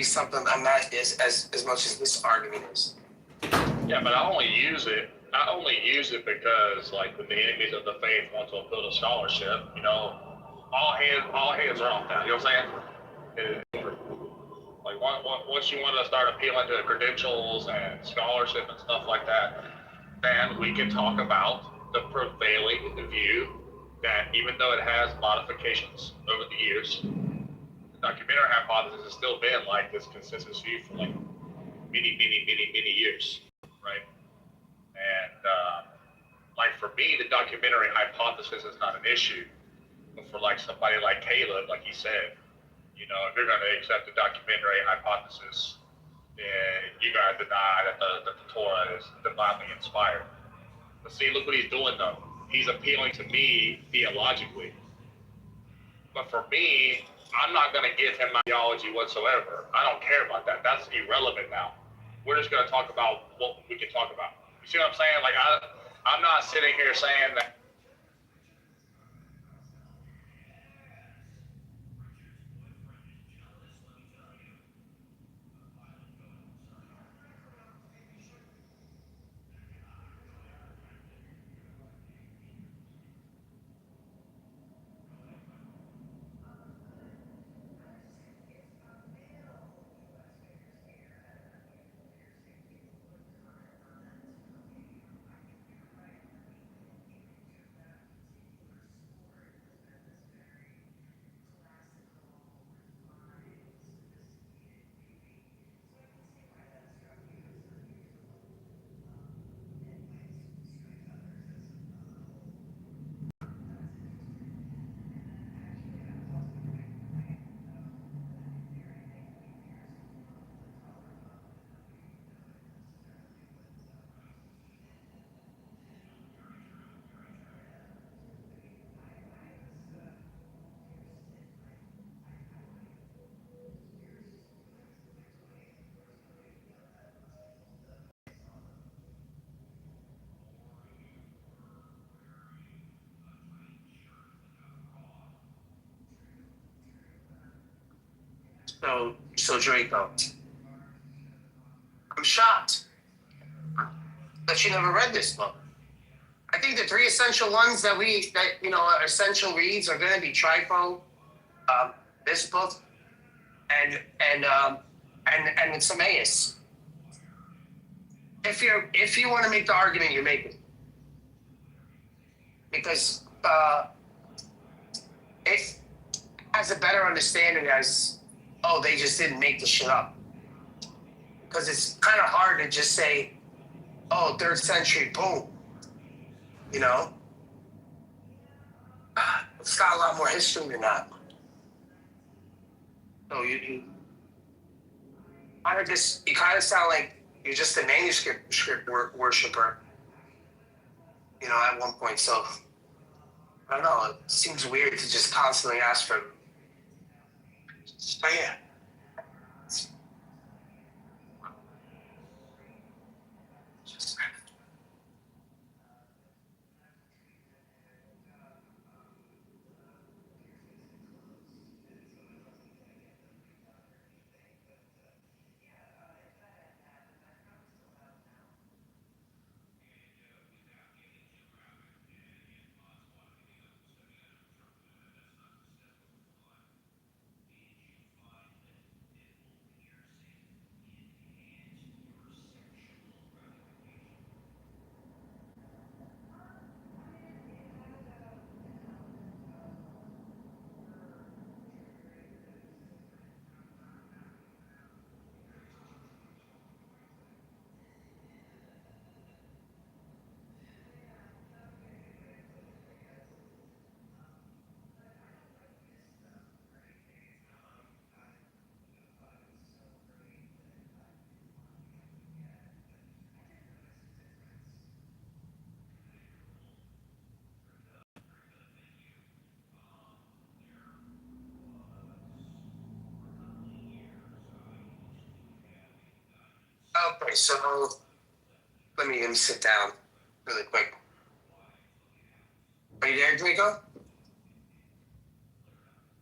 something I'm not as much as this argument is. Yeah, but I only use it because, like, when the enemies of the faith want to build a scholarship, all hands are off now. You know what I'm saying? Like, once you want to start appealing to credentials and scholarship and stuff like that, then we can talk about the prevailing view that even though it has modifications over the years, the documentary hypothesis has still been like this consensus view for like many years, right? And like for me, the documentary hypothesis is not an issue, but for like somebody like Caleb, like he said, if you're going to accept the documentary hypothesis, then you got to deny that the Torah is divinely inspired. But see, look what he's doing though. He's appealing to me theologically. But for me, I'm not going to give him my theology whatsoever. I don't care about that. That's irrelevant now. We're just going to talk about what we can talk about. You see what I'm saying? Like, I'm not sitting here saying that. So Draco, I'm shocked that you never read this book. I think the three essential ones that are essential reads are going to be Trifo, this book, and Timaeus. If you want to make the argument, you make it, because it has a better understanding as, oh, they just didn't make the shit up. Because it's kind of hard to just say, oh, 3rd century, boom. It's got a lot more history than that. So you kind of sound like you're just a manuscript worshiper, at one point. So I don't know. It seems weird to just constantly ask for. But yeah. Okay, so let me sit down really quick. Are you there, Draco?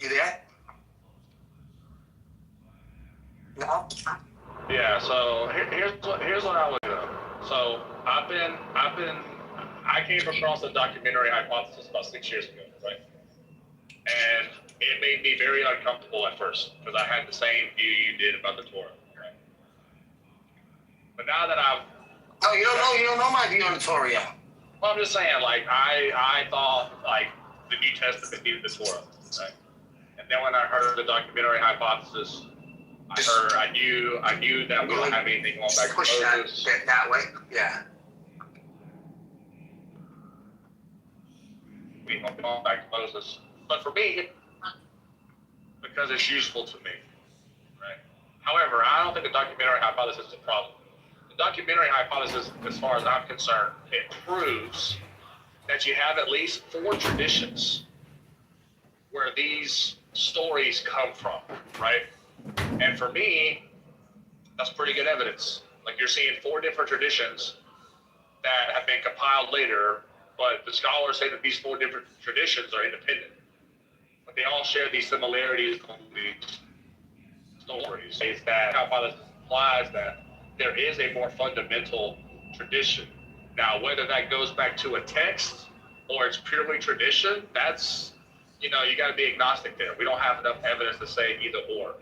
You there? No. Yeah. So here's what I would do. So I came across the documentary hypothesis about 6 years ago, right? And it made me very uncomfortable at first because I had the same view you did about the Torah. Right? But now that I've No, you don't know my view on the Torah yet. well, I'm just saying, like I thought like the New Testament needed the Torah, right? And then when I heard the documentary hypothesis, I knew that we don't have anything going back to push Moses. that way. Yeah. We don't going back to Moses. But for me, because it's useful to me, right? However, I don't think the documentary hypothesis is a problem. The documentary hypothesis, as far as I'm concerned, it proves that you have at least 4 traditions where these stories come from, right? And for me, that's pretty good evidence. Like you're seeing 4 different traditions that have been compiled later, but the scholars say that these 4 different traditions are independent. But they all share these similarities on these stories. It's that hypothesis implies that there is a more fundamental tradition. Now, whether that goes back to a text or it's purely tradition, that's, you got to be agnostic there. We don't have enough evidence to say either or.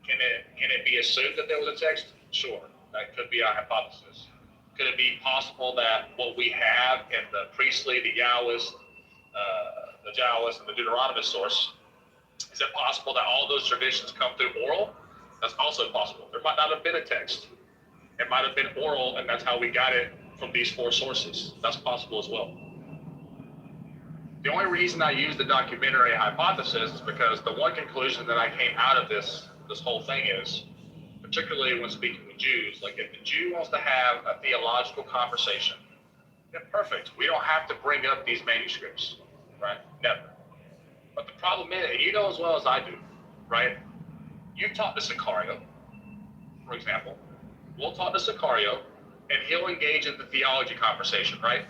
Can it be assumed that there was a text? Sure. That could be a hypothesis. Could it be possible that what we have in the priestly, the Yahwist, and the Deuteronomist source, is it possible that all those traditions come through oral? That's also possible. There might not have been a text. It might have been oral, and that's how we got it from these 4 sources. That's possible as well. The only reason I use the documentary hypothesis is because the one conclusion that I came out of this whole thing is, particularly when speaking with Jews, like if the Jew wants to have a theological conversation, then perfect. We don't have to bring up these manuscripts, right? Never. But the problem is, and you know as well as I do, right? You talk to Sicario, for example. We'll talk to Sicario, and he'll engage in the theology conversation, right?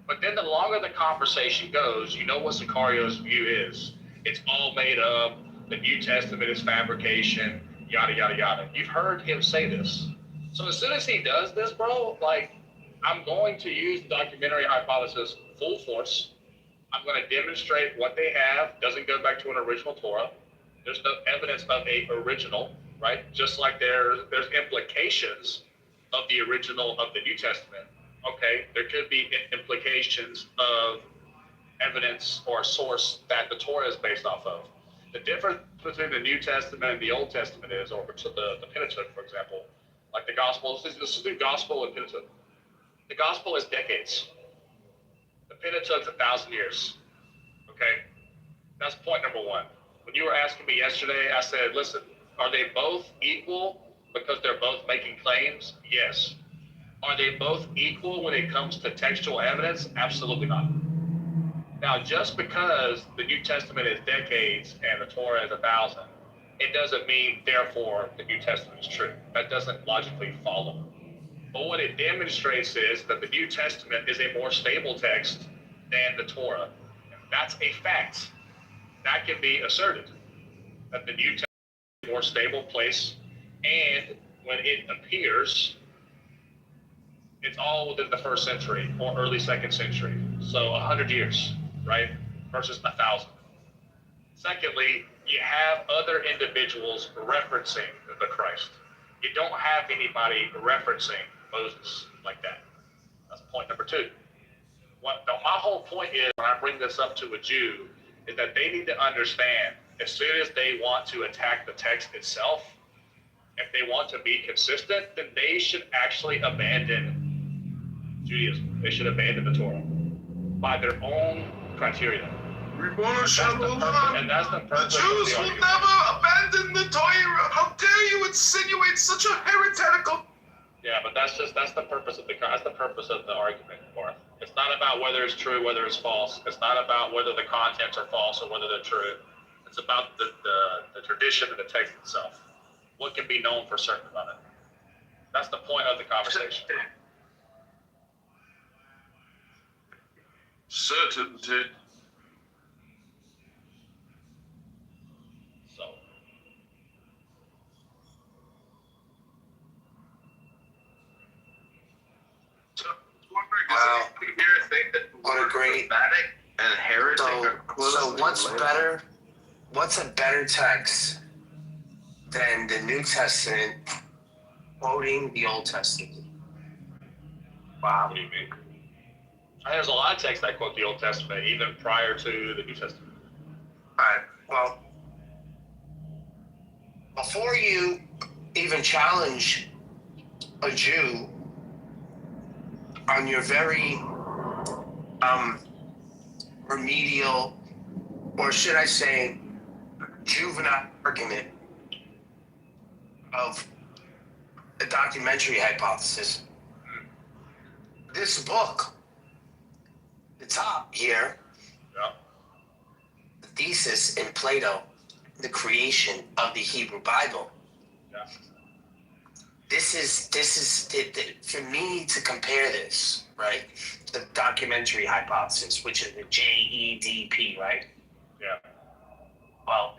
But then the longer the conversation goes, you know what Sicario's view is. It's all made up. The New Testament is fabrication, yada, yada, yada. You've heard him say this. So as soon as he does this, bro, like, I'm going to use the documentary hypothesis full force. I'm going to demonstrate what they have doesn't go back to an original Torah. There's no evidence of a original, right? Just like there's implications of the original of the New Testament. Okay, there could be implications of evidence or a source that the Torah is based off of. The difference between the New Testament and the Old Testament is, or the Pentateuch, for example, like the Gospel, this is the Gospel and Pentateuch. The Gospel is decades. The Pentateuch is 1,000 years. Okay, that's point number 1. When you were asking me yesterday, I said, listen, are they both equal because they're both making claims? Yes. Are they both equal when it comes to textual evidence? Absolutely not. Now, just because the New Testament is decades and the Torah is 1,000, it doesn't mean, therefore, the New Testament is true. That doesn't logically follow. But what it demonstrates is that the New Testament is a more stable text than the Torah. And that's a fact. That can be asserted, that the New Testament is a more stable place, and when it appears, it's all within the 1st century or early 2nd century. So 100 years, right? Versus 1,000. Secondly, you have other individuals referencing the Christ. You don't have anybody referencing Moses like that. That's point number 2. My whole point is, when I bring this up to a Jew, is that they need to understand, as soon as they want to attack the text itself, if they want to be consistent, then they should actually abandon Judaism. They should abandon the Torah by their own criteria. And that's the purpose the Jews of the will argument. never abandon the Torah. How dare you insinuate such a heretical? Yeah, but that's the purpose of the argument, Mark. It's not about whether it's true, whether it's false. It's not about whether the contents are false or whether they're true. It's about the tradition and the text itself. What can be known for certain about it? That's the point of the conversation. Certainty. So, great. Fanatic and heretic are closely related. What's a better text than the New Testament quoting the Old Testament? Wow. What do you mean? There's a lot of texts that quote the Old Testament, even prior to the New Testament. All right. Well, before you even challenge a Jew on your very remedial, or should I say, juvenile argument of the documentary hypothesis, this book, the top here, Yeah. the thesis in Plato, the creation of the Hebrew Bible. Yeah. This is for me to compare this, right? The documentary hypothesis, which is the JEDP, right? Yeah. Well,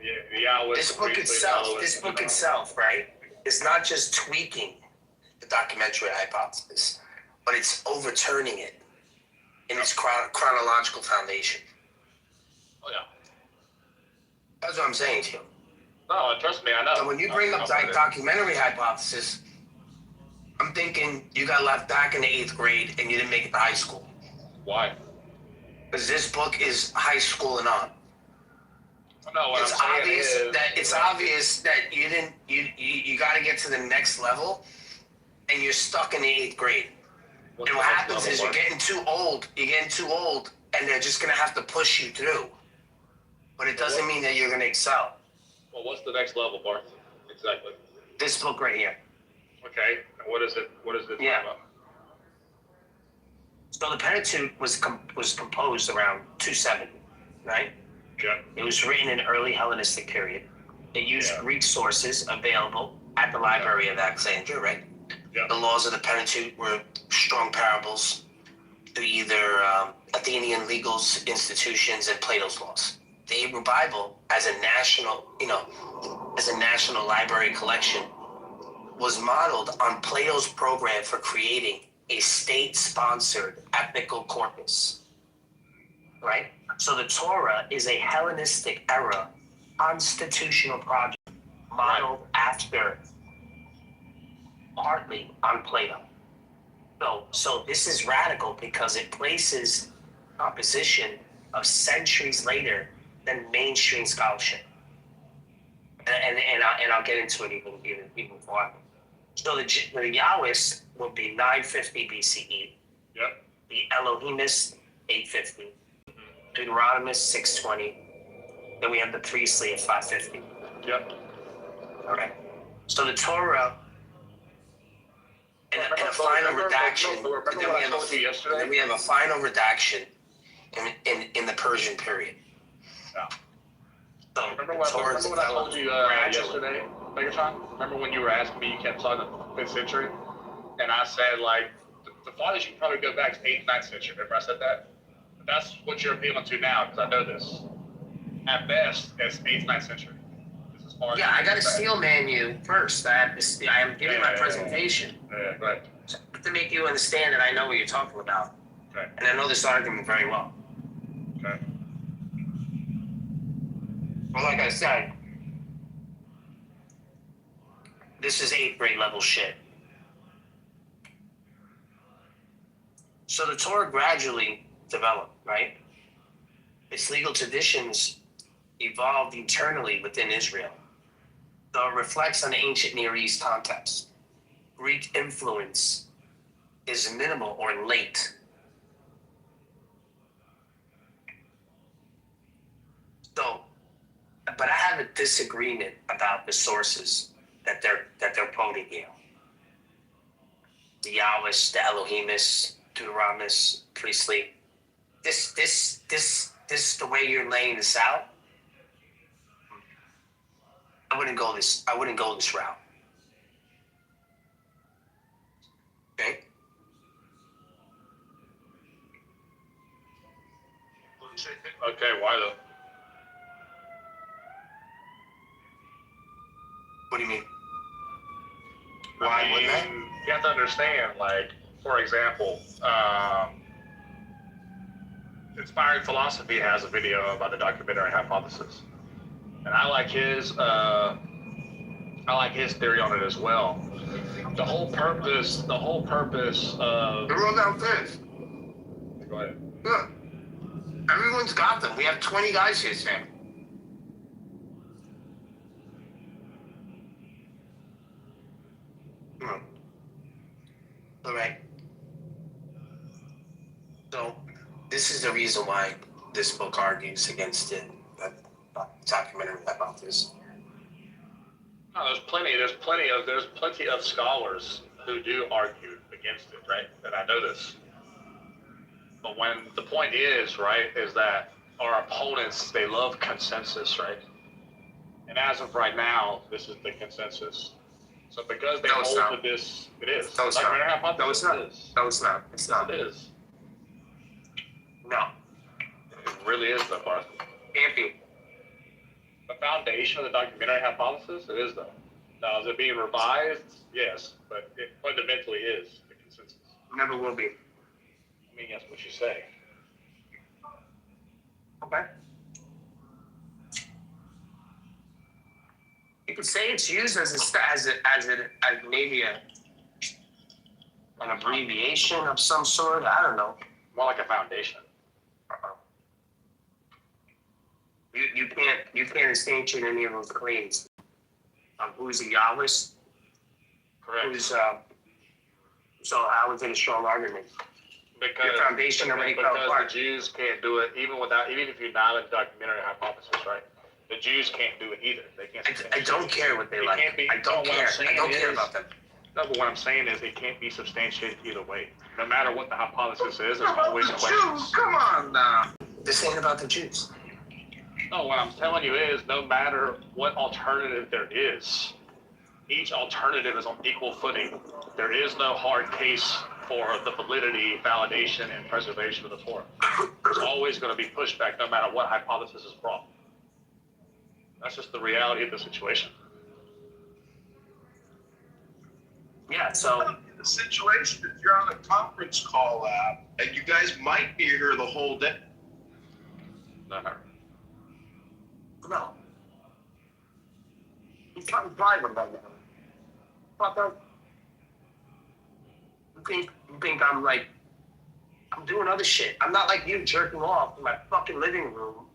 This book itself, right, is not just tweaking the documentary hypothesis, but it's overturning it in its chronological foundation. Oh yeah. That's what I'm saying to you. No, trust me, I know. So when you bring up documentary hypothesis, I'm thinking you got left back in the 8th grade and you didn't make it to high school. Why? Because this book is high school and on. No, what It's I'm obvious saying is, that it's obvious that you didn't you got to get to the next level, and you're stuck in the 8th grade. what's And the what next happens level, is you're Mark? getting too old. You're getting too old, and they're just gonna have to push you through. But it doesn't mean that you're gonna excel. Well, what's the next level, Bart? Exactly. This book right here. Okay. And what is it? What is it Yeah. talking about? So the Pentateuch was composed around 270, right? Yeah. It was written in early Hellenistic period. It used Greek sources available at the Library of Alexandria, right? Yeah. The laws of the Pentateuch were strong parables to either Athenian legal institutions and Plato's laws. The Hebrew Bible, as a national library collection, was modeled on Plato's program for creating a state-sponsored ethnical corpus, right? So the Torah is a Hellenistic era constitutional project modeled after, partly on Plato. So this is radical because it places composition of centuries later than mainstream scholarship, and I'll get into it even more. So the Yahwist will be 950 BCE. Yep. The Elohimist 850. Deuteronomist 620. Then we have the priestly at 550. Yep. Okay. So the Torah and a final redaction. Remember what I told you yesterday? Then we have a final redaction in the Persian period. Yeah. So Remember what I told you yesterday, Megatron? Remember when you were asking me, you kept talking the 5th century? And I said, like, the farthest you can probably go back to 8th, 9th century. Remember I said that? But that's what you're appealing to now, because I know this. At best, it's 8th, 9th century. This is far yeah, I got to steel man you first. I am giving my presentation. Yeah, right. To make you understand that I know what you're talking about. Okay. And I know this argument very well. Okay. Well, like I said, this is 8th grade level shit. So the Torah gradually developed, right? Its legal traditions evolved eternally within Israel, though it reflects on the ancient Near East context. Greek influence is minimal or late. So, but I have a disagreement about the sources that they're quoting here. The Yahwist, the Elohimist, Deuteronomist, priestly. This the way you're laying this out. I wouldn't go this route. Okay. Okay, why though? What do you mean? I wouldn't I? You have to understand, like, for example, Inspiring Philosophy has a video about the documentary hypothesis, and I like his theory on it as well. The whole purpose of They roll downstairs. go ahead. Look, everyone's got them. We have 20 guys here, Sam. All right. So, this is the reason why this book argues against it. Documentary about this. No, there's plenty of scholars who do argue against it, right? And I know this. But when the point is, right, is that our opponents, they love consensus, right? And as of right now, this is the consensus. So because they hold to this, it is. No, it's not. No, it's not. It is. No, it's not. It's not. It is. No. It really is, though, Barth. Can't be. The foundation of the documentary hypothesis, it is, though. Now, is it being revised? Yes, but it fundamentally is the consensus. Never will be. I mean, that's what you say. Okay. You could say it's used as maybe an abbreviation of some sort. I don't know. More like a foundation. You can't substantiate any of those claims. Who's a Yahwist? Correct. So I would take a strong argument. Because Your foundation already fell apart. The Jews can't do it, even if you're not a documentary hypothesis, right? The Jews can't do it either. They can't. I don't care what they like. I don't care. I don't care about them. No, but what I'm saying is it can't be substantiated either way. No matter what the hypothesis is, there's About always the questions. Jews, come on now. This ain't about the Jews. No, what I'm telling you is no matter what alternative there is, each alternative is on equal footing. There is no hard case for the validity, validation, and preservation of the Torah. There's always going to be pushback no matter what hypothesis is brought. That's just the reality of the situation. Yeah, so The situation is you're on a conference call app, and you guys might be here the whole day. no. He's trying to drive him right now. Fucker. You think I'm doing other shit. I'm not like you jerking off in my fucking living room.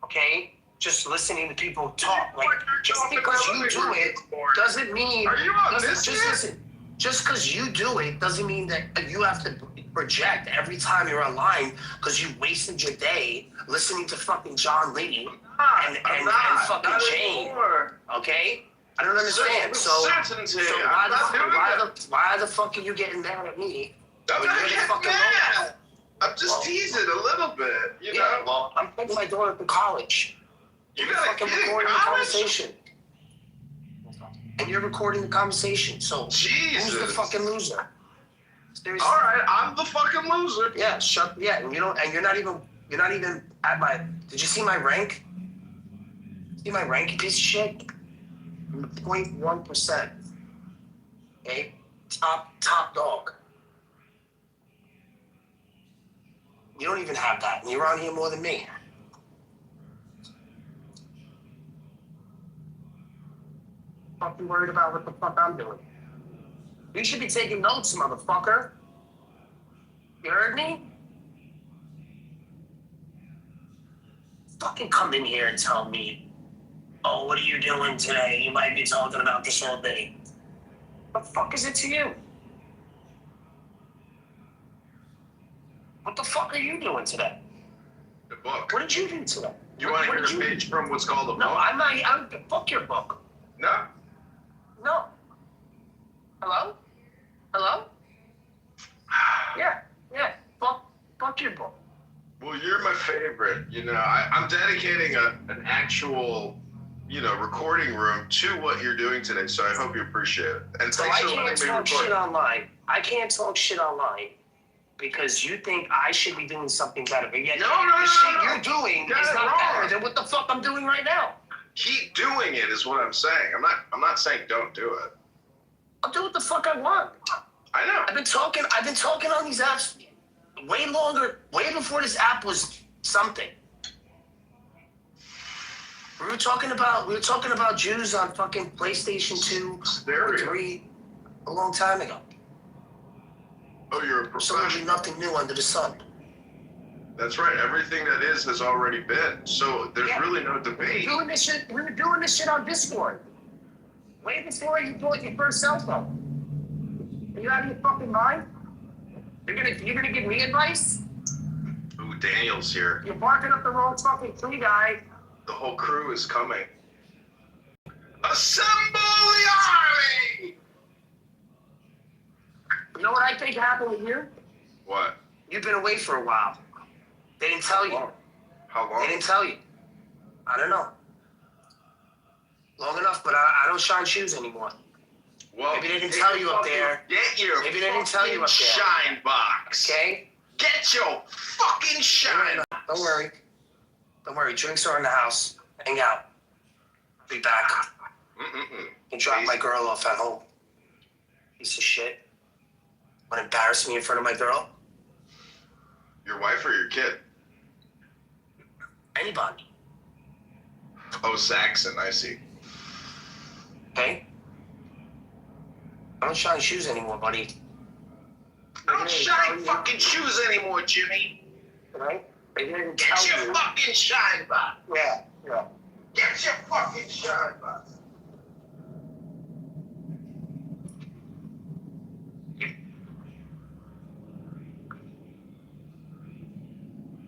Okay? Just listening to people talk. Like, just because you do it doesn't mean. Are you on doesn't- this Just yet? listen. Just because you do it doesn't mean that you have to project every time you're online because you wasted your day listening to fucking John Lee and fucking Jane. Okay? I don't understand. So why the fuck are you getting mad at me? I'm when not you're the getting fucking mad. robot? I'm just Well, teasing a little bit, you Yeah, know? well, I'm taking my daughter to college. You You're gotta fucking get in recording the college? conversation. And you're recording the conversation, so who's the Jesus. fucking loser? Seriously. All right, I'm the fucking loser. Yeah, and you're not even at my, did you see my rank? See my rank, you piece of shit? 0.1%. Okay? Top dog. You don't even have that, and you're on here more than me. Fucking worried about what the fuck I'm doing. You should be taking notes, motherfucker. You heard me? Fucking come in here and tell me, oh, what are you doing today? You might be talking about this all day. What the fuck is it to you? What the fuck are you doing today? The book. What did you do today? You want to What hear did a you page from what's called a No, book? I'm not. Fuck your book. No? No. Hello? Hello? Yeah. Fuck your book. Well, you're my favorite. You know, I'm dedicating an actual, recording room to what you're doing today, so I hope you appreciate it. And So thanks I for can't letting me talk record. shit online. I can't talk shit online because you think I should be doing something better. But yet No. the shit you're doing You got is it not wrong. better than what the fuck I'm doing right now. Keep doing it is what I'm saying. I'm not saying don't do it. I'll do what the fuck I want. I know. I've been talking on these apps way longer, way before this app was something. We were talking about Jews on fucking PlayStation 2 or Stereo. 3 a long time ago. Oh, you're a Absolutely professional. nothing new under the sun. That's right. Everything that is has already been. So there's really no debate. We were doing this shit on Discord. Way before you bought your first cell phone. Are you out of your fucking mind? You're gonna give me advice? Ooh, Daniel's here. You're barking up the wrong fucking tree, guy. The whole crew is coming. Assemble the army! You know what I think happened with you? What? You've been away for a while. They didn't tell you. How They long? didn't tell you. I don't know. Long enough, but I don't shine shoes anymore. Well, Maybe they didn't tell you up there. Get your Maybe they didn't tell you up there. shine box. Okay? Get your fucking shine. Don't worry. Don't worry. Drinks are in the house. Hang out. I'll be back. And drop my girl off at home. Piece of shit. Want to embarrass me in front of my girl? Your wife or your kid? Anybody. Oh, Saxon, I see. Okay? I don't shine shoes anymore, buddy. I don't shine fucking shoes anymore, Jimmy. Right? They didn't Get tell your you. fucking shine box. Yeah. Get your fucking shine box.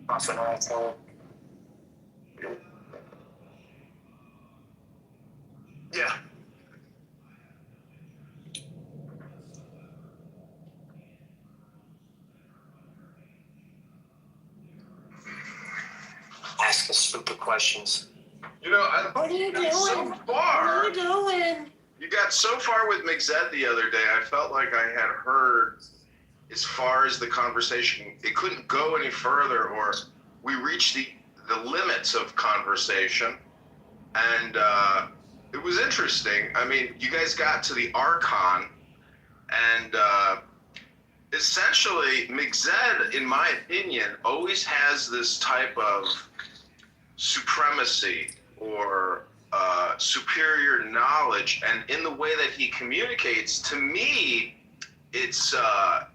That's an asshole. Yeah. Asking stupid questions. You know, What are you doing? so What far, are you doing? you got so far with McZed the other day, I felt like I had heard as far as the conversation, it couldn't go any further, or we reached the limits of conversation. And it was interesting. I mean, you guys got to the Archon, and essentially, McZed, in my opinion, always has this type of supremacy or superior knowledge, and in the way that he communicates, to me, it's not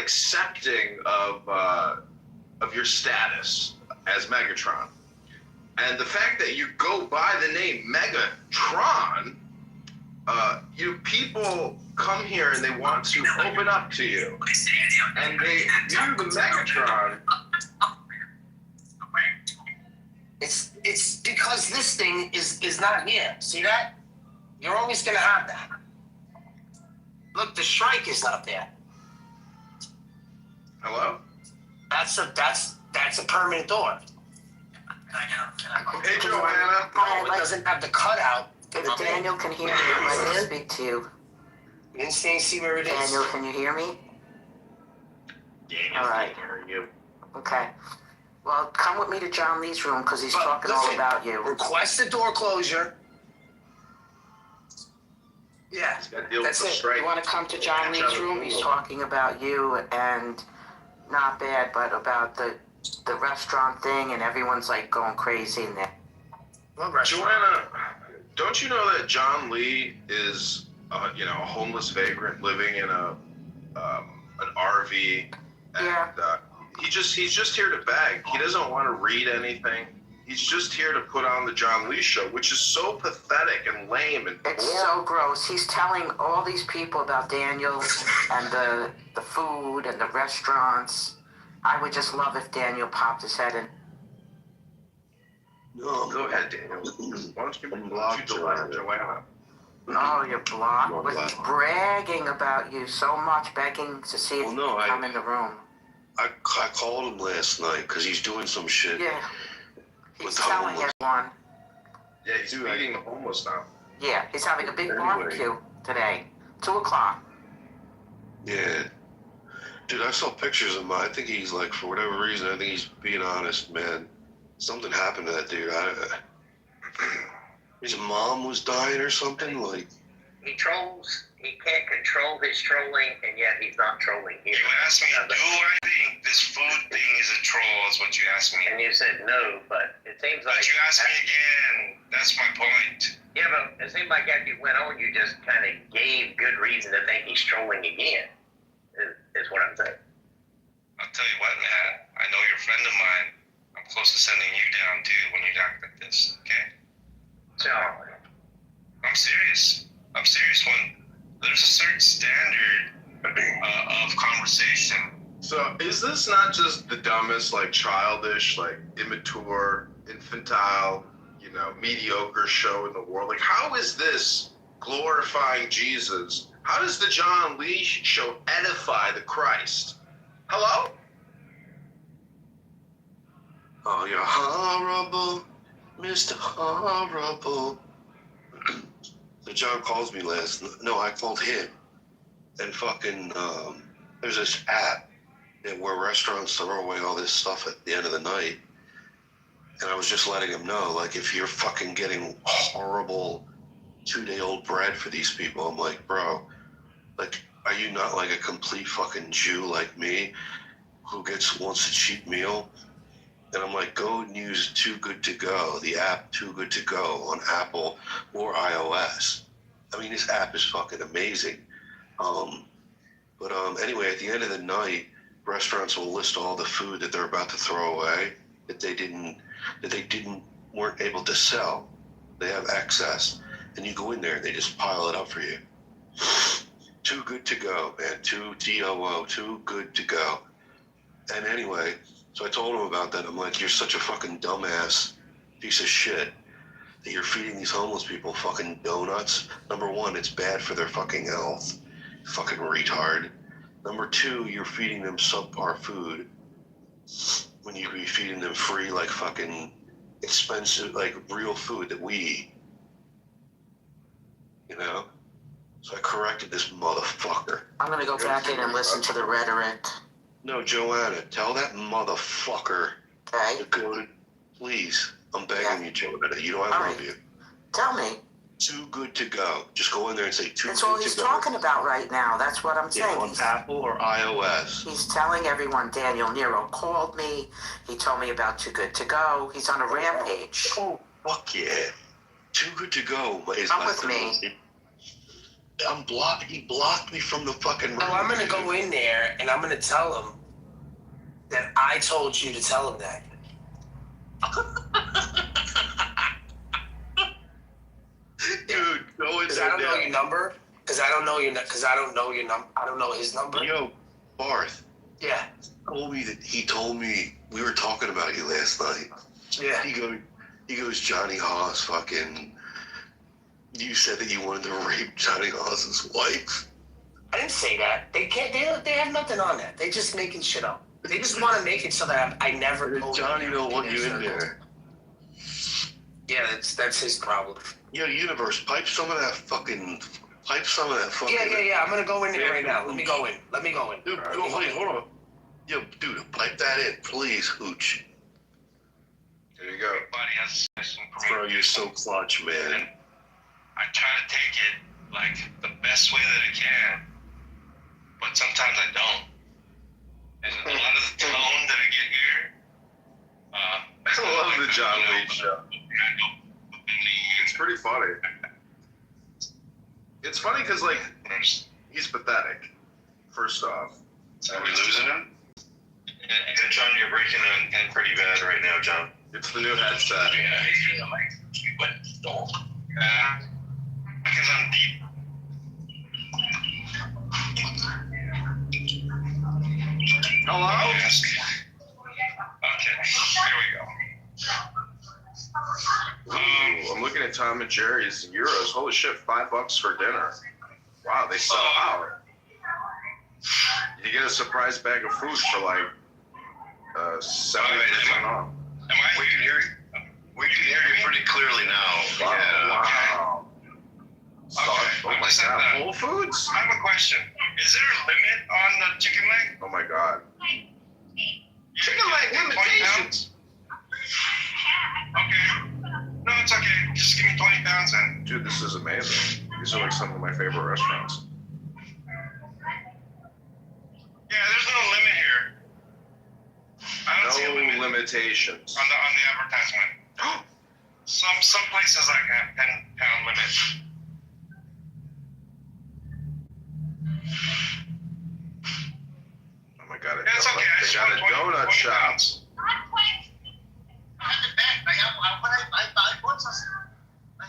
accepting of your status as Megatron. And the fact that you go by the name Megatron, people come here and they want to open up to you, and they view the Megatron. It's because this thing is not here. See that? You're always gonna have that. Look, the Shrike is not there. Hello? That's a permanent door. Hey, Joanna. No, it doesn't have the cutout. If Daniel can hear me, I'd like to speak to you. You didn't see where it is. Daniel, can you hear me? Daniel, All right. How are you? Okay. Well, come with me to John Lee's room because he's But talking all listen, about you. Request the door closure. Yeah, He's got to deal that's with the it. strike. You want to come to John Lee's room? He's talking about you and not bad, but about the restaurant thing, and everyone's like going crazy in there. What restaurant? Joanna, don't you know that John Lee is, a homeless vagrant living in an RV, and Yeah. he's just here to beg. He doesn't want to read anything. He's just here to put on the John Lee show, which is so pathetic and lame and It's boring. so gross. He's telling all these people about Daniel and the food and the restaurants. I would just love if Daniel popped his head in. No, go ahead, Daniel. Why don't you block Joanna? Oh, you're blocked. You're But he's blocked. bragging about you so much, begging to see if Well, you no, can come in the room. I called him last night because he's doing some shit. Yeah. He's With the telling homeless. everyone. Yeah, he's feeding the homeless now. Yeah, he's having a big Anyway. barbecue today. 2:00. Yeah. Dude, I saw pictures of him. I think he's like, for whatever reason, I think he's being honest, man. Something happened to that dude. His mom was dying or something. Like, he trolls. He can't control his trolling, and yet he's not trolling here. You asked me, do I think this food thing is a troll? Is what you asked me. And you said no, but it seems like. But you asked me again. That's my point. Yeah, but it seemed like after you went on, you just kind of gave good reason to think he's trolling again. Is what I'm saying. I'll tell you what, man. I know you're a friend of mine. I'm close to sending you down too when you act like this. Okay? So. I'm serious. I'm serious. When there's a certain standard of conversation. So is this not just the dumbest, like childish, like immature, infantile, mediocre show in the world? Like, how is this glorifying Jesus? How does the John Lee show edify the Christ? Hello? Oh, you're horrible, Mr. Horrible. So John calls me I called him. And fucking, there's this app where restaurants throw away all this stuff at the end of the night. And I was just letting him know, like, if you're fucking getting horrible 2-day-old bread for these people, I'm like, bro, like, are you not like a complete fucking Jew like me who wants a cheap meal? And I'm like, go and use Too Good To Go, the app Too Good To Go on Apple or iOS. I mean, this app is fucking amazing. Anyway, at the end of the night, restaurants will list all the food that they're about to throw away that they weren't able to sell. They have excess, and you go in there and they just pile it up for you. Too Good To Go, man. Too Good To Go. And anyway, so I told him about that. I'm like, you're such a fucking dumbass piece of shit that you're feeding these homeless people fucking donuts. Number one, it's bad for their fucking health. Fucking retard. Number two, you're feeding them subpar food when you could be feeding them free, like fucking expensive, like real food that we eat. So I corrected this motherfucker. I'm gonna go back in and listen to the rhetoric. No, Joanna, tell that motherfucker Okay? to go to, please. I'm begging you, Joanna. You know I All love right. you. Tell me. Too Good To Go. Just go in there and say Too That's Good all To he's Go. talking about right now. That's what I'm Yeah, saying. on Apple or iOS. He's telling everyone Daniel Nero called me. He told me about Too Good To Go. He's on a rampage. Oh, fuck yeah. Too Good To Go is Come my with me. He blocked me from the fucking room. No, I'm gonna go in there and I'm gonna tell him that I told you to tell him that. Dude, go in Because there. I don't know your number. Because I don't know your number. I don't know his number. Yo, Barth. Yeah. He told me we were talking about you last night. Yeah. He goes, Johnny Haas fucking, you said that you wanted to rape Johnny Haas's wife. I didn't say that. They can't. They have nothing on that. They just making shit up. They just want to make it so that I never. Johnny don't want you in there. Yeah, that's his problem. Yo, Universe, pipe some of that fucking. Yeah. I'm gonna go in there right now. Let me go in. Dude, hold on. Yo, dude, pipe that in, please, Hooch. There you go. Everybody has a session for me. Bro, you're so clutch, man. I try to take it like the best way that I can, but sometimes I don't. And a lot of the tone that I get here, I love the John Lee show. It's pretty funny. It's funny because, like, he's pathetic, first off. Are we losing him? Yeah, John, you're breaking in pretty bad right now, John. It's the new headset. Because I'm deep. Hello? Yes. Okay, here we go. Ooh, I'm looking at Tom and Jerry's euros. Holy shit, $5 for dinner. Wow, they sell out. You get a surprise bag of food for like 70% off. We can hear you pretty clearly now. Wow. Okay. Oh my god, Whole Foods? I have a question. Is there a limit on the chicken leg? Oh my god. Chicken leg limitations. Okay. No, it's okay. Just give me 20 pounds then. Dude, this is amazing. These are like some of my favorite restaurants. Yeah, there's no limit here. I don't see a limit Limitations. on the advertisement. Some places like have 10-pound limit. Oh my god, Yeah, it's okay. I they just got want a 20 donut 20 shop. pounds. Oh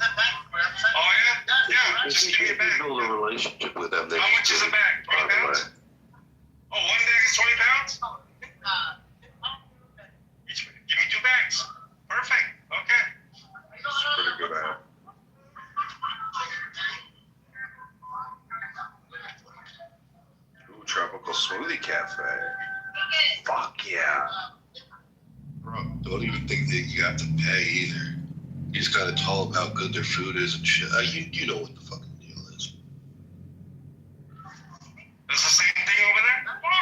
yeah? Yeah, just give me a bag. Build a relationship with them. How much is a bag? 20 pounds? Oh, one bag is 20 pounds? Give me 2 bags. Perfect. Okay. Pretty good at it. Ooh, tropical smoothie cafe. Fuck yeah. Bro, don't even think that you have to pay either. You just gotta tell them how good their food is and shit. You know what the fucking deal is. It's the same thing over there?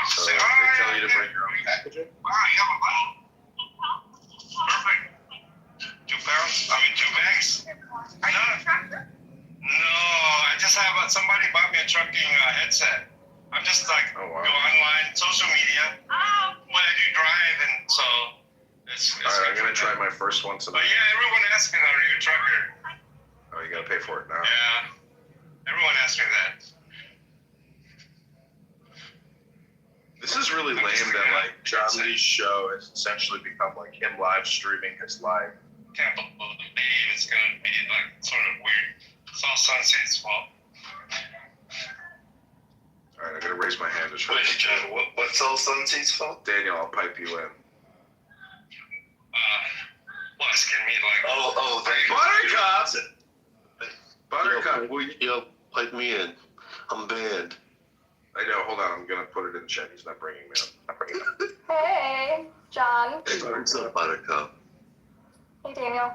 So Say they hi. tell you to bring your own packaging? Wow, you have a bag. Perfect. 2 pounds? I mean, 2 bags? No, I just have somebody bought me a trucking headset. I'm just like, Oh, wow. go online, social media. But I do drive, and so it's Alright, I'm good gonna for try that. my first one But tonight. yeah, everyone asks me, are you a trucker? Oh, you gotta pay for it now. Yeah, everyone asks me that. This is really lame that like John Lee's show has essentially become like him live streaming his life. Can't believe it's gonna be like sort of weird. It's all Sunset's fault. Alright, I'm gonna raise my hand to show Wait, you. John, what's all Sunseat's fault? Daniel, I'll pipe you in. Asking me like, Buttercup! Buttercup, will you? Yo, pipe me in. I'm banned. I know, hold on, I'm gonna put it in chat. He's not bringing me up. Hey, John. Hey, What's up, Buttercup? Hey, Daniel.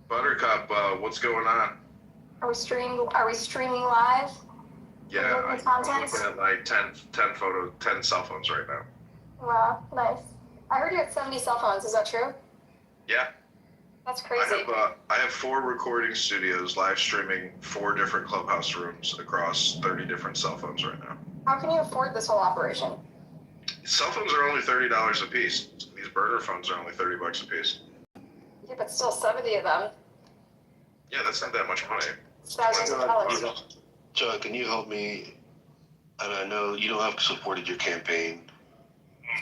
Buttercup, what's going on? Are we streaming live? Yeah, Looking I'm at content? looking at like 10 cell phones right now. Wow, nice. I heard you had 70 cell phones. Is that true? Yeah, That's crazy. I have 4 recording studios live streaming 4 different clubhouse rooms across 30 different cell phones right now. How can you afford this whole operation? Cell phones are only $30 a piece. These burner phones are only $30 a piece. Yeah, but still 70 of them. Yeah, that's not that much money. It's thousands of dollars. John, can you help me? And I know you don't have supported your campaign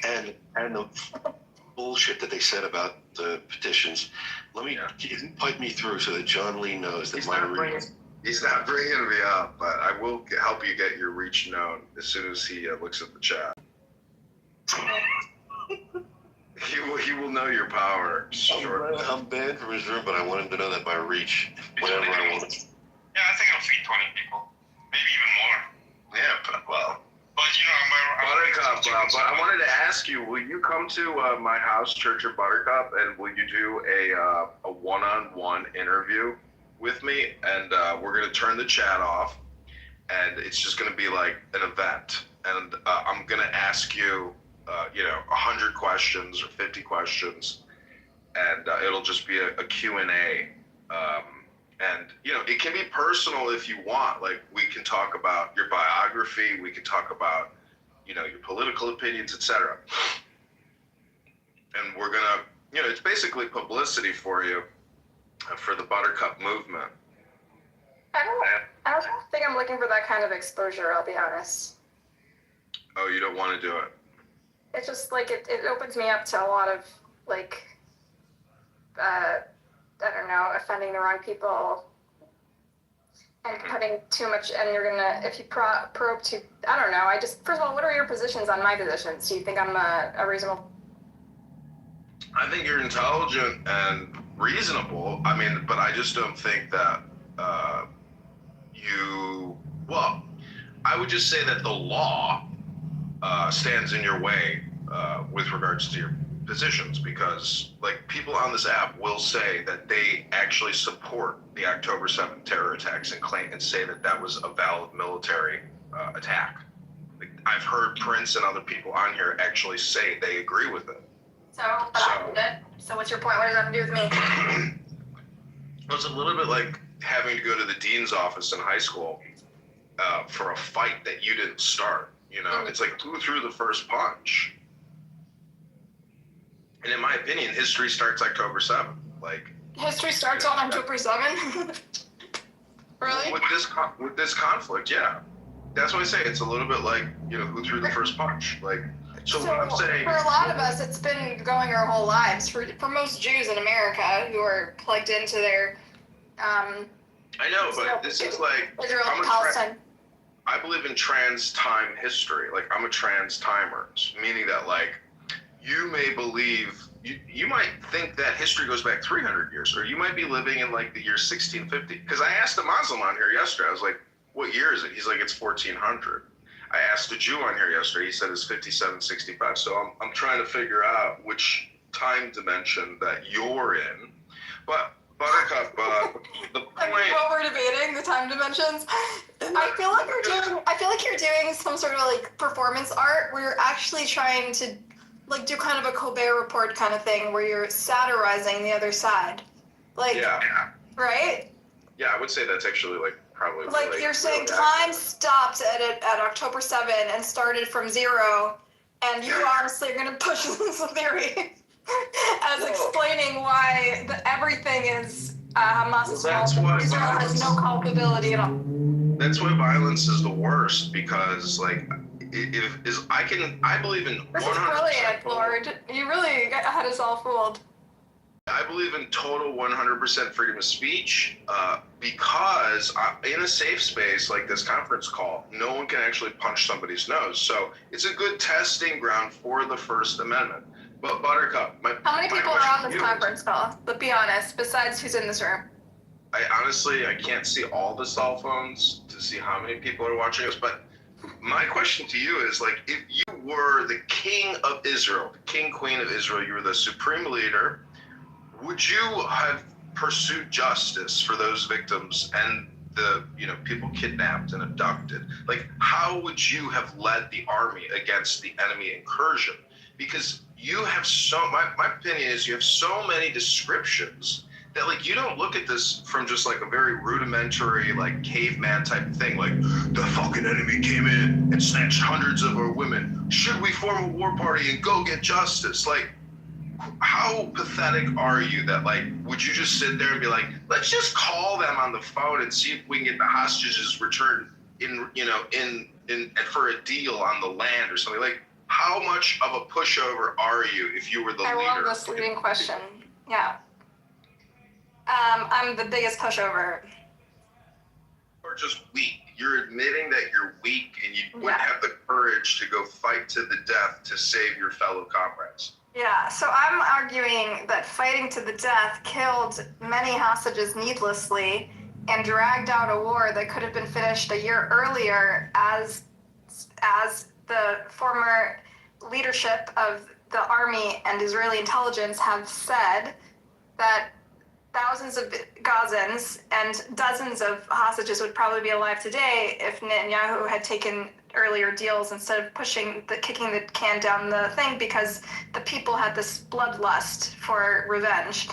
and the bullshit that they said about the petitions. Let me pipe me through so that John Lee knows that He's not bringing me up, but I will help you get your reach known as soon as he looks at the chat. He will know your power. Sure. I'm banned from his room, but I want him to know that by reach, whenever I want. yeah, I think it'll feed 20 people, maybe even more. Yeah, but well. But you know, Buttercup, but I wanted to ask you, will you come to my house, Church of Buttercup, and will you do a one-on-one interview with me? And we're going to turn the chat off, and it's just going to be like an event. And I'm going to ask you, 100 questions or 50 questions, and it'll just be a Q&A. And, it can be personal if you want. Like, we can talk about your biography. We can talk about, your political opinions, etc. And we're going to, it's basically publicity for you, for the Buttercup movement. I don't think I'm looking for that kind of exposure, I'll be honest. Oh, you don't want to do it? It's just like it opens me up to a lot of like I don't know, offending the wrong people and putting too much, and you're gonna, if you probe too, I don't know, first of all, what are your positions on my positions? Do you think I'm a reasonable? I think you're intelligent and reasonable. I mean, but I just don't think that I would just say that the law stands in your way with regards to your positions, because like people on this app will say that they actually support the October 7th terror attacks and claim and say that that was a valid military attack. Like, I've heard Prince and other people on here actually say they agree with it. So what's your point? What does that have to do with me? Well, it's a little bit like having to go to the dean's office in high school for a fight that you didn't start. You know, it's like who threw the first punch? And in my opinion, history starts October 7th. Like History starts on October 7th. Really? with this conflict, yeah. That's why I say it's a little bit like, you know, who threw the first punch? Like, so what I'm saying, for a lot of us, it's been going our whole lives. For most Jews in America who are plugged into their I know, but this is like, Israel and Palestine. I believe in trans time history. Like, I'm a trans timer, meaning that, like, you may believe, you might think that history goes back 300 years, or you might be living in, like, the year 1650. Because I asked a Muslim on here yesterday, I was like, what year is it? He's like, it's 1400. I asked a Jew on here yesterday, he said it's 5765. So I'm trying to figure out which time dimension that you're in. But Buttercup, the point. What we're debating, the time dimensions. I feel like you're doing some sort of like performance art where you're actually trying to like do kind of a Colbert Report kind of thing where you're satirizing the other side. Like, Yeah. Right? Yeah, I would say that's actually like probably. Like really, you're saying really time stopped at October 7 and started from 0, and you honestly are going to push this theory as explaining why everything is Hamas' That's fault. why Israel has no culpability at all. That's why violence is the worst, because like I believe in 100%. This is brilliant, Lord. You really had us all fooled. I believe in total 100% freedom of speech because in a safe space like this conference call, no one can actually punch somebody's nose. So it's a good testing ground for the First Amendment. But Buttercup, how many people are on this conference call? But be honest, besides who's in this room. I honestly can't see all the cell phones to see how many people are watching us. But my question to you is, like, if you were the king of Israel, the king, queen of Israel, you were the supreme leader, would you have pursued justice for those victims and the people kidnapped and abducted? Like, how would you have led the army against the enemy incursion? Because you have my opinion is you have so many descriptions that, like, you don't look at this from just like a very rudimentary, like, caveman type of thing. Like, the fucking enemy came in and snatched hundreds of our women. Should we form a war party and go get justice? Like, how pathetic are you that, like, would you just sit there and be like, let's just call them on the phone and see if we can get the hostages returned in for a deal on the land or something? Like, how much of a pushover are you if you were the leader? I love this leading question. Yeah. I'm the biggest pushover. Or just weak. You're admitting that you're weak and you wouldn't have the courage to go fight to the death to save your fellow comrades. Yeah, so I'm arguing that fighting to the death killed many hostages needlessly and dragged out a war that could have been finished a year earlier as the former leadership of the army and Israeli intelligence have said that thousands of Gazans and dozens of hostages would probably be alive today if Netanyahu had taken earlier deals instead of kicking the can down the thing, because the people had this bloodlust for revenge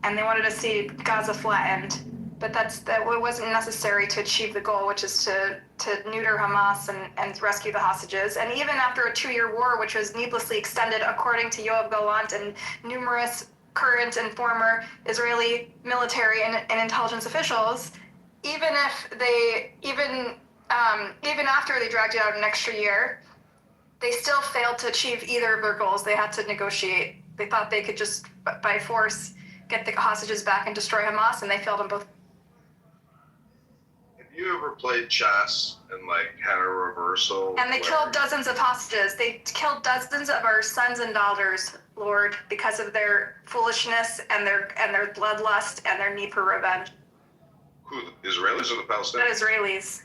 and they wanted to see Gaza flattened. But that wasn't necessary to achieve the goal, which is to neuter Hamas and rescue the hostages. And even after a 2-year war, which was needlessly extended, according to Yoav Gallant and numerous current and former Israeli military and intelligence officials, even after they dragged it out an extra year, they still failed to achieve either of their goals. They had to negotiate. They thought they could just, by force, get the hostages back and destroy Hamas, and they failed on both. Have you ever played chess and, like, had a reversal? And they killed dozens of hostages. They killed dozens of our sons and daughters, Lord, because of their foolishness and their bloodlust and their need for revenge. Who, the Israelis or the Palestinians? The Israelis.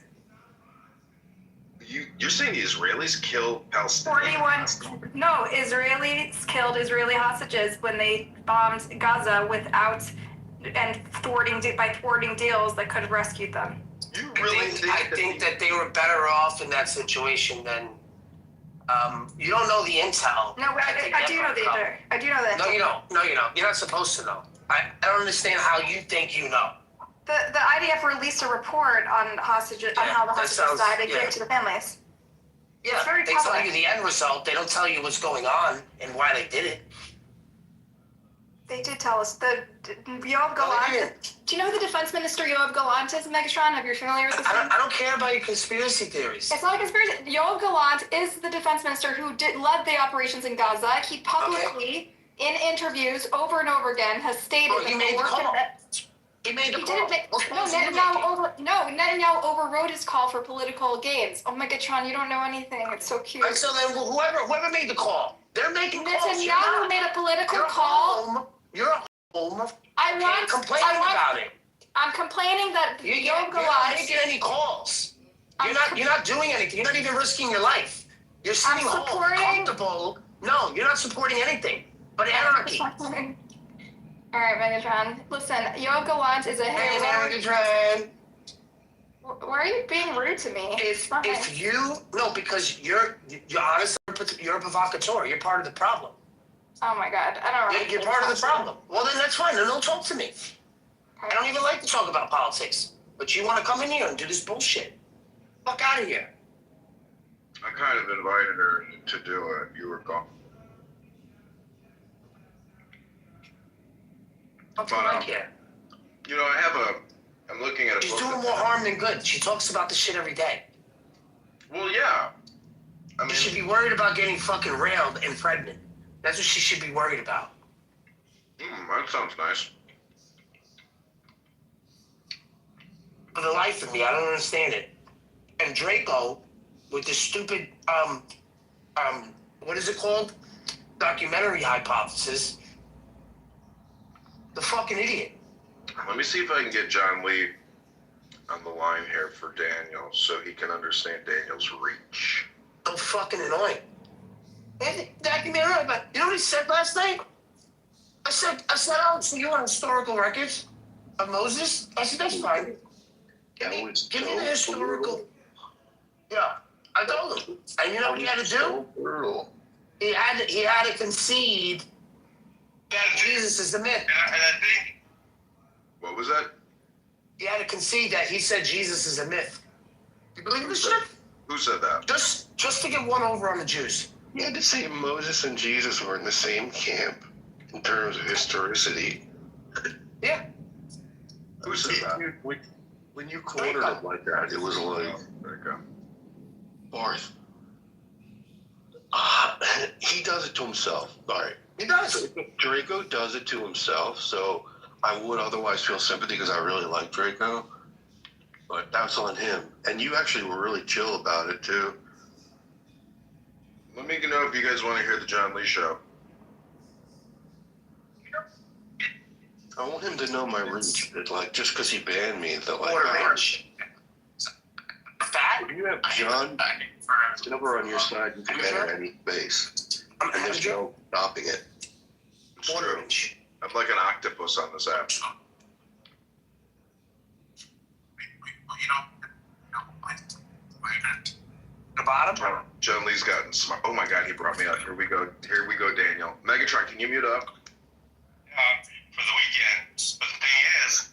You're saying the Israelis killed Palestinians? Israelis killed Israeli hostages when they bombed Gaza thwarting deals that could have rescued them. You really I think that they were better off in that situation than. You don't know the intel. No, I do know the intel. I do know that. No, you don't. No, you don't. You're not supposed to know. I don't understand how you think you know. The IDF released a report on hostages, on Yeah, how the that hostages sounds- died. They yeah. gave it to the families. Yeah, It's very they tell public. you the end result. They don't tell you what's going on and why they did it. They did tell us. The Yoav No, they Gallant. didn't. Do you know who the defense minister Yoav Gallant is, Megatron? Have you familiar with this name? I don't care about your conspiracy theories. It's not a conspiracy. Yoav Gallant is the defense minister who led the operations in Gaza. He publicly, in interviews over and over again, has stated Well, that he the made the work call. that He made the he call. didn't make. What No, calls are you making? Netanyahu overrode his call for political gains. Oh, Megatron, you don't know anything. It's so cute. And so then whoever made the call, they're making calls. You're Netanyahu not. made a political You're call. home. You're home. I'm complaining about it. I'm complaining that You're Yoav not Gallant. making any calls. I'm You're not doing anything. You're not even risking your life. You're sitting home, supporting- comfortable. No, you're not supporting anything but anarchy. All right, Megatron. Listen, Yoav Gallant is a Hey, hero. Megatron. Why are you being rude to me? If you no, because you're honestly you're a provocateur. You're part of the problem. Oh my God, I don't. You're part of the problem. Well, then that's fine. Then don't talk to me. I don't even like to talk about politics. But you want to come in here and do this bullshit? Fuck out of here. I kind of invited her to do it. You were gone. What's like here? You know, I'm looking at a She's book. doing more harm than good. She talks about this shit every day. Well, yeah. I You mean, should be worried about getting fucking railed and pregnant. That's what she should be worried about. that sounds nice. For the life of me, I don't understand it. And Draco, with this stupid, what is it called? Documentary hypothesis. The fucking idiot. Let me see if I can get John Lee on the line here for Daniel so he can understand Daniel's reach. So fucking annoying. And documentary, but you know what he said last night? I said, Alex, you want historical records of Moses? I said, that's fine. Give me the historical. Yeah, I told him. And you know what he had to do? Brutal. He had to concede that Jesus is the myth. And I think What was that? He had to concede that he said Jesus is a myth. You believe this shit? Who said that? Just to get one over on the Jews. You had to say Moses and Jesus were in the same camp in terms of historicity. Yeah. Who said that? When you quoted it like that, it was like, There you go. Barth. He does it to himself. All right. He does. Draco does it to himself, so I would otherwise feel sympathy because I really like Draco. But that's on him. And you actually were really chill about it, too. Let me know if you guys want to hear the John Lee show. I want him to know my reach. That, like, just because he banned me, that, like, Water range. Fat? you have John Kitover on your side, you can enter any space. I'm And there's no stopping it. It's Water true. range. I'm like an octopus on this app. The bottom? John Lee's gotten smart. Oh my God, he brought me up. Here we go. Here we go, Daniel. Megatron, can you mute up? for the weekend. But the thing is,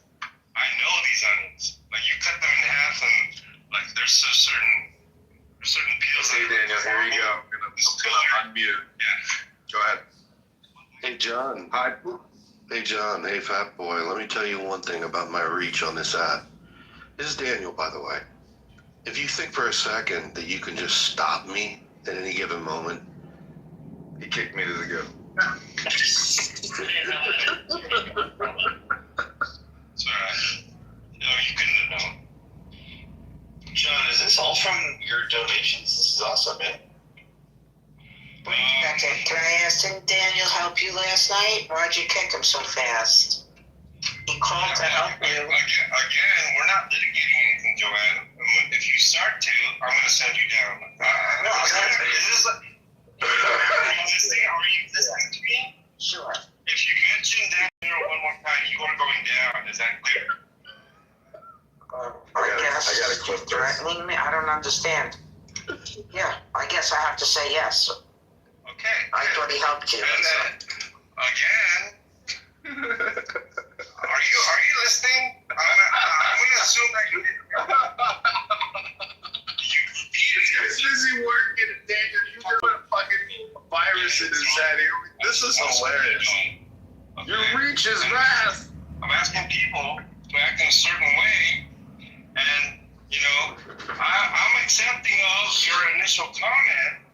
I know these onions. Like you cut them in half, and like there's certain peels. Okay, Daniel, here you go. This color. Unmute. Yeah. Go ahead. Hey, John. Hi. Hey, John. Hey, fat boy. Let me tell you one thing about my reach on this app. This is Daniel, by the way. If you think for a second that you can just stop me at any given moment, He kicked me to the good. It's alright. No, you couldn't have known. John, is this all from your donations? This is awesome, man. Can I ask, didn't Daniel help you last night? Why'd you kick him so fast? He called to help you. Again, we're not litigating anything, Joanne. If you start to, I'm going to send you down. No, Are you listening to me? Sure. If you mention that one more time, you are going down. Is that clear? I got a clip there. Threatening me? I don't understand. Yeah, I guess I have to say yes. Okay. I thought he helped you. And then, again, are you listening? assume that you This guy's busy working, and Daniel, you put a fucking virus in his head. This is hilarious. Your reach is vast. I'm asking people to act in a certain way, and I'm accepting of your initial comment.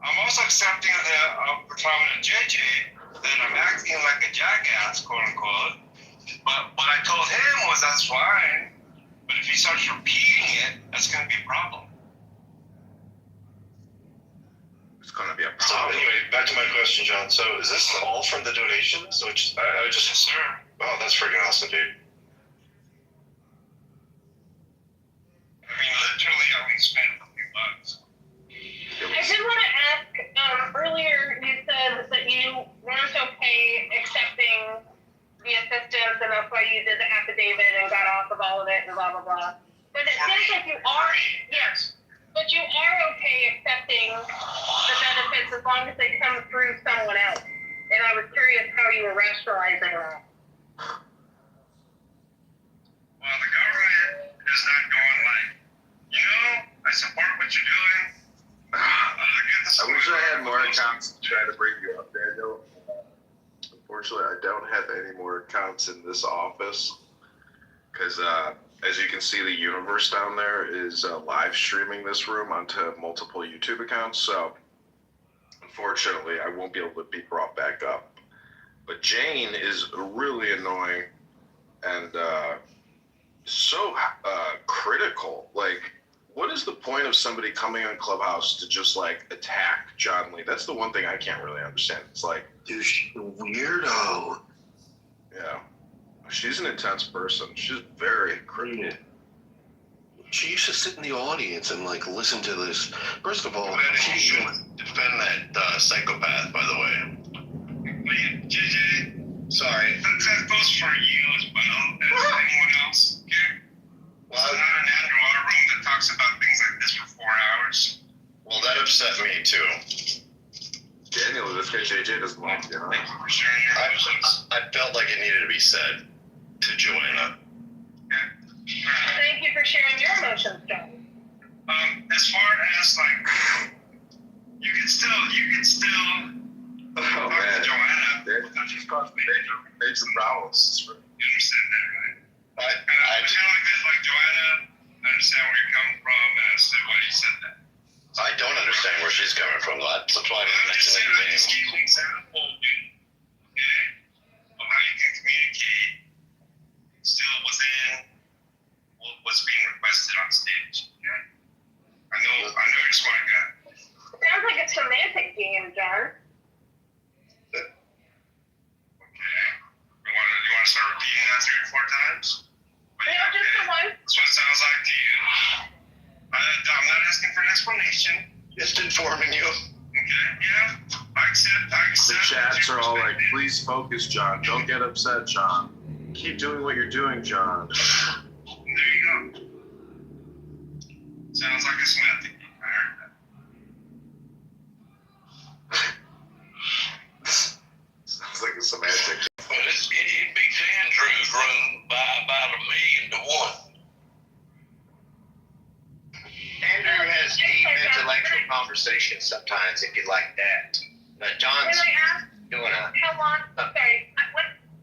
I'm also accepting of the comment of JJ that I'm acting like a jackass, quote unquote. But what I told him was that's fine, but if he starts repeating it, that's going to be a problem. It's gonna be a So problem. anyway, back to my question, John. So is this all from the donations? Which I just, Yes, sir. wow, that's freaking awesome, dude. I mean, literally, I only spent a few bucks. I did want to ask, earlier you said that you weren't okay accepting the assistance and that's why you did the affidavit and got off of all of it and blah, blah, blah. But it seems like you are, yes, but you are okay accepting the benefits as long as they come through someone else. And I was curious how you were rationalizing that. Well, the government is not going like, I support what you're doing. I wish I had more accounts to try to bring you up, Daniel. Unfortunately, I don't have any more accounts in this office because, as you can see, the universe down there is live streaming this room onto multiple YouTube accounts. So, unfortunately, I won't be able to be brought back up. But Jane is really annoying and so critical. Like, what is the point of somebody coming on Clubhouse to just like attack John Lee? That's the one thing I can't really understand. It's like, Dude, she's a weirdo. yeah, she's an intense person. She's very critical. Yeah. She used to sit in the audience and like listen to this. First of all, Well, you should defend that psychopath, by the way. JJ, Sorry. that goes for you as well as anyone else, okay? Well, There's not an Andrew room that talks about things like this for 4 hours. well, that upset me too. Daniel, this guy JJ doesn't like you, huh? Thank you for sharing your emotions. I felt like it needed to be said to Joanna. Thank you for sharing your emotions, John. As far as like, you can still Oh talk man, to Joanna. Daniel, she's caused major problems. You understand that, right? I But like this, like Joanna, I understand where you're coming from, and I understand why you said that. don't understand where she's coming from. That's why I didn't I'm just mention saying, her I just name. gave an example, dude, okay, of how you can communicate still within what's being requested on stage. Okay? I know you're a smart guy. Sounds like a semantic game, John. Okay. You want to start repeating that 3 or 4 times? No, just the one. That's what it sounds like to you. I'm not asking for an explanation. Just informing you. Okay, yeah. I accept. The chats your are all like, perspective. please focus, John. Don't get upset, John. Keep doing what you're doing, John. There you go. Sounds like a semantic game. I heard that. Sounds like a semantic. But it beats Andrew's room by about 1,000,000 to 1. Andrew has deep intellectual conversations sometimes, if you like that. Now, When John's I asked doing a. how long, sorry,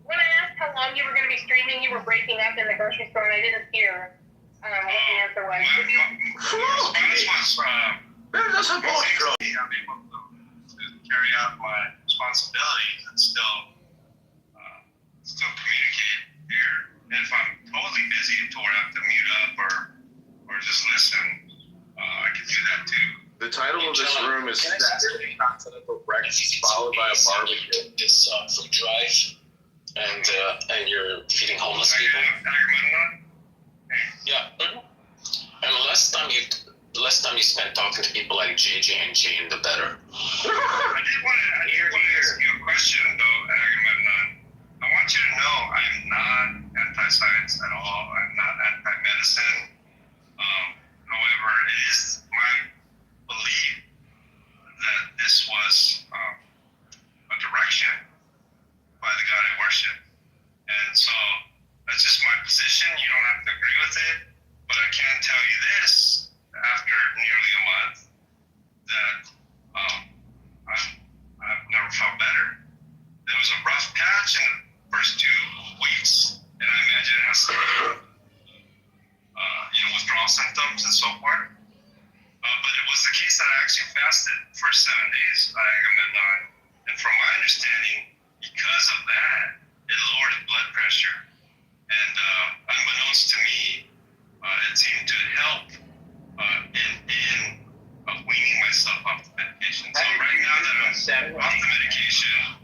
when I asked how long you were going to be streaming, you were breaking up in the grocery store, and I didn't hear what the answer was. My response was, That's a bullshit. I'm able to carry out my responsibilities and still communicate here. And if I'm totally busy to where I have to mute up or just listen, I can do that too. The title of this room is Saturday Continental Breakfast followed by a barbecue. This food drive, and you're feeding homeless people. Yeah. And less time you spend talking to people like JJ and Jane, the better. I did want to ask you a question though, Agamemnon. I want you to know I'm not anti-science at all. I'm not anti-medicine. However, it is my belief that this was a direction by the God I worship. And so that's just my position. You don't have to agree withdrawal symptoms and so forth. But it was the case that I actually fasted for 7 days, Agamemnon. And from my understanding, because of that, it lowered the blood pressure. And unbeknownst to me, it seemed to help in weaning myself off the medication. So right now that I'm off the medication,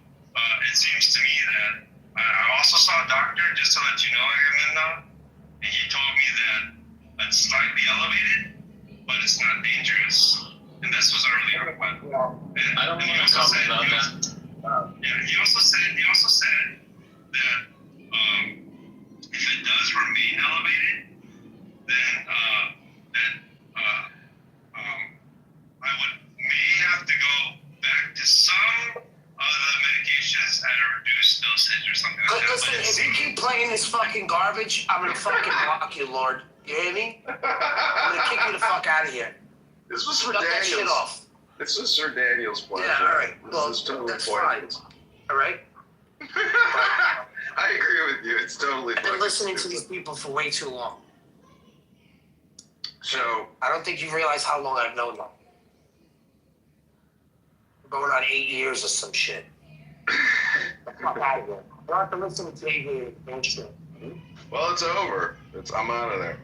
it seems to me that I also saw a doctor, just to let you know, Agamemnon, and he told me that it's slightly elevated, but it's not dangerous. And this was earlier. But, I don't want to comment on that. He also said that if it does remain elevated, then I may have to go back to some of the medications at a reduced dosage or something like that. Listen, if you keep playing this fucking garbage, I'm gonna fucking block you, Lord. You hear me? I'm gonna kick you the fuck out of here. This was for Cut that shit Daniels. off. This was Sir Daniel's pleasure. Yeah, all right. This Well, is totally that's pointless. fine. All right? I agree with you. It's totally I've been fucking listening to stupid. these people for way too long. So, I don't think you realize how long I've known them. Going on 8 years or some shit. Fuck out of here. I don't have to listen to TV and shit. well, it's over. I'm out of there.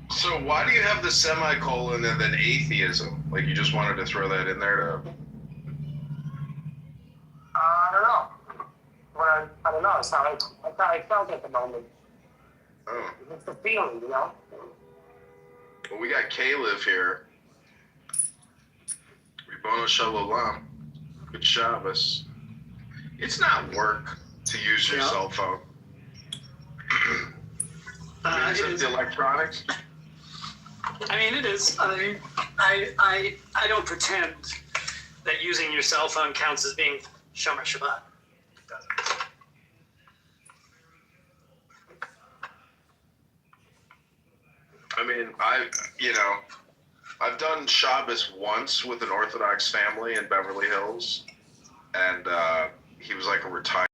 So why do you have the semicolon and then atheism? Like you just wanted to throw that in there to... I don't know. Well, I don't know. That's how I felt at the moment. Oh. It's the feeling, you know? Well, we got Caleb here. Ribono Shalom. Good Shabbos. It's not work to use your cell phone. Is it the electronics? I mean, it is. I mean, I don't pretend that using your cell phone counts as being Shomer Shabbat. It doesn't. I mean, I've done Shabbos once with an Orthodox family in Beverly Hills, and he was like a retired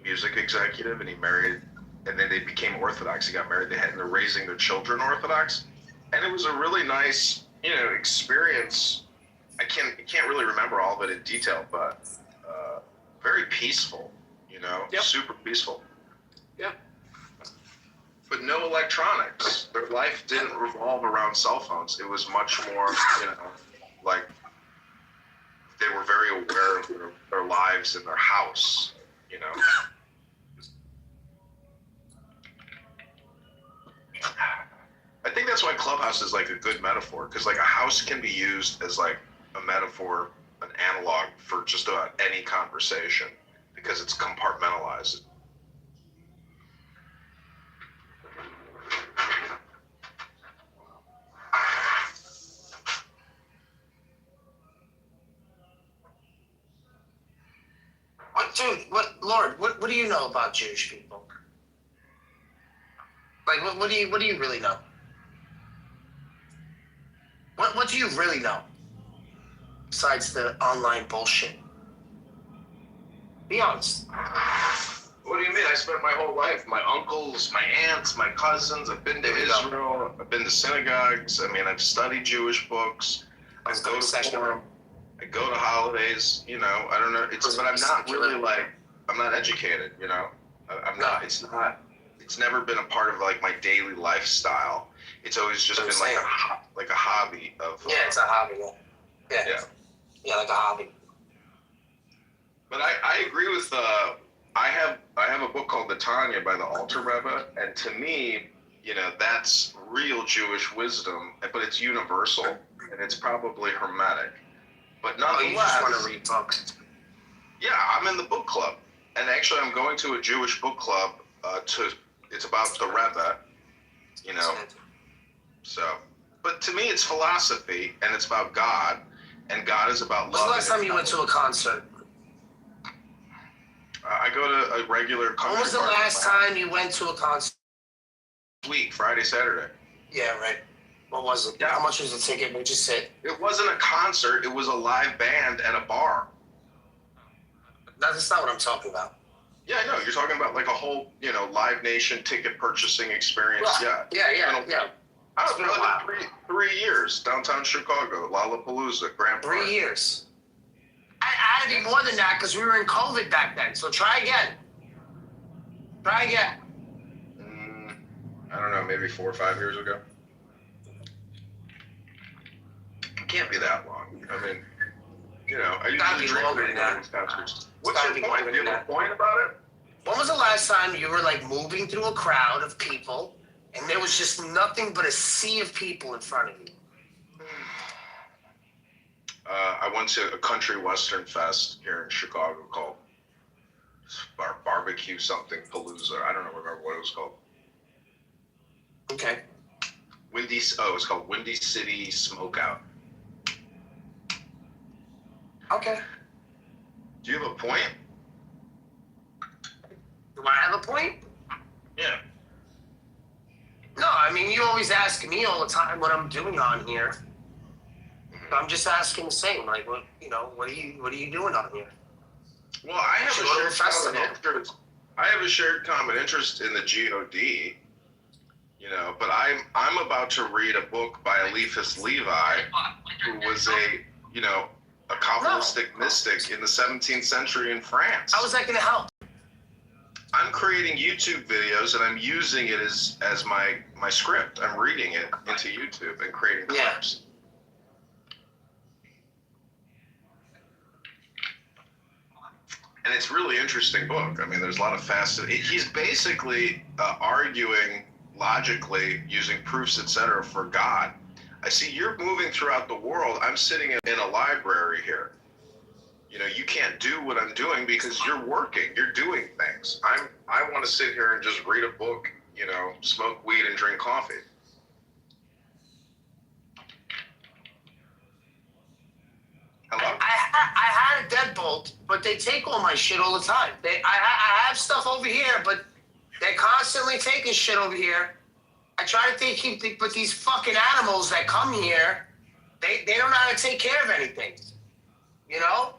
music executive, and he married, and then they became Orthodox. He got married, and they're raising their children Orthodox, and it was a really nice, experience. I can't really remember all of it in detail, but very peaceful, Yep. super peaceful. Yep. But no electronics. Their life didn't revolve around cell phones. It was much more, like they were very aware of their lives in their house, I think that's why Clubhouse is like a good metaphor, because like a house can be used as like a metaphor, an analog for just about any conversation, because it's compartmentalized. What do you know about Jewish people? Like, what do you really know? What do you really know? Besides the online bullshit. Be honest. What do you mean? I spent my whole life, my uncles, my aunts, my cousins, I've been to Israel, I've been to synagogues, I've studied Jewish books, I go to forum, I go to holidays, I don't know, but I'm not really I'm not educated, I'm not, it's never been a part of like my daily lifestyle. It's always just been like a hobby of. Yeah, it's a hobby, yeah. Yeah, like a hobby. But I agree with, I have a book called The Tanya by the Alter Rebbe, and to me, that's real Jewish wisdom, but it's universal, and it's probably hermetic. But nonetheless, you just want to read books. Yeah, I'm in the book club, and actually I'm going to a Jewish book club it's about the Rebbe, so, but to me it's philosophy, and it's about God, and God is about love. When's the last time you went to a concert? I go to a regular country. When was the last time you went to a concert? Week, Friday, Saturday. Yeah, right. What was it? Yeah. How much was the ticket? What'd you sit? It wasn't a concert. It was a live band at a bar. That's not what I'm talking about. Yeah, I know. You're talking about like a whole, Live Nation ticket purchasing experience. Right. Yeah. Yeah. I It's don't been a while. know, 3 years, downtown Chicago, Lollapalooza, Grand Park. 3 years. I had to be more than that because we were in COVID back then. So try again. Try again. I don't know, maybe 4 or 5 years ago. It can't be that long. I mean, you know, I Gotta be usually drink longer during than that. these concerts. Gotta What's be your point? longer Do you than have a that. point about it? When was the last time you were like moving through a crowd of people and there was just nothing but a sea of people in front of you? I went to a country western fest here in Chicago called Barbecue something Palooza. I don't remember what it was called. Okay. It's called Windy City Smokeout. Okay. Do you have a point? Do I have a point? Yeah. No, I mean, you always ask me all the time what I'm doing on here. So I'm just asking the same, like, what are you doing on here? Well, I have Should a go to shared a festival. common interest. I have a shared common interest in the GOD. You know, but I'm about to read a book by Eliphas Levi, who was a Kabbalistic mystic in the 17th century in France. How is that going to help? I'm creating YouTube videos and I'm using it as my script. I'm reading it into YouTube and creating clips. And it's a really interesting book. I mean, there's a lot of fascinating. He's basically arguing logically using proofs, etc., for God. I see you're moving throughout the world. I'm sitting in a library here. You know, you can't do what I'm doing because you're working. You're doing things. I want to sit here and just read a book. You know, smoke weed and drink coffee. Hello? I had a deadbolt, but they take all my shit all the time. I have stuff over here, but they're constantly taking shit over here. I try to keep, but these fucking animals that come here, they don't know how to take care of anything. You know?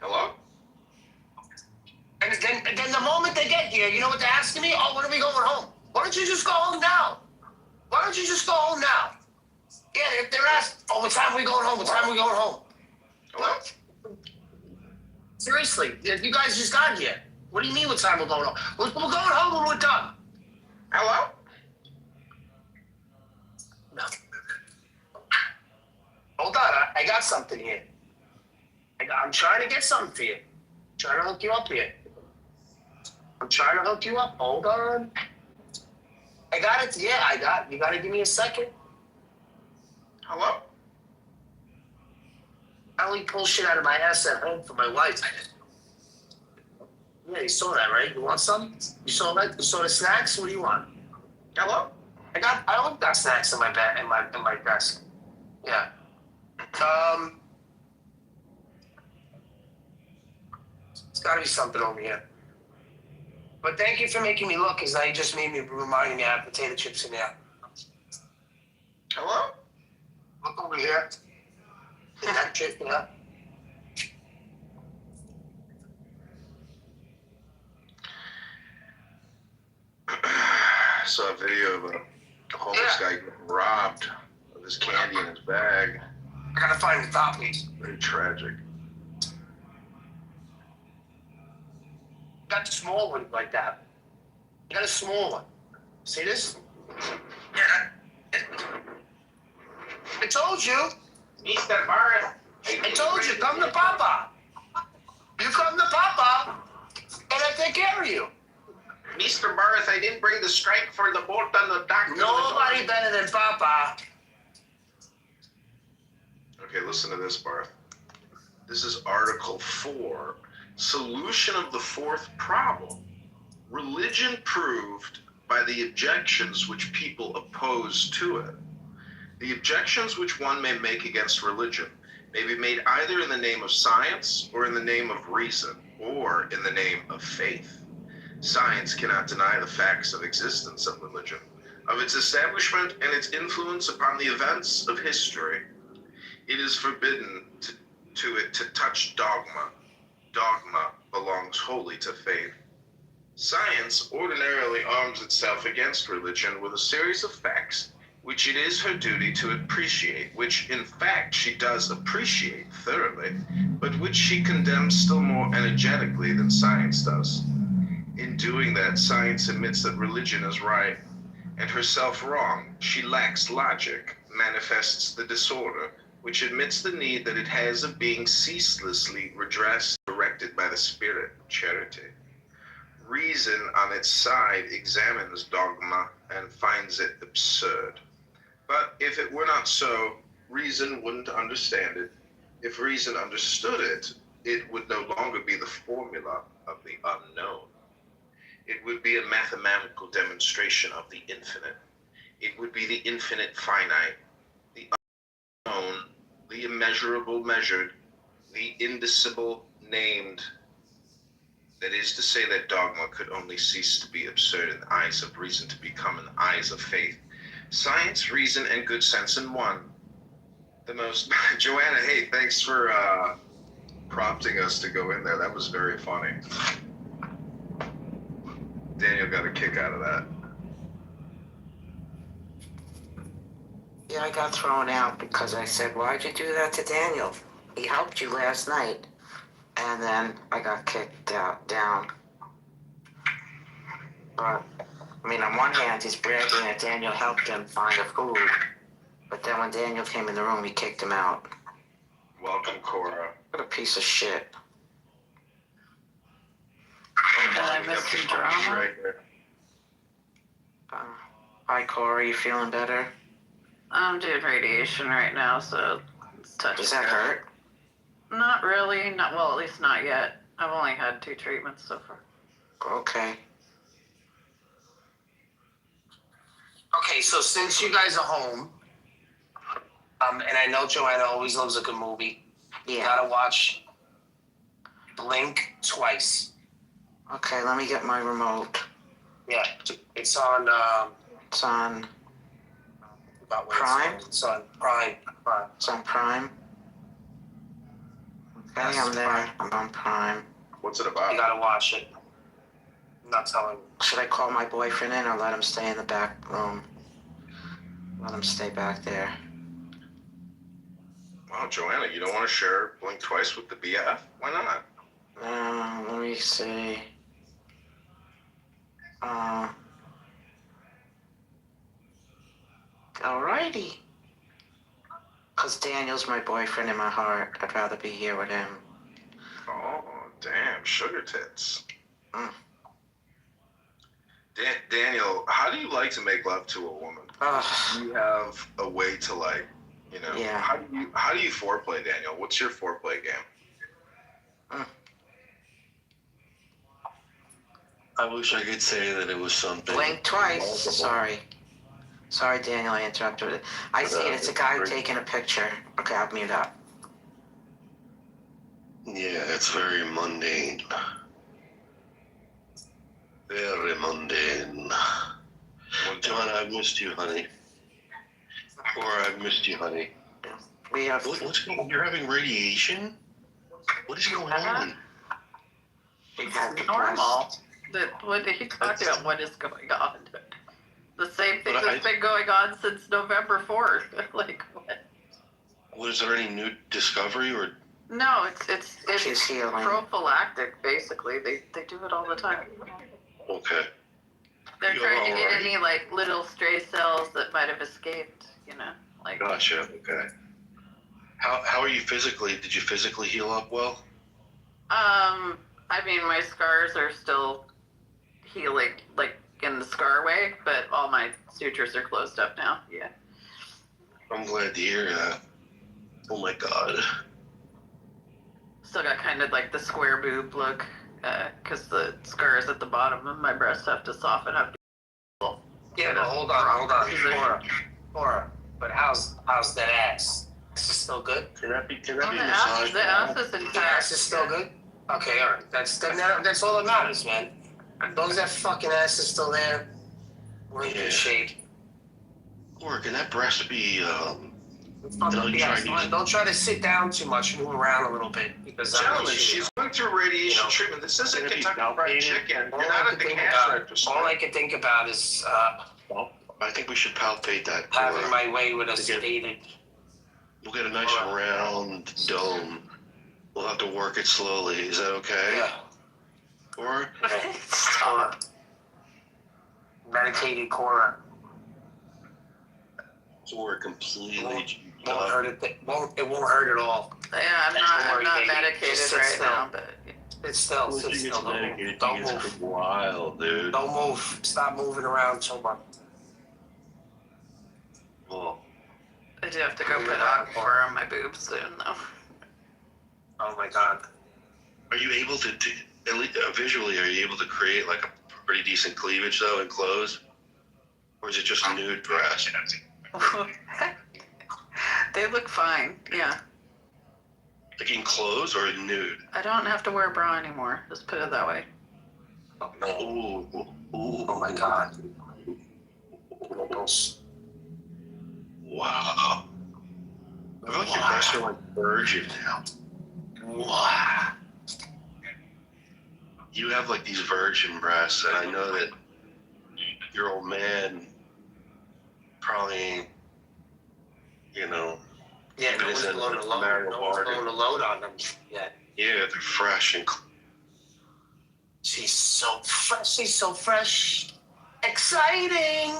Hello? And then the moment they get here, you know what they're asking me? Oh, when are we going home? Why don't you just go home now? Why don't you just go home now? Yeah, if they're asked, oh, what time are we going home? What time are we going home? What? Seriously, you guys just got here. What do you mean what time we're going home? We're going home when we're done. Hello? No. Hold on, I got something here. I'm trying to get something for you. I'm trying to hook you up here. I'm trying to hook you up. Hold on. I got it. Yeah, you got to give me a second. Hello? I only pull shit out of my ass at home for my wife. Yeah, you saw that, right? You want some? You saw that? You saw the snacks? What do you want? Hello? I only got snacks in my bag, in my desk. Yeah. It's got to be something over here. But thank you for making me look, because now you just made me reminding me I have potato chips in there. Hello? Look over here. Is that chip, yeah? I saw a video of a homeless guy getting robbed of his candy in his bag. I gotta find the top piece. Very tragic. Got a small one like that. I got a small one. See this? Yeah. I told you. Mr. Barth. I told you, come to Papa. You come to Papa, and I take care of you. Mr. Barth, I didn't bring the strike for the bolt on the dock. Nobody better than Papa. Okay, listen to this, Barth. This is Article 4. Solution of the fourth problem. Religion proved by the objections which people oppose to it. The objections which one may make against religion may be made either in the name of science or in the name of reason or in the name of faith. Science cannot deny the facts of existence of religion, of its establishment and its influence upon the events of history. It is forbidden to it to touch dogma. Dogma belongs wholly to faith. Science ordinarily arms itself against religion with a series of facts which it is her duty to appreciate, which in fact she does appreciate thoroughly, but which she condemns still more energetically than science does. In doing that, science admits that religion is right and herself wrong. She lacks logic, manifests the disorder, which admits the need that it has of being ceaselessly redressed, directed by the spirit of charity. Reason, on its side, examines dogma and finds it absurd. But if it were not so, reason wouldn't understand it. If reason understood it, it would no longer be the formula of the unknown. It would be a mathematical demonstration of the infinite. It would be the infinite finite, the unknown, the immeasurable measured, the indicible named. That is to say that dogma could only cease to be absurd in the eyes of reason to become in the eyes of faith. Science, reason, and good sense in one. The most... Joanna, hey, thanks for prompting us to go in there. That was very funny. Daniel got a kick out of that. Yeah, I got thrown out because I said, why'd you do that to Daniel? He helped you last night. And then I got kicked down. But, I mean, on one hand, he's bragging that Daniel helped him find the food. But then when Daniel came in the room, he kicked him out. Welcome, Cora. What a piece of shit. Oh, I missed some drama. right there. Hi, Corey. You feeling better? I'm doing radiation right now, so it's touch. Does that hurt? Not really. Not well. At least not yet. I've only had 2 treatments so far. Okay. Okay, so since you guys are home, and I know Joanna always loves a good movie, you Yeah. gotta watch Blink Twice. Okay, let me get my remote. Yeah, it's on. It's on. About what Prime? It's on Prime. Prime. It's on Prime. Okay, I'm there. I'm on Prime. What's it about? You gotta watch it. I'm not telling you. Should I call my boyfriend in or let him stay in the back room? Let him stay back there. Wow, Joanna, you don't want to share Blink Twice with the BF? Why not? Let me see. Alrighty. Because Daniel's my boyfriend in my heart. I'd rather be here with him. Oh, damn, sugar tits. Mm. Daniel, how do you like to make love to a woman? Do you have a way to, like, you know? Yeah. How do you foreplay, Daniel? What's your foreplay game? I wish I could say that it was something. Blink twice. multiple. Sorry, Daniel, I interrupted. I see it. It's a guy taking a picture. Okay, I'll mute up. Yeah, it's very mundane. Very mundane. John, I've missed you, honey. Or I've missed you, honey. We have. What's going on? You're having radiation? What is going on? We have It's normal. What he talked about? What is going on? The same thing that's been going on since November 4th. Like what? Was there any new discovery or? No, it's She's healing. prophylactic. Basically, they do it all the time. Okay. They're You're trying to get alright. any like little stray cells that might have escaped. You know, like. Gotcha. Okay. How are you physically? Did you physically heal up well? I mean, my scars are still healing, like in the scar way, but all my sutures are closed up now. Yeah. I'm glad to hear that. Oh my God. Still got kind of like the square boob look, because the scars at the bottom of my breast have to soften up. Yeah, but hold on. Cora. But how's that ass? Is it still good? Can that be The massaged? ass is The intact. ass is still good? Okay, all right. That's all that matters, man. As long as that fucking ass is still there, we're in Yeah. good shape. Or can that breast be Don't try to sit down too much. Move around a little bit because Gentlemen, she's going through radiation treatment. This isn't Kentucky Fried Chicken. You're not at the cash register. All I can think about is I think we should palpate that. having my way with a sedated. We'll get a nice round dome. We'll have to work it slowly. Is that okay? Yeah. Or Medicated Cora. so we're completely. Won't hurt it. It won't hurt at all. Yeah, I'm not medicated Just sit right still. now, but Sit still. Sit still. Don't move. Wild, dude. Don't move. Stop moving around so much. Well, I do have to go put Aquaphor on my boobs soon, though. Oh my God. are you able to at least, visually? Are you able to create like a pretty decent cleavage though in clothes, or is it just nude breast? They look fine, yeah. Like in clothes or nude? I don't have to wear a bra anymore, just put it that way. Ooh, Oh my God. Wow. I feel like your breasts are like virgin now. Wow. You have like these virgin breasts, and I know that your old man probably ain't, Yeah, no It one's isn't blown a load. marital No one's bargain. blown a load on them yet. yeah, they're fresh and She's so fresh. She's so fresh. Exciting.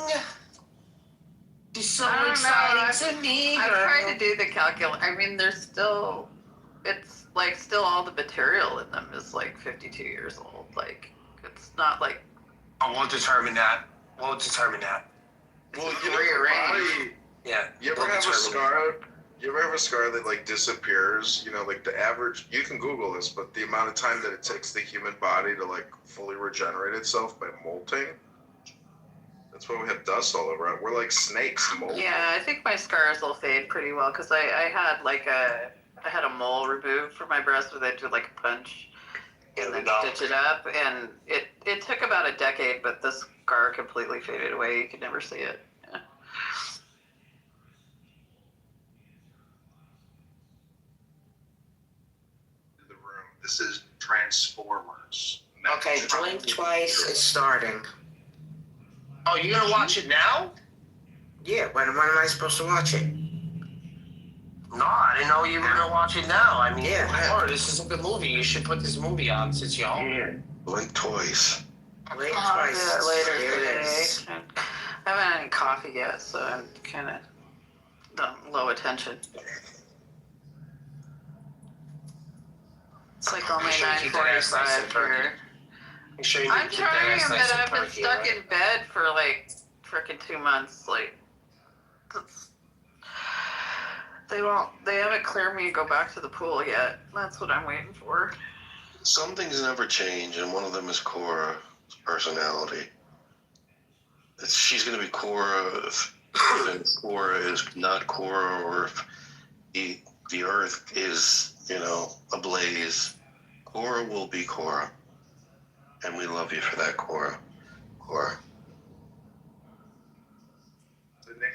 She's so I don't know, exciting to me. I'm girl. trying to do the calculation. I mean, there's still, it's like still all the material in them is like 52 years old. Like, it's not like. Oh, we'll determine that. We'll determine that. Well, you Rearrange. Yeah. You ever we'll have a determine scar? You ever have a scar that like disappears? You know, like the average. You can Google this, but the amount of time that it takes the human body to like fully regenerate itself by molting. That's why we have dust all over it. We're like snakes molting. Yeah, I think my scars will fade pretty well because I had like I had a mole removed from my breast where they did like a punch and then stitch it up, and it took about a decade, but the scar completely faded away. You could never see it. Yeah. The room. This is Transformers. Okay, blink twice. It's starting. Oh, you're gonna watch it now? Yeah, when am I supposed to watch it? No, I didn't know you were gonna watch it now. I mean, Yeah. Lord, this is a good movie. You should put this movie on since you're home. blink twice. Blink I'll do twice. it later Here it today. is. I haven't had any coffee yet, so I'm kind of low attention. It's like only Make sure you keep that ass nice and 9:45 perky. here. Make sure you I'm keep that trying, ass but nice and I've been perky, stuck right? in bed for like frickin' 2 months. Like, they haven't cleared me to go back to the pool yet. That's what I'm waiting for. Some things never change, and one of them is Cora's personality. She's going to be Cora if Cora is not Cora, or if the Earth is, ablaze. Cora will be Cora, and we love you for that, Cora. Cora. The name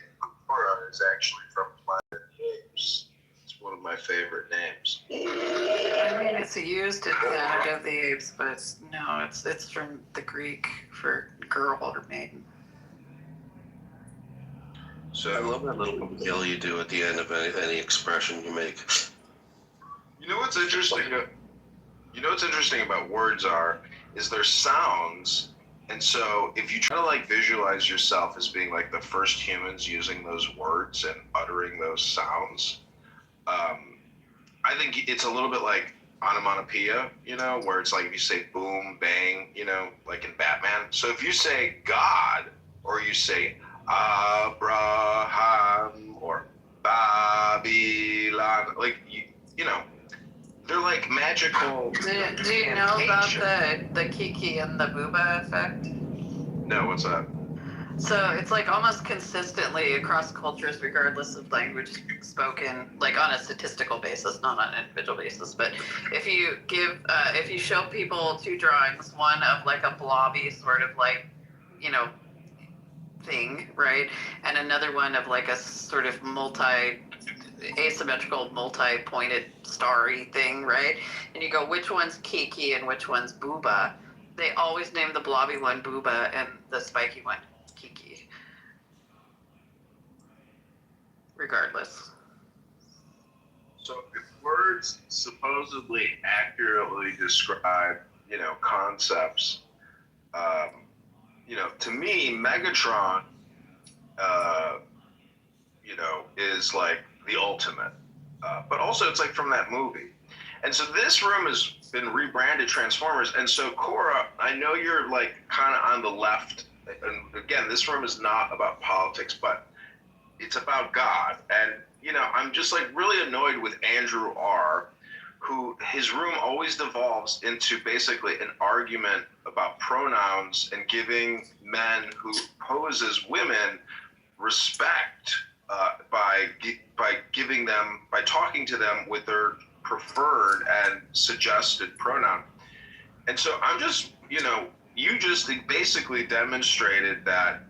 Cora is actually from Planet of the Apes. It's one of my favorite names. I mean, it's used in Planet of the Apes, but no, it's from the Greek for girl or maiden. So I love that little yell you do at the end of any expression you make. you know what's interesting? You know what's interesting about words is they're sounds, and so if you try to like visualize yourself as being like the first humans using those words and uttering those sounds, I think it's a little bit like onomatopoeia, where it's like if you say boom, bang, like in Batman. So if you say God, or you say Abraham, or Babylon, like, they're like magical. Do you know about notation. the Kiki and the Booba effect? No, what's that? So it's like almost consistently across cultures, regardless of language spoken, like on a statistical basis, not on an individual basis. But if you if you show people two drawings, one of like a blobby sort of like, thing, right? And another one of like a sort of asymmetrical, multi-pointed starry thing, right? And you go, which one's Kiki and which one's Booba? They always name the blobby one Booba and the spiky one Kiki. Regardless. So if words supposedly accurately describe, concepts, to me, Megatron, is like the ultimate. But also it's like from that movie. And so this room has been rebranded Transformers. And so Cora, I know you're like kind of on the left. And again, this room is not about politics, but it's about God. And, I'm just like really annoyed with Andrew R., who his room always devolves into basically an argument about pronouns and giving men who pose as women respect by talking to them with their preferred and suggested pronoun. And so I'm just, you just basically demonstrated that,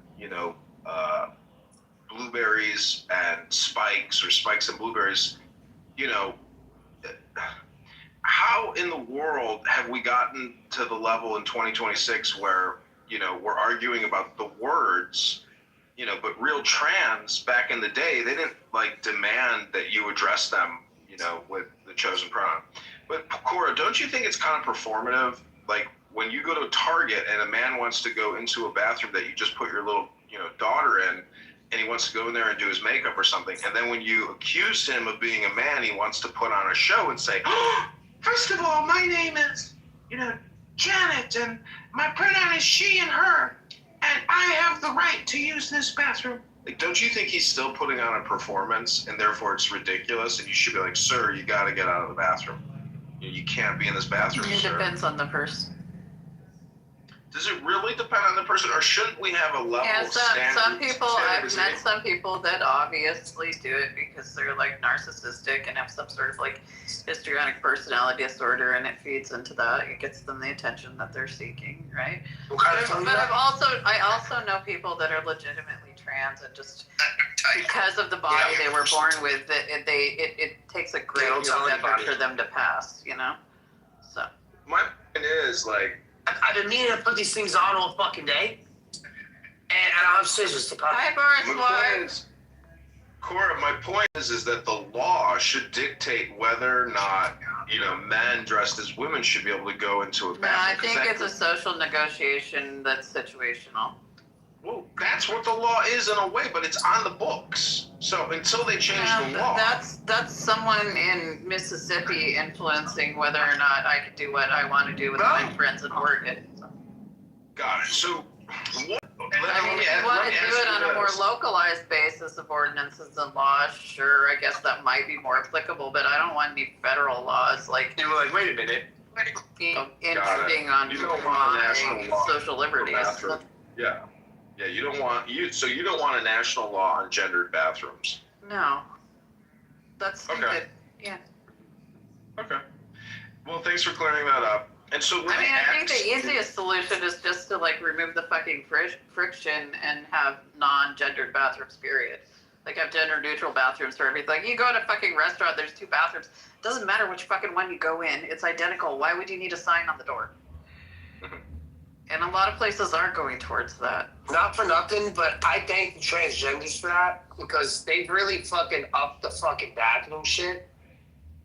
blueberries and spikes, or spikes and blueberries, how in the world have we gotten to the level in 2026 where, we're arguing about the words, but real trans back in the day, they didn't like demand that you address them, with the chosen pronoun. But Cora, don't you think it's kind of performative? Like when you go to Target and a man wants to go into a bathroom that you just put your little, daughter in, and he wants to go in there and do his makeup or something. And then when you accuse him of being a man, he wants to put on a show and say, oh, first of all, my name is, Janet, and my pronoun is she and her, and I have the right to use this bathroom. Like, don't you think he's still putting on a performance, and therefore it's ridiculous, and you should be like, sir, you got to get out of the bathroom. You can't be in this bathroom, It sir. depends on the person. Does it really depend on the person, or shouldn't we have a level of standard? Some people, I've met some people that obviously do it because they're like narcissistic and have some sort of like histrionic personality disorder, and it feeds into that. It gets them the attention that they're seeking, right? What kind of But I also know people that are legitimately trans and just because of the body they were born with, it takes a great deal of effort for them to pass, So my point is like, I've been meaning to put these things on all fucking day, and I don't have scissors to cut. hi, Boris my point is, Cora, my point is that the law should dictate whether or not, men dressed as women should be able to go into a bathroom. No, I think it's a social negotiation that's situational. Well, that's what the law is in a way, but it's on the books. So until they change the law. That's someone in Mississippi influencing whether or not I can do what I want to do with my friends in Oregon. Got it. So what? If you want to do it on a more localized basis of ordinances and laws, sure, I guess that might be more applicable, but I don't want any federal laws like, You were like, wait a minute. intruding on You don't want a national law social liberties. Yeah. Yeah, you don't want a national law on gendered bathrooms. No. That's stupid. Okay. Yeah. Okay. Well, thanks for clearing that up. And so I think the easiest solution is just to like remove the fucking friction and have non-gendered bathrooms, period. Like have gender neutral bathrooms for everything. Like you go to a fucking restaurant, there's 2 bathrooms. Doesn't matter which fucking one you go in, it's identical. Why would you need a sign on the door? Mm-hmm. And a lot of places aren't going towards that. Not for nothing, but I thank the transgenders for that, because they've really fucking upped the fucking bathroom shit,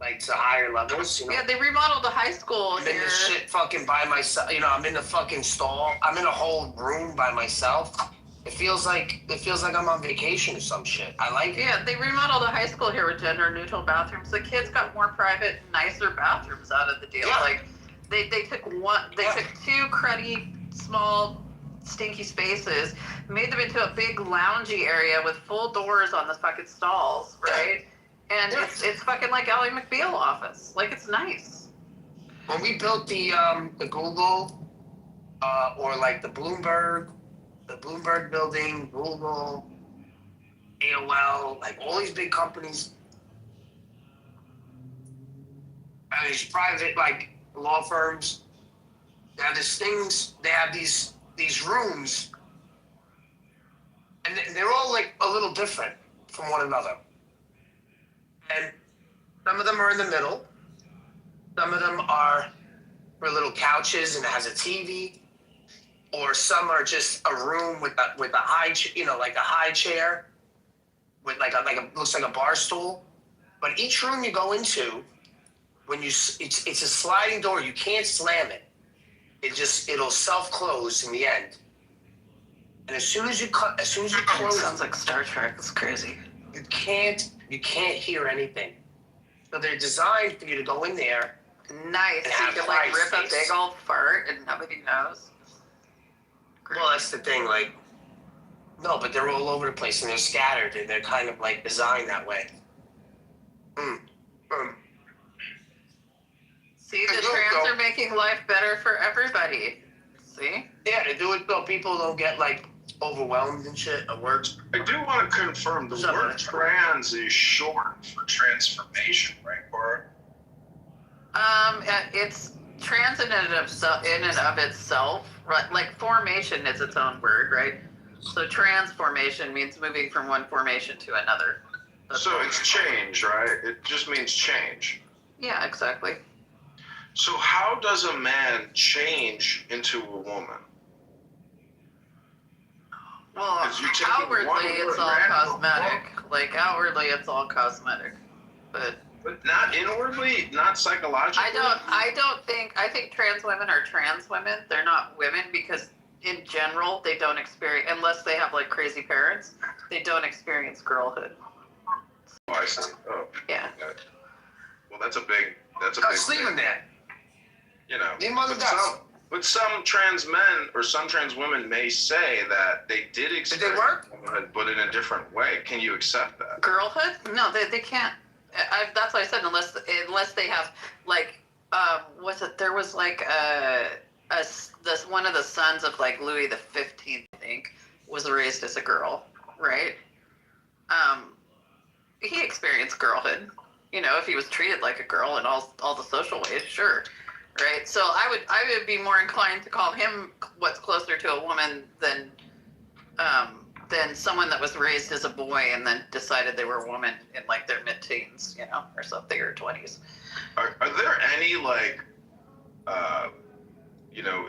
like to higher levels, Yeah, they remodeled the high school I'm in here. this shit fucking by myself, I'm in the fucking stall. I'm in a whole room by myself. It feels like I'm on vacation or some shit. I like it. Yeah, they remodeled a high school here with gender neutral bathrooms. The kids got more private, nicer bathrooms out of the deal. Yeah. Like they took took 2 cruddy, small, stinky spaces, made them into a big loungy area with full doors on the fucking stalls, right? And it's fucking like Ally McBeal office. Like it's nice. When we built the Google, or like the Bloomberg building, Google, AOL, like all these big companies, and these private like law firms, they have these rooms a little different from one another. And some of them are in the middle. Some of them are for little couches and it has a TV. Or some are just a room with a high, like a high chair with like a looks like a bar stool. But each room you go into, when it's a sliding door, you can't slam it. It'll self-close in the end. And as soon as you close it, sounds like Star Trek. It's crazy. you can't hear anything. So they're designed for you to go in there. Nice. And So you have can like rip quiet a space. big old fart and nobody knows. Well, that's the thing, like, no, but they're all over the place and they're scattered and they're kind of like designed that way. See, the I don't trans know. are making life better for everybody. See? Yeah, they do it so people don't get like overwhelmed and shit at work. I do want to confirm the What's up, word man? trans is short for transformation, right, Cora? It's trans in and of itself, right? Like formation is its own word, right? So transformation means moving from one formation to another. That's So what it's we call it. change, right? It just means change. Yeah, exactly. So how does a man change into a woman? Well, 'Cause you're taking outwardly one it's all radical cosmetic. Like outwardly it's all cosmetic, but But not inwardly, not psychologically. I think trans women are trans women. They're not women because in general they don't experience, unless they have like crazy parents, they don't experience girlhood. Oh, I see. Oh, Yeah. okay. Well, that's a big Sleep in thing. there. You know, Your mother but does. some trans men or some trans women may say that they did experience work? womanhood, but in a different way. Can you accept that? Girlhood? No, they can't. That's what I said. Unless they have like, what's it? There was like this one of the sons of like Louis the 15th, I think, was raised as a girl, right? He experienced girlhood. You know, if he was treated like a girl in all the social ways, sure, right? So I would be more inclined to call him what's closer to a woman than someone that was raised as a boy and then decided they were a woman in like their mid-teens, you know, or something, or 20s. Are there any like, you know,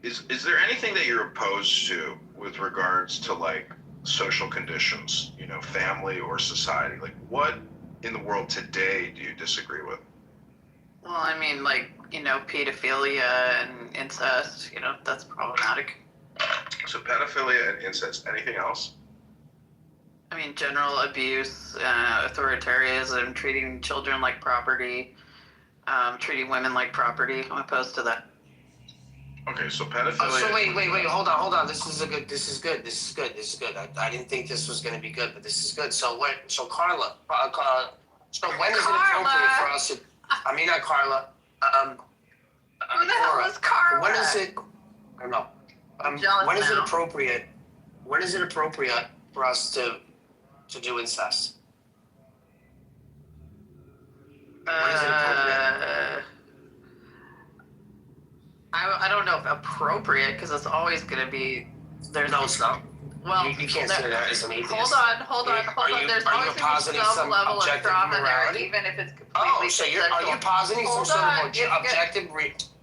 is there anything that you're opposed to with regards to like social conditions, you know, family or society? Like what in the world today do you disagree with? Well, I mean, like, you know, pedophilia and incest, you know, that's problematic. So pedophilia and incest. Anything else? I mean, general abuse, authoritarianism, treating children like property, treating women like property. I'm opposed to that. Okay, so pedophilia. Oh, so wait, hold on. This is good. I didn't think this was going to be good, but this is good. So Carla, so when is it appropriate for us to, I mean, not Carla, Who the hell Cora, is Carla? when is it, I don't know, I'm jealous when is it now. appropriate for us to do incest? When is it appropriate? I don't know if appropriate, because it's always going to be, there's No, it's not. well, You can't say that as an atheist. Hold on. There's always going to be some level of objective trauma there, morality? even if it's completely Oh, so are you positing some Hold sort on, of it's objective?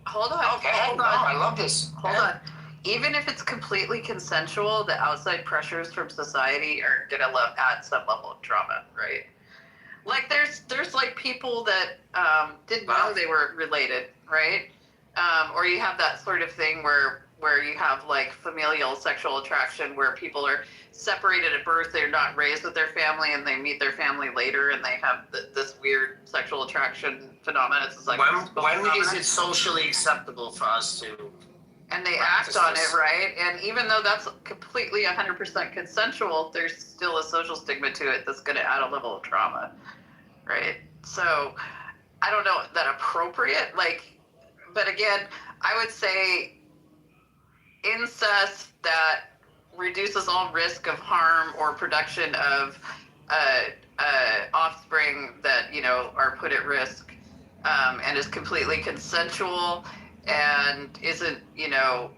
Hold on. Okay, hold no, on. I love this. Hold on. Even if it's completely consensual, the outside pressures from society are gonna add some level of trauma, right? Like there's like people that didn't know they were related, right? Or you have that sort of thing where you have like familial sexual attraction, where people are separated at birth, they're not raised with their family, and they meet their family later, and they have this weird sexual attraction phenomenon. It's like When is it socially acceptable for us to? and they act on it, right? And even though that's completely 100% consensual, there's still a social stigma to it that's going to add a level of trauma, right? So I don't know that appropriate, like, but again, I would say incest that reduces all risk of harm or production of offspring that, you know, are put at risk, and is completely consensual and isn't, you know,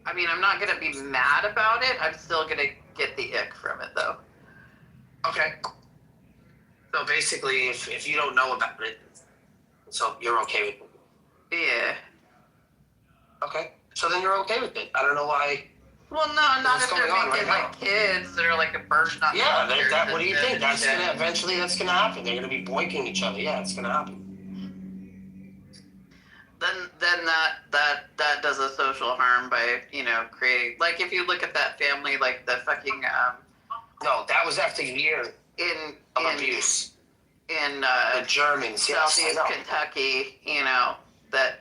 I mean, I'm not gonna be mad about it. I'm still gonna get the ick from it, though. Okay. So basically, if you don't know about it, so you're okay with it. Yeah. Okay. So then you're okay with it. I don't know why. Well, no, not What's if they're going on making right like kids that are like a burden on Yeah, their what do you think? That's system. gonna eventually that's gonna happen. They're gonna be boinking each other. Yeah, it's gonna happen. Then that does a social harm by, you know, creating, like, if you look at that family, like the fucking No, that was after years in of abuse. in The Germans, yes, I Southeast know. Kentucky, you know, that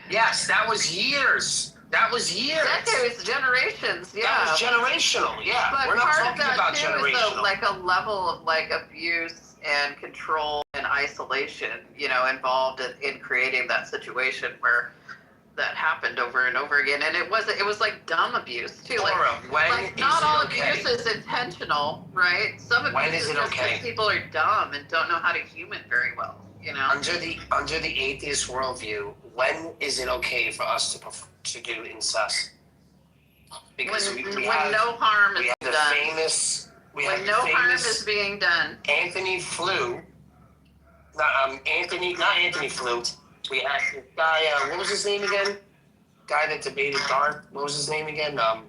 Yes, that was years. That was years. decades, generations, yeah. That was generational. Yeah, But we're not part of talking that about too generational. is like a level of like abuse and control and isolation, you know, involved in creating that situation where that happened over and over again. And it was like dumb abuse too. Like, Laura, when like is not it all okay? abuse is intentional, right? Some abuse When is it just okay? because people are dumb and don't know how to human very well, you know? Under the atheist worldview, when is it okay for us to do incest? Because When we have, no harm we is have the done. famous we have When the no harm famous is being done. Anthony Flew. Not Anthony Flew. We had this guy. What was his name again? Guy that debated Darth. What was his name again? Oh,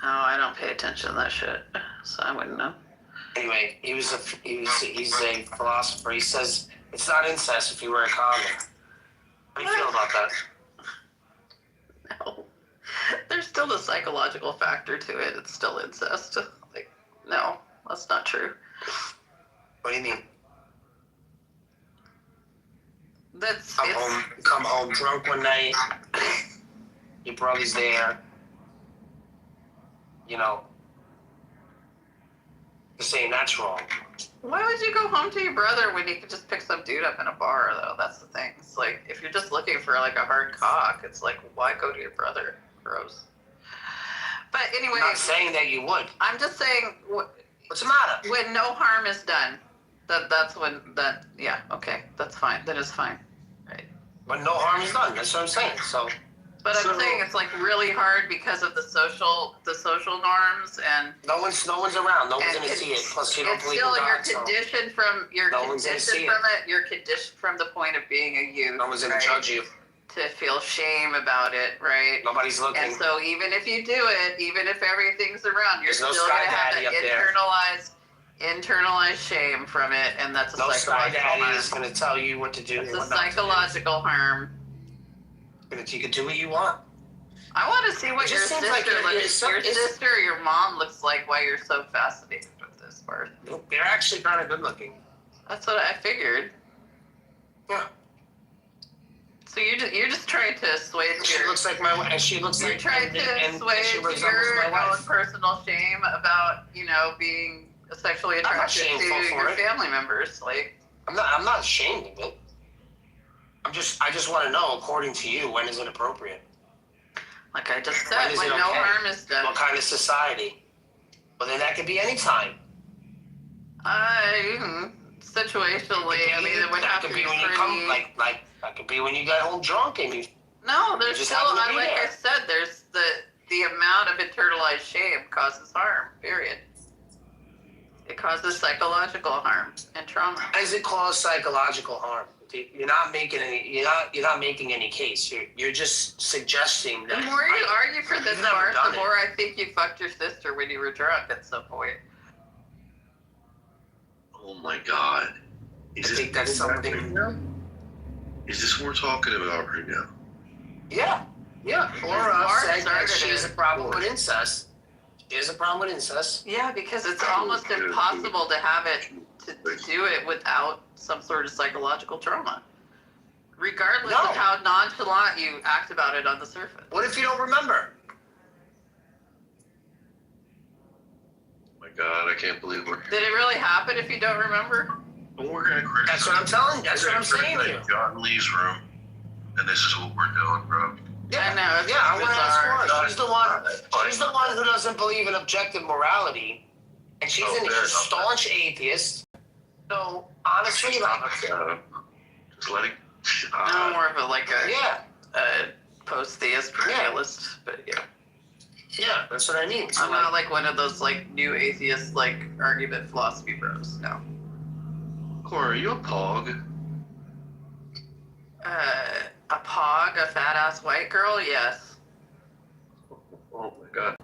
I don't pay attention to that shit, so I wouldn't know. Anyway, he's a philosopher. He says it's not incest if you wear a condom. How do you feel about that? No. There's still the psychological factor to it. It's still incest. Like, no, that's not true. What do you mean? It's Come home drunk one night. Your brother's there. You know. You're saying that's wrong. Why would you go home to your brother when you could just pick some dude up in a bar, though? That's the thing. It's like, if you're just looking for like a hard cock, it's like, why go to your brother? Gross. But anyway, I'm not saying that you would. I'm just saying, What's the matter? when no harm is done, that's when yeah, okay, that's fine. That is fine. Right. When no harm is done. That's what I'm saying. So. But I'm saying it's like really hard because of the social norms and No one's around. No one's and gonna see it. Plus, you don't it's believe in still God. you're So conditioned from you're No one's gonna conditioned see from it. You're conditioned from the point of being a youth. no one's gonna right? judge you. To feel shame about it, right? Nobody's looking. And so even if you do it, even if everything's around, you're There's no still Sky gonna have Daddy that up there. internalized shame from it, and that's a No Sky psychological Daddy harm. is gonna tell you what to do. It's and a what not to do. psychological harm. You can do what you want. I want to see what It your just sister seems like looks. Your sister or your mom looks like. Why you're so fascinated with this part? They're actually kind of good looking. That's what I figured. Yeah. So you're just trying to assuage She your. looks like my wife, and she looks You're like trying to and assuage she resembles your my own wife. personal shame about, you know, being sexually I'm not attracted to shameful for your it. family members. Like, I'm not ashamed of it. I just want to know, according to you, when is it appropriate? like I just When said, is when it no okay? harm is done. What kind of society? Well, then that could be any time. Situationally, I mean, it would that have could to be be when you pretty. come, like that could be when you got home drunk and you. No, there's just still, happen to be like I there. said, there's the amount of internalized shame causes harm. Period. It causes psychological harm and trauma. How does it cause psychological harm? You're not making any case. You're just suggesting that. The more you argue for this You've never part, done the it. more I think you fucked your sister when you were drunk at some point. Oh my God. I think that's something. Is this what we're talking about right now? Yeah. Laura Mark said that started she has a it. problem with incest. She has a problem with incest. Yeah, because it's almost impossible to have it to do it without some sort of psychological trauma. Regardless No. of how nonchalant you act about it on the surface. What if you don't remember? Oh my God, I can't believe we're. Did it really happen if you don't remember? We're gonna criticize. That's what I'm telling you. That's what I'm saying to you. John Lee's room, and this is what we're doing, bro. I know. It's Yeah, I want to ask bizarre. her. She's the one who doesn't believe in objective morality, and she's a staunch atheist. So honestly, like, Just letting. No, more of a like a yeah, post-theist realist, but yeah. Yeah, that's what I mean. So I'm not like one of those like new atheist like argument philosophy bros. No. Cora, are you a pog? A pog, a fat ass white girl, yes. Oh my god.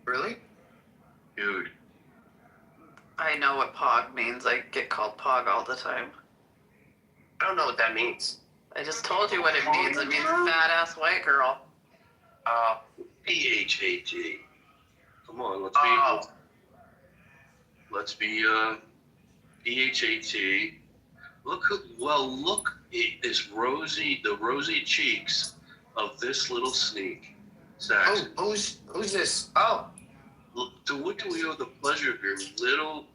Really? Dude. I know what pog means. I get called pog all the time. I don't know what that means. I just told you what it means. It means fat ass white girl. PHAT. Come on, let's be PHAT. Look at this the rosy cheeks of this little sneak. Saxon. Oh, who's this? Oh, Look, to what do we owe the pleasure of your little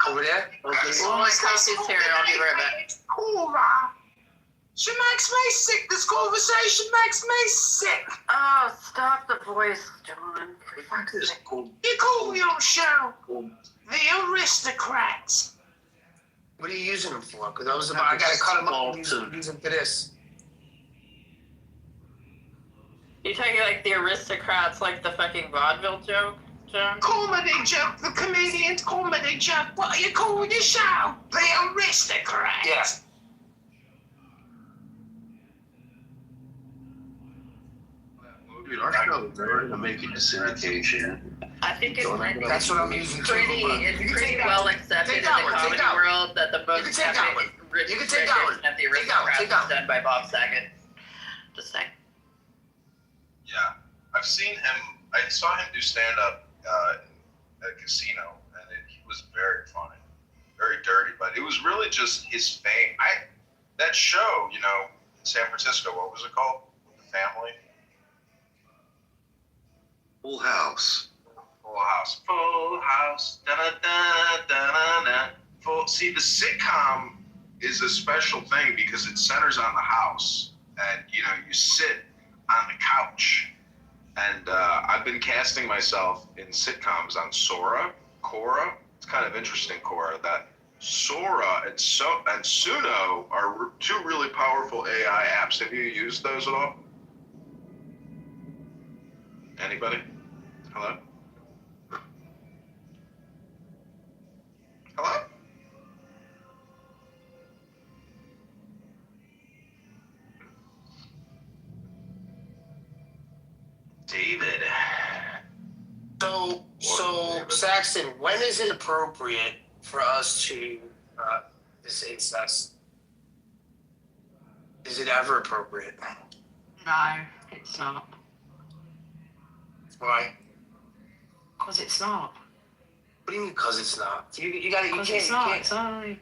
over there? Oh, my coffee's here. I'll be right back. Cora, she makes me sick. This conversation makes me sick. Oh, stop the voice, John. Fuck this. You call me on show the aristocrats. What are you using them for? Because I gotta cut them up and use them for this. You talking like the aristocrats, like the fucking vaudeville joke, John? Comedy joke, the comedian's comedy joke. What are you calling your show? The aristocrats. Yeah. Dude, our show is never gonna make it to syndication. I think it's That's what I'm using. pretty well accepted in the comedy world that the most rich rendition of the aristocrats is done by Bob Saget. Just saying. Yeah, I've seen him. I saw him do stand-up at a casino, and he was very funny, very dirty. But it was really just his fame. That show, in San Francisco. What was it called? With the family. Full House. Full House. Full House. Da da da da da da. See, the sitcom is a special thing because it centers on the house, and you sit on the couch. And I've been casting myself in sitcoms on Quora. It's kind of interesting, Quora, that Sora and Suno are two really powerful AI apps. Have you used those at all? Anybody? Hello? Hello? David. So Saxon, when is it appropriate for us to this incest? Is it ever appropriate? No, it's not. Why? Because it's not. What do you mean? Because it's not. You gotta. Because it's not. It's only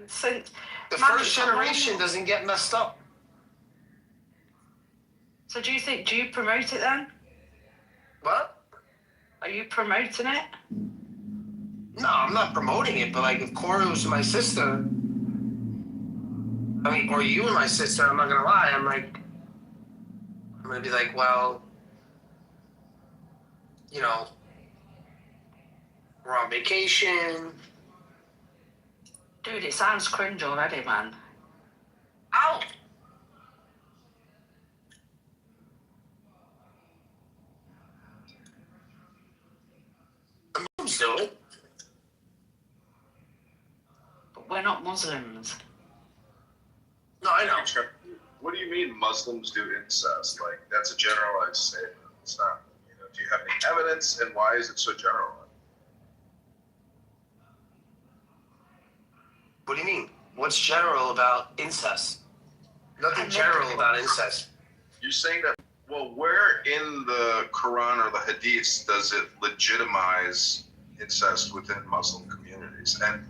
since the first generation doesn't get messed up. So do you promote it then? What? Are you promoting it? No, I'm not promoting it, but like if Cora was my sister, or you and my sister, I'm not gonna lie, I'm gonna be like, well, we're on vacation. Dude, it sounds cringe already, man. Ow! Muslims do it. But we're not Muslims. No, I know. What do you mean Muslims do incest? Like, that's a generalized statement. It's not, do you have any evidence, and why is it so generalized? What do you mean? What's general about incest? Nothing general about incest. You're saying that, well, where in the Quran or the Hadiths does it legitimize incest within Muslim communities? And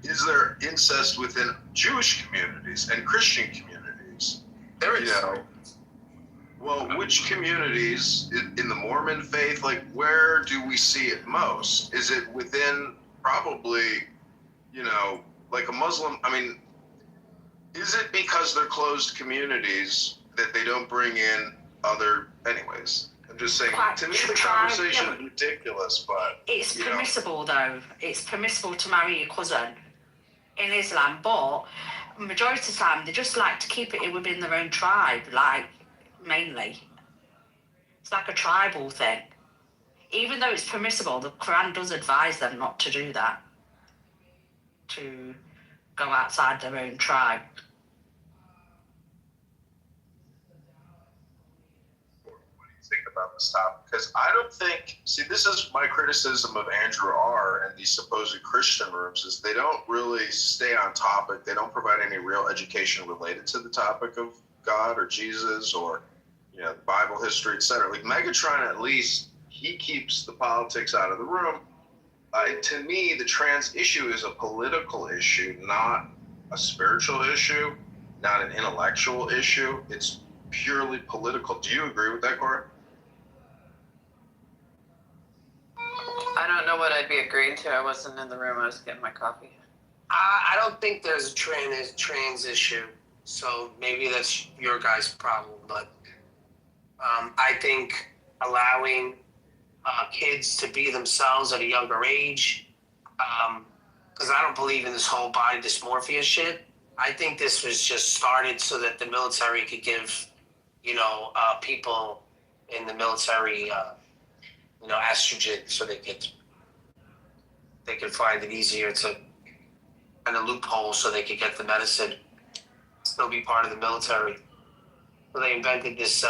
is there incest within Jewish communities and Christian communities? There is. Well, which communities in the Mormon faith, like where do we see it most? Is it within probably, like a Muslim, is it because they're closed communities that they don't bring in other, anyways? I'm just saying, to me the conversation is ridiculous, but it's permissible though. It's permissible to marry your cousin in Islam, but majority of the time, they just like to keep it within their own tribe, like, mainly. It's like a tribal thing. Even though it's permissible, the Quran does advise them not to do that. To go outside their own tribe. What do you think about this topic? Because I don't think, see, this is my criticism of Andrew R. and these supposed Christian rooms, is they don't really stay on topic. They don't provide any real education related to the topic of God or Jesus or, you know, Bible history, etc. Like Megatron, at least, he keeps the politics out of the room. To me, the trans issue is a political issue, not a spiritual issue, not an intellectual issue. It's purely political. Do you agree with that, Cora? I don't know what I'd be agreeing to. I wasn't in the room. I was getting my coffee. I don't think there's a trans issue, so maybe that's your guys' problem. But I think allowing kids to be themselves at a younger age, because I don't believe in this whole body dysmorphia shit. I think this was just started so that the military could give, you know, people in the military, you know, estrogen, so they could find it easier to find a loophole so they could get the medicine, still be part of the military. So they invented this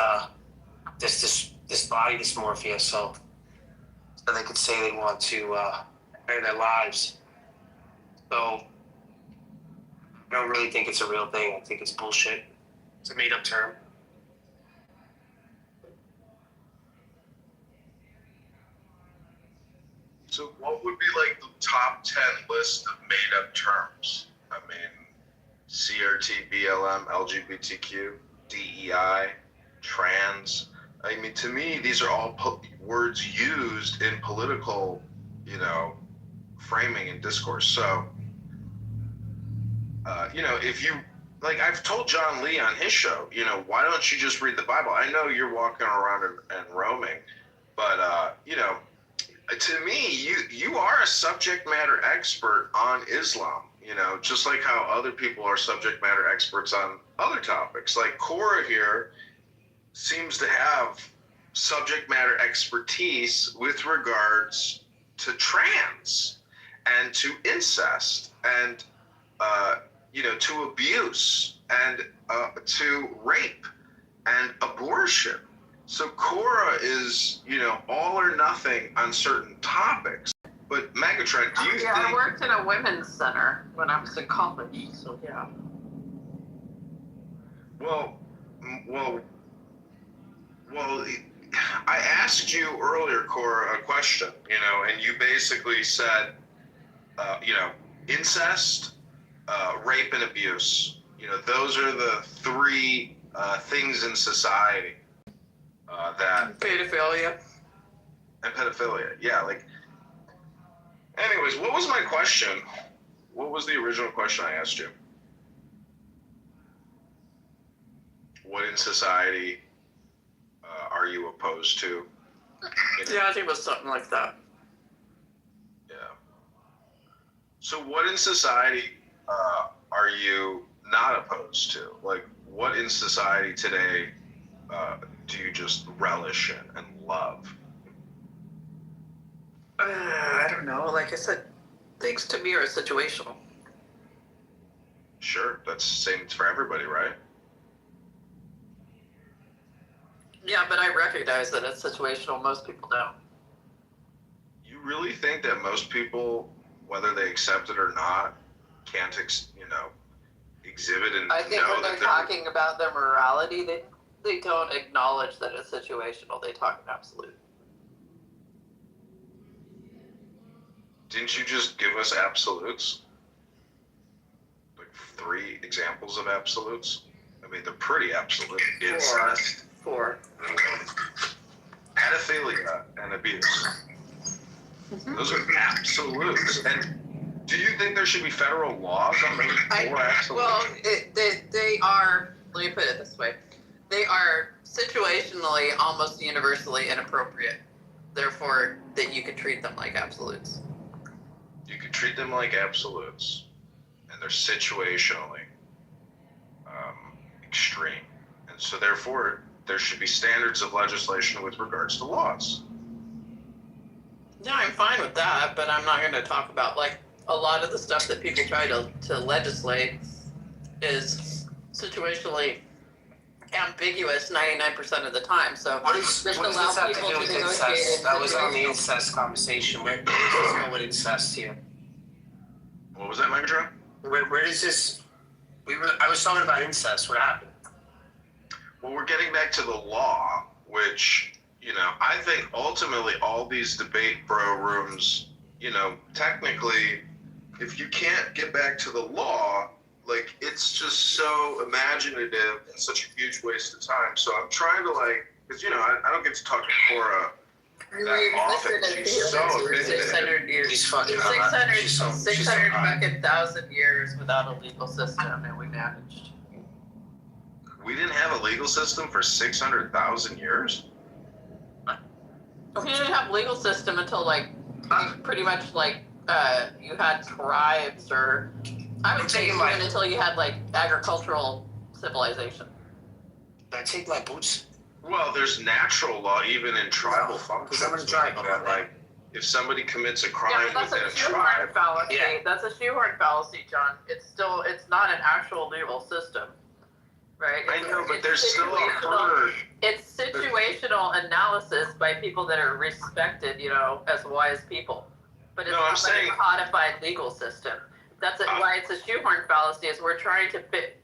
this body dysmorphia, so they could say they want to better their lives. So I don't really think it's a real thing. I think it's bullshit. It's a made-up term. So what would be like the top 10 list of made-up terms? I mean, CRT, BLM, LGBTQ, DEI, trans. I mean, to me, these are all words used in political, you know, framing and discourse. So, you know, if you, like I've told John Lee on his show, you know, why don't you just read the Bible? I know you're walking around and roaming, but, you know, to me, you are a subject matter expert on Islam, you know, just like how other people are subject matter experts on other topics. Like Cora here seems to have subject matter expertise with regards to trans and to incest and, you know, to abuse and to rape and abortion. So Cora is, you know, all or nothing on certain topics. But Megatron, do you think... I worked in a women's center when I was in college, so yeah. Well, I asked you earlier, Cora, a question, you know, and you basically said, you know, incest, rape, and abuse. You know, those are the three things in society that... Pedophilia. And pedophilia, yeah. Like, anyways, what was my question? What was the original question I asked you? What in society are you opposed to? You know? Yeah, I think it was something like that. Yeah. So what in society are you not opposed to? Like, what in society today do you just relish in and love? I don't know. Like I said, things to me are situational. Sure, that's the same for everybody, right? Yeah, but I recognize that it's situational. Most people don't. You really think that most people, whether they accept it or not, can't, you know, exhibit and I think know when that they're talking about their morality, they don't acknowledge that it's situational. They talk in absolute. Didn't you just give us absolutes? Like 3 examples of absolutes? I mean, they're pretty absolute. Incest, 4. pedophilia, and abuse. Mm-hmm. Those are absolutes. And do you think there should be federal laws on those 4 absolutes? Well, they are, let me put it this way, they are situationally almost universally inappropriate. Therefore, that you could treat them like absolutes. You could treat them like absolutes, and they're situationally. extreme. And so therefore, there should be standards of legislation with regards to laws. Yeah, I'm fine with that, but I'm not going to talk about, like, a lot of the stuff that people try to legislate is situationally ambiguous 99% of the time. So What does just this allow have to people do with negotiate incest? in That was on the situational- incest conversation. Where does this go with incest here? What was that, Megatron? Where does this? I was talking about incest. What happened? Well, we're getting back to the law, which, you know, I think ultimately all these debate bro rooms, you know, technically, if you can't get back to the law, like, it's just so imaginative and such a huge waste of time. So I'm trying to, like, because, you know, I don't get to talk to Cora that often. She's so opinionated. 600 years. He's fucking 600, she's so 600 hot. fucking thousand years without a legal system, and we managed. We didn't have a legal system for 600,000 years? We didn't have a legal system until, like, pretty much, like, you had tribes, or I would say even until you had, like, agricultural civilization. Did I take my boots? Well, there's natural law even in tribal functions. I'm gonna drive that, like, if somebody commits a crime Yeah, but within that's a a shoehorn tribe, fallacy. Yeah. That's a shoehorn fallacy, John. It's not an actual legal system, right? I know, but there's still a situational- herd. It's situational analysis by people that are respected, you know, as wise people. But it's No, I'm not like saying- a codified legal system. That's why it's a shoehorn fallacy, is we're trying to fit.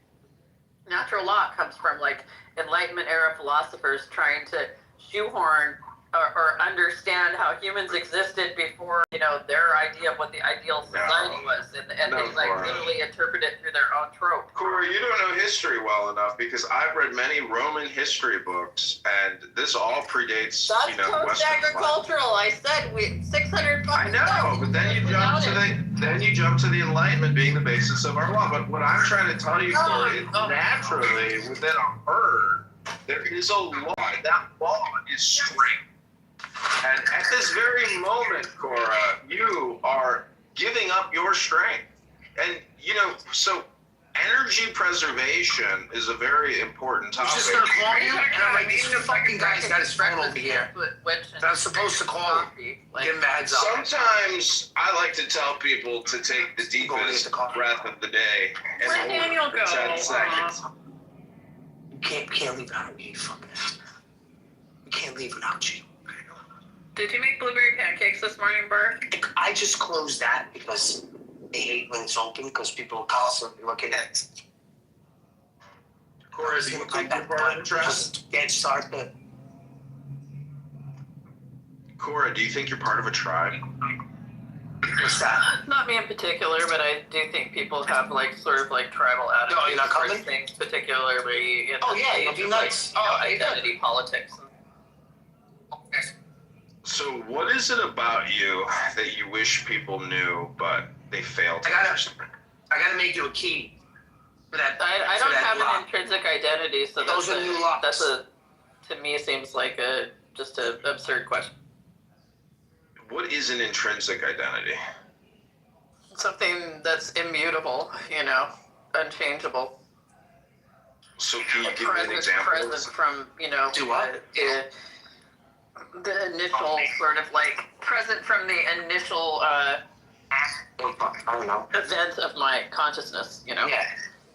Natural law comes from, like, Enlightenment era philosophers trying to shoehorn or understand how humans existed before, you know, their idea of what the ideal society was, and No, they, like, Cora. literally interpret it through their own trope. Corey, you don't know history well enough, because I've read many Roman history books, and this all predates, That's you know, Western post-agricultural. I said 600 I know, but then you jump to the Enlightenment being the basis of our law. But what I'm trying to tell you, Corey, is naturally within a herd, there is a law. That law is strength. And at this very moment, Cora, you are giving up your strength. And, you know, so energy preservation is a very important topic. He's just gonna call you, and I'm like, this fucking guy's got his phone over here. I'm supposed to call him. Give him a heads up. Sometimes I like to tell people to take the deepest breath of the day and Where'd hold Daniel it for go? 10 seconds. You can't leave without me, you fucking ass. You can't leave without you. Did you make blueberry pancakes this morning, Bert? I just closed that because they hate when it's open because people are constantly looking at it. Cora, do you think you're part of the tribe? Just get started. Cora, do you think you're part of a tribe? What's that? Not me in particular, but I do think people have, like, sort of, like, tribal attitudes you're not towards coming? things, particularly in Oh, the yeah, age you'll be of, nice. like, Oh, you're good. identity politics. So what is it about you that you wish people knew, but they fail to understand? I gotta make you a key for that. I for don't that have lock. an intrinsic identity, so Those are new locks. to me seems like just an absurd question. What is an intrinsic identity? Something that's immutable, you know, unchangeable. So can you give me an Present example? from, you know, Do what? the initial sort of, like, present from the initial I don't know. event of my consciousness, you know. Yeah.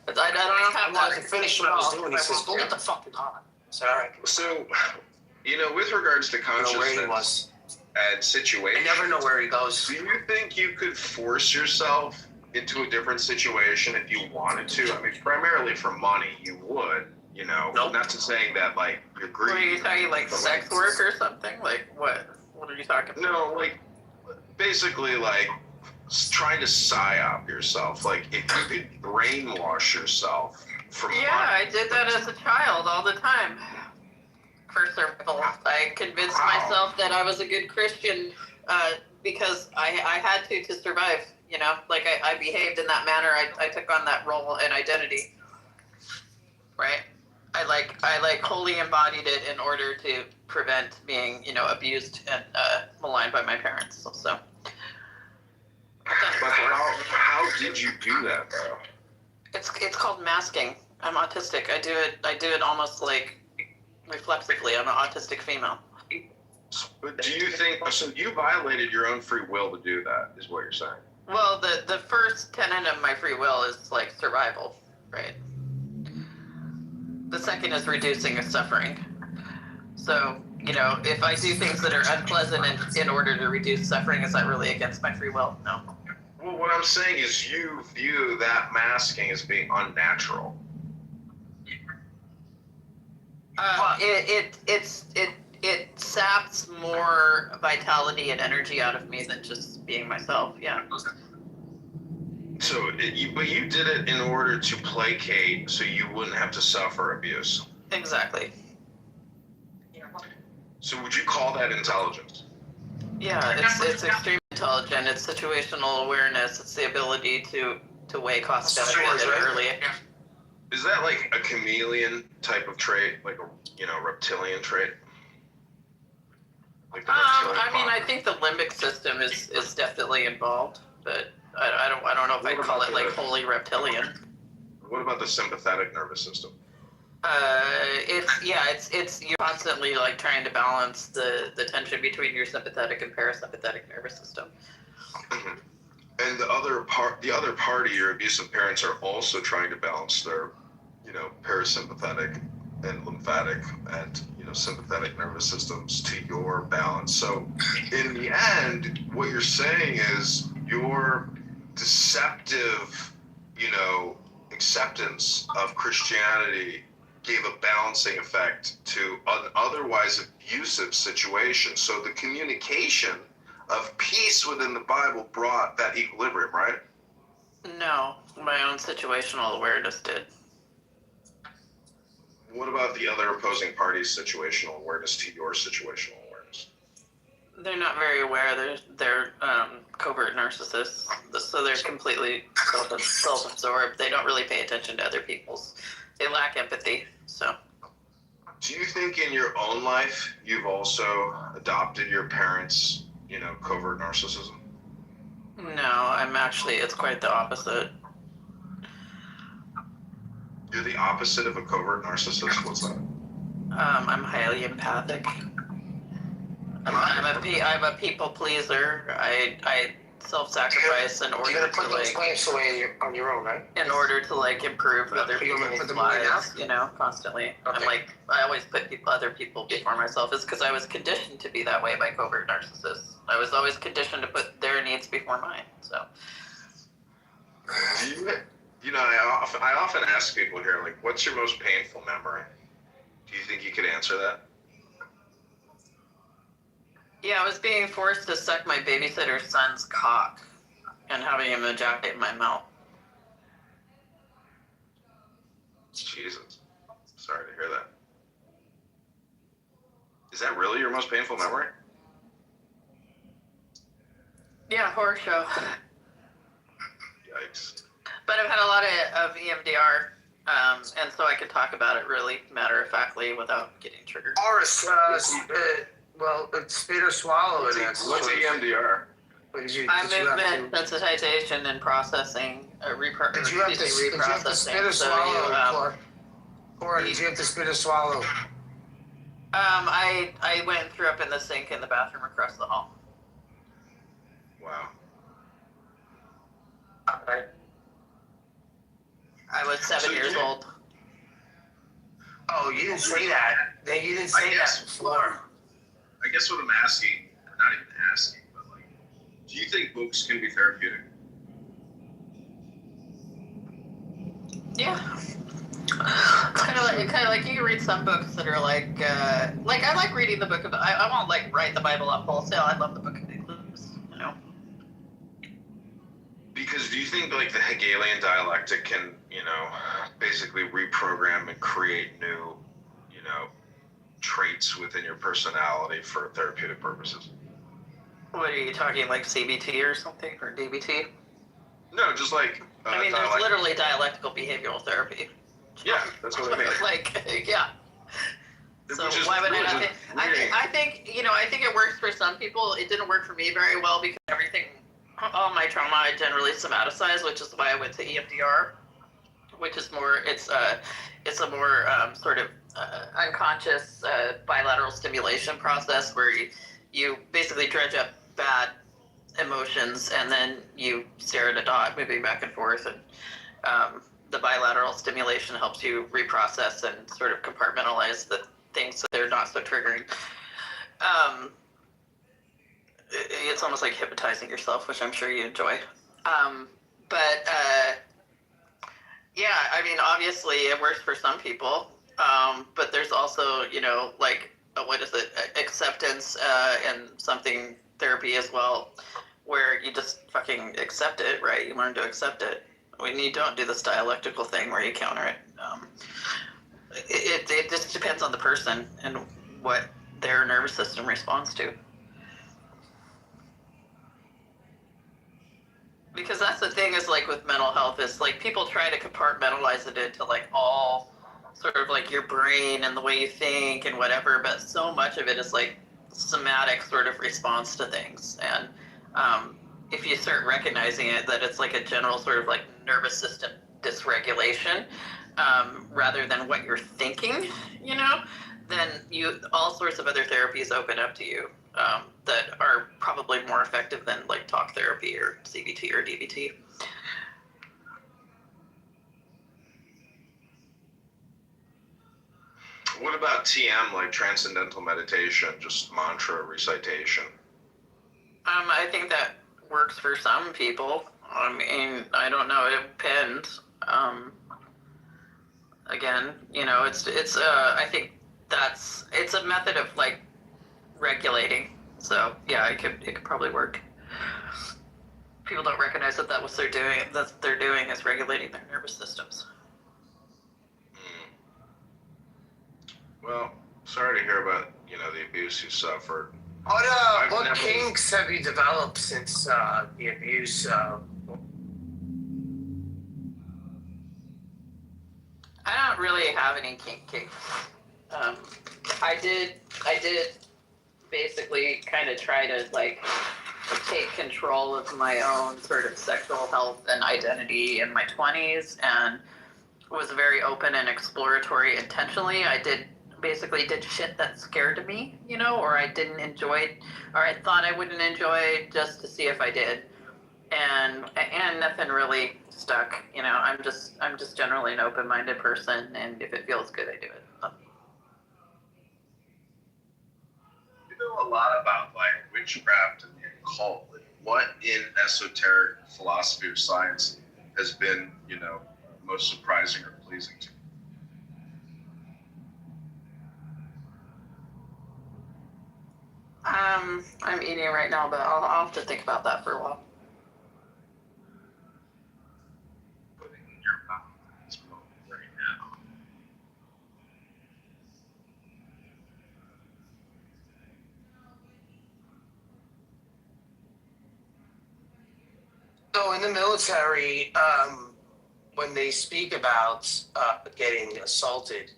But I don't have I wanted to that finish what I was doing. He I says, won't "Go do. get the fucking on." So all right. So, you know, with regards to I don't know where he consciousness was. and I situation, never know where he goes. do you think you could force yourself into a different situation if you wanted to? I mean, primarily for money, you would, you know. Nope. Not to saying that, like, you're What are greedy. you talking, like, but, sex work or something? Like, what? What are you talking about? No, like, basically, like, trying to psyop yourself. Like, if you could brainwash yourself for Yeah, money. I did that as a child all the time. For survival, I convinced Wow. myself that I was a good Christian because I had to survive. You know, like I behaved in that manner. I took on that role and identity. Right. I wholly embodied it in order to prevent being, you know, abused and maligned by my parents. So. But how did you do that, though? It's called masking. I'm autistic. I do it almost like reflexively. I'm an autistic female. But do you think, so you violated your own free will to do that, is what you're saying? Well, the first tenet of my free will is like survival, right? The second is reducing of suffering. So, you know, if I do things that are unpleasant in order to reduce suffering, is that really against my free will? No. Well, what I'm saying is you view that masking as being unnatural. It saps more vitality and energy out of me than just being myself. Yeah. So, but you did it in order to placate, so you wouldn't have to suffer abuse. Exactly. So, would you call that intelligence? Yeah, it's extremely intelligent. It's situational awareness. It's the ability to weigh cost benefit early. Is that like a chameleon type of trait, like a reptilian trait? Like I mean, I think the limbic system is definitely involved, but I don't know if I'd call it like wholly reptilian. What about the sympathetic nervous system? It's you're constantly like trying to balance the tension between your sympathetic and parasympathetic nervous system. And the other party, your abusive parents, are also trying to balance their, parasympathetic and lymphatic and sympathetic nervous systems to your balance. So in the end, what you're saying is your deceptive, acceptance of Christianity gave a balancing effect to an otherwise abusive situation. So the communication of peace within the Bible brought that equilibrium, right? No, my own situational awareness did. What about the other opposing party's situational awareness to your situational awareness? They're not very aware. They're covert narcissists, so they're completely self-absorbed. They don't really pay attention to other people's. They lack empathy. So. Do you think in your own life you've also adopted your parents', covert narcissism? No, it's quite the opposite. You're the opposite of a covert narcissist? What's that? I'm highly empathic. I'm a people pleaser. I self-sacrifice in order You're gonna put to those claims away on your own, right? in order to improve other You're gonna put people's them away lives, constantly. Okay. I always put other people before myself. It's because I was conditioned to be that way by covert narcissists. I was always conditioned to put their needs before mine. So. I often ask people here, like, what's your most painful memory? Do you think you could answer that? Yeah, I was being forced to suck my babysitter's son's cock and having him ejaculate in my mouth. Jesus. Sorry to hear that. Is that really your most painful memory? Yeah, horror show. Yikes. But I've had a lot of EMDR, and so I can talk about it really matter-of-factly without getting triggered. Horace, spit or swallow it. What's EMDR? I'm movement sensitization and processing, Did you have to spit or swallow, Cora? Did you have to spit or swallow? I went and threw up in the sink in the bathroom across the hall. Wow. Right. I was 7 years old. Oh, you didn't say that. You didn't say that before. I guess what I'm asking, not even asking, but like, do you think books can be therapeutic? Yeah. Kind of like you can read some books that are like I like reading the book of I won't write the Bible up wholesale. I love the book of Ecclesiastes, Because do you think the Hegelian dialectic can, basically reprogram and create new, traits within your personality for therapeutic purposes? What are you talking, like CBT or something, or DBT? No, just there's literally dialectical behavioral therapy. Yeah, that's what I mean. Yeah. So why would I not think? I think it works for some people. It didn't work for me very well because all my trauma I generally somaticize, which is why I went to EMDR, which is more, it's a more sort of unconscious bilateral stimulation process where you basically dredge up bad emotions and then you stare at a dot moving back and forth, and the bilateral stimulation helps you reprocess and sort of compartmentalize the things so they're not so triggering. It's almost like hypnotizing yourself, which I'm sure you enjoy. Yeah, I mean, obviously it works for some people, but there's also, like, what is it, acceptance and something therapy as well, where you just fucking accept it, right? You learn to accept it. When you don't do this dialectical thing where you counter it. It just depends on the person and what their nervous system responds to. Because that's the thing is, like, with mental health is, like, people try to compartmentalize it into, like, all sort of, like, your brain and the way you think and whatever, but so much of it is, like, somatic sort of response to things. And if you start recognizing it, that it's, like, a general sort of, like, nervous system dysregulation, rather than what you're thinking, then all sorts of other therapies open up to you. That are probably more effective than, like, talk therapy or CBT or DBT. What about TM, like transcendental meditation, just mantra recitation? I think that works for some people. I mean, I don't know. It depends. Again, it's I think it's a method of, like, regulating. So yeah, it could probably work. People don't recognize that what they're doing is regulating their nervous systems. Well, sorry to hear about the abuse you suffered. What kinks have you developed since the abuse? I don't really have any kinks. I did basically kind of try to, like, take control of my own sort of sexual health and identity in my 20s, and was very open and exploratory intentionally. I did shit that scared me, or I didn't enjoy, or I thought I wouldn't enjoy, just to see if I did. And nothing really stuck. I'm just generally an open-minded person, and if it feels good, I do it. You know a lot about, like, witchcraft and the occult. Like, what in esoteric philosophy or science has been, most surprising or pleasing to you? I'm eating right now, but I'll have to think about that for a while. Putting in your mouth at this moment right now. So in the military, when they speak about getting assaulted,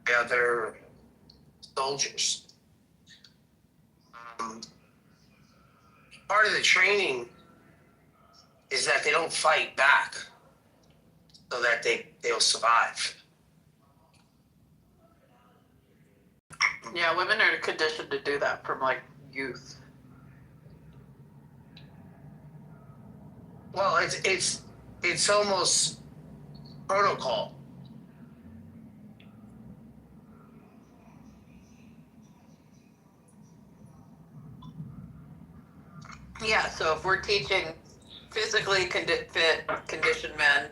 other soldiers, part of the training is that they don't fight back, so that they'll survive. Yeah, women are conditioned to do that from, like, youth. Well, it's almost protocol. Yeah, so if we're teaching physically fit, conditioned men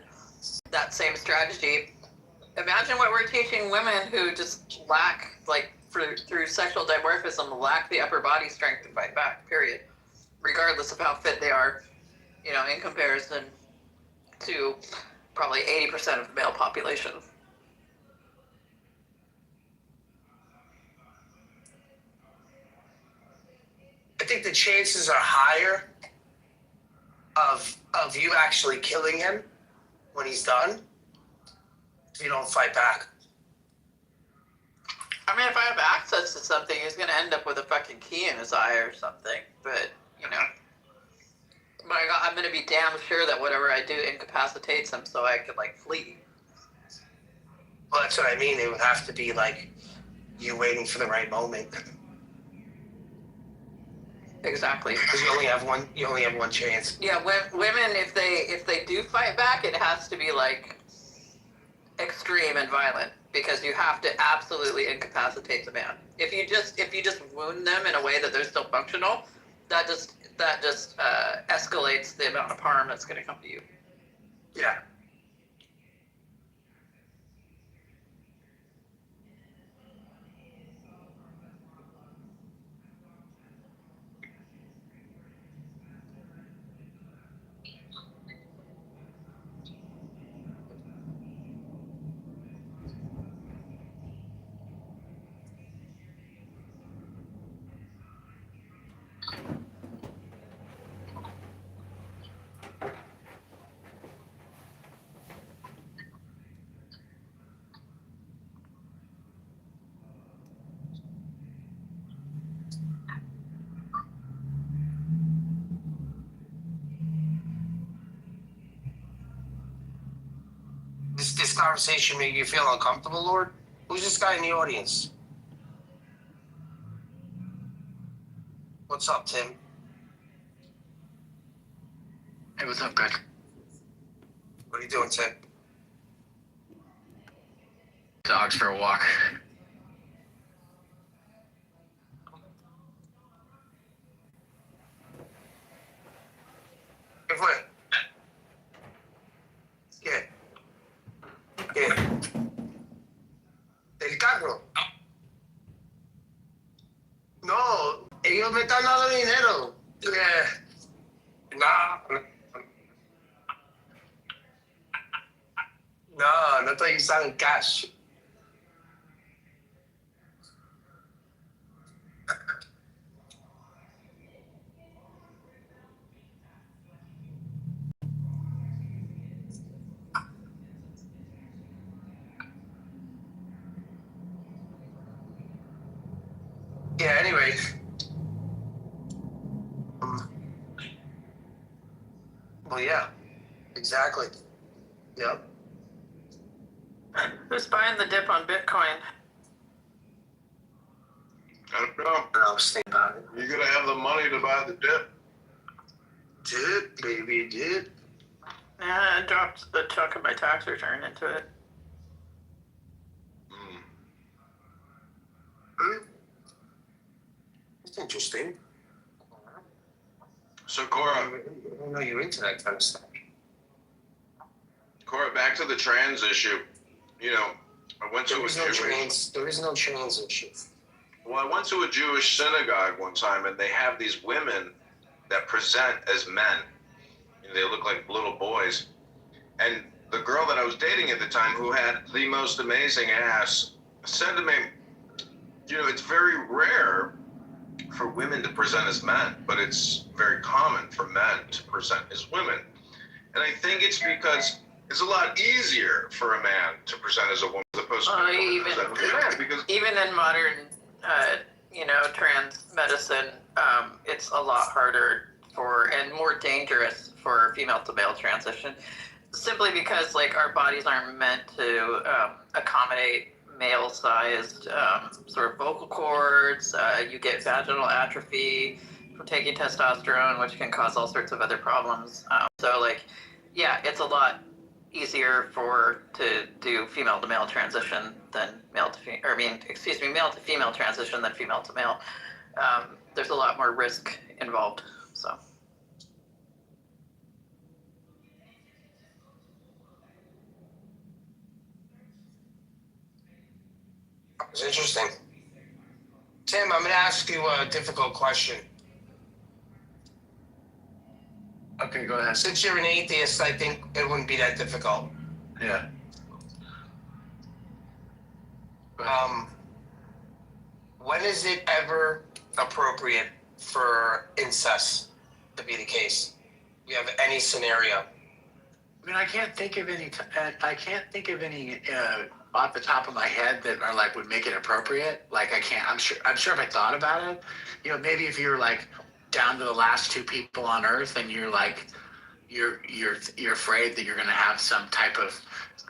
that same strategy, imagine what we're teaching women who just lack, like, through sexual dimorphism, lack the upper body strength to fight back, period. Regardless of how fit they are, in comparison to probably 80% of the male population. I think the chances are higher of you actually killing him when he's done if you don't fight back. I mean, if I have access to something, he's going to end up with a fucking key in his eye or something. But, my God, I'm gonna be damn sure that whatever I do incapacitates him, so I could like flee. Well, that's what I mean. It would have to be like you waiting for the right moment. Exactly. Because you only have one. You only have one chance. Yeah, women, if they do fight back, it has to be like extreme and violent, because you have to absolutely incapacitate the man. If you just wound them in a way that they're still functional, that just escalates the amount of harm that's going to come to you. Yeah. This conversation make you feel uncomfortable, Lord? Who's this guy in the audience? What's up, Tim? Hey, what's up, guys? What are you doing, Tim? Dogs for a walk. ¿Qué fue? ¿Qué? ¿Qué? ¿Del carro? No, ellos me están dando dinero. No, no estoy usando cash. Yeah, anyway. Well, yeah, exactly. Yep. Who's buying the dip on Bitcoin? I don't know. I was thinking about it. You're gonna have the money to buy the dip. Dip, baby, dip. Yeah, I dropped a chunk of my tax return into it. That's interesting. So Cora, I know you're into that kind of stuff. back to the trans issue. You know, I went to There is no trans issue. Well, I went to a Jewish synagogue one time, and they have these women that present as men. You know, they look like little boys. And the girl that I was dating at the time, who had the most amazing ass, said to me, you know, it's very rare for women to present as men, but it's very common for men to present as women. And I think it's because it's a lot easier for a man to present as a woman as opposed to a woman to present as a man. Because Even in modern, trans medicine, it's a lot harder and more dangerous for female to male transition, simply because like our bodies aren't meant to accommodate male-sized sort of vocal cords. You get vaginal atrophy from taking testosterone, which can cause all sorts of other problems. It's a lot easier to do female to male transition than male to female transition than female to male. There's a lot more risk involved. So. It's interesting. Tim, I'm going to ask you a difficult question. Okay, go ahead. Since you're an atheist, I think it wouldn't be that difficult. Yeah. When is it ever appropriate for incest to be the case? Do you have any scenario? I mean, I can't think of any off the top of my head that are like would make it appropriate. Like I'm sure if I thought about it, you know, maybe if you're like down to the last 2 people on Earth, and you're like, you're afraid that you're going to have some type of,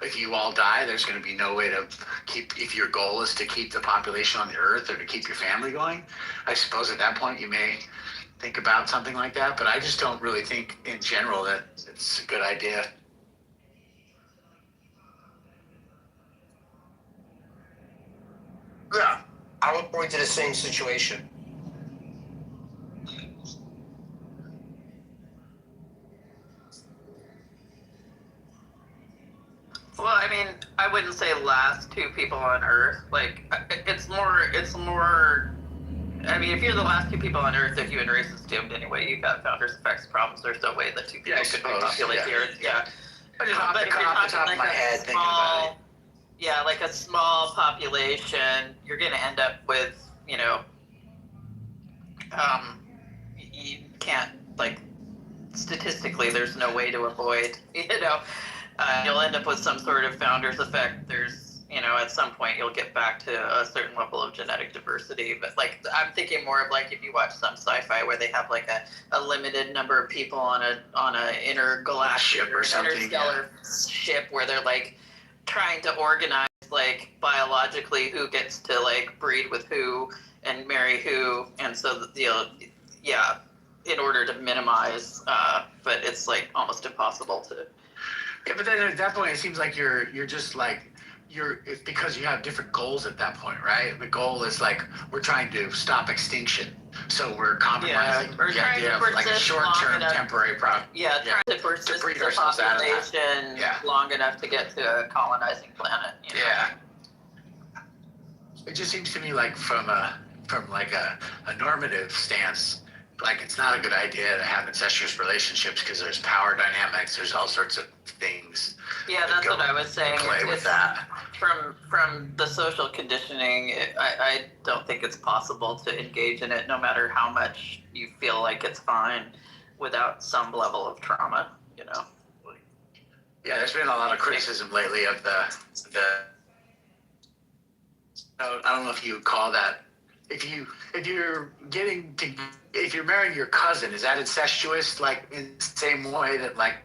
if you all die, there's going to be no way to keep, if your goal is to keep the population on the Earth or to keep your family going, I suppose at that point you may think about something like that, but I just don't really think in general that it's a good idea. Yeah, I would point to the same situation. Well, I mean, I wouldn't say last 2 people on Earth. Like, it's more. I mean, if you're the last 2 people on Earth, if human race is doomed anyway, you've got founders effects problems. There's no way that 2 people could repopulate the Earth. Yeah. But off But the if you're top talking of my head, thinking about it. yeah, like a small population, you're going to end up with, you know, you can't, like, statistically, there's no way to avoid, you know, you'll end up with some sort of founder's effect. There's, you know, at some point you'll get back to a certain level of genetic diversity. But, like, I'm thinking more of, like, if you watch some sci-fi where they have, like, a limited number of people on a intergalactic ship or something, interstellar ship where they're, like, trying to organize, like, biologically who gets to, like, breed with who and marry who, and so yeah, in order to minimize, but it's, like, almost impossible to. Yeah, but then at that point, it seems like you're just like, it's because you have different goals at that point, right? The goal is like, we're trying to stop extinction, so we're compromising the idea of like a short-term temporary problem. Yeah, trying to persist breed the ourselves out of that. population Yeah. long enough to get to a colonizing planet. You know? Yeah. It just seems to me like from like a normative stance, like it's not a good idea to have incestuous relationships because there's power dynamics, there's all sorts of things. Yeah, that's what I was saying. Play with that. From the social conditioning, I don't think it's possible to engage in it, no matter how much you feel like it's fine, without some level of trauma. You know. Yeah, there's been a lot of criticism lately of the. I don't know if you would call that. If you're marrying your cousin, is that incestuous? Like in the same way that like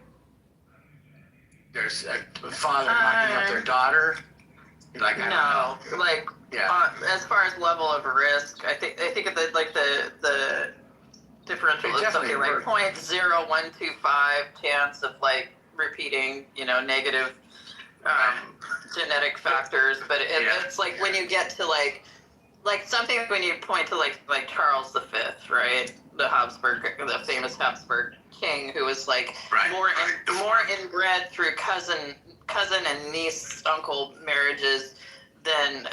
there's a father knocking up their daughter. You're like, I don't know. Like as far as level of risk, I think the differential is something like 0.0125 chance of like repeating, you know, negative genetic factors, but it's like when you get to like something when you point to like Charles V, right? The famous Habsburg king who was like more inbred through cousin and niece uncle marriages than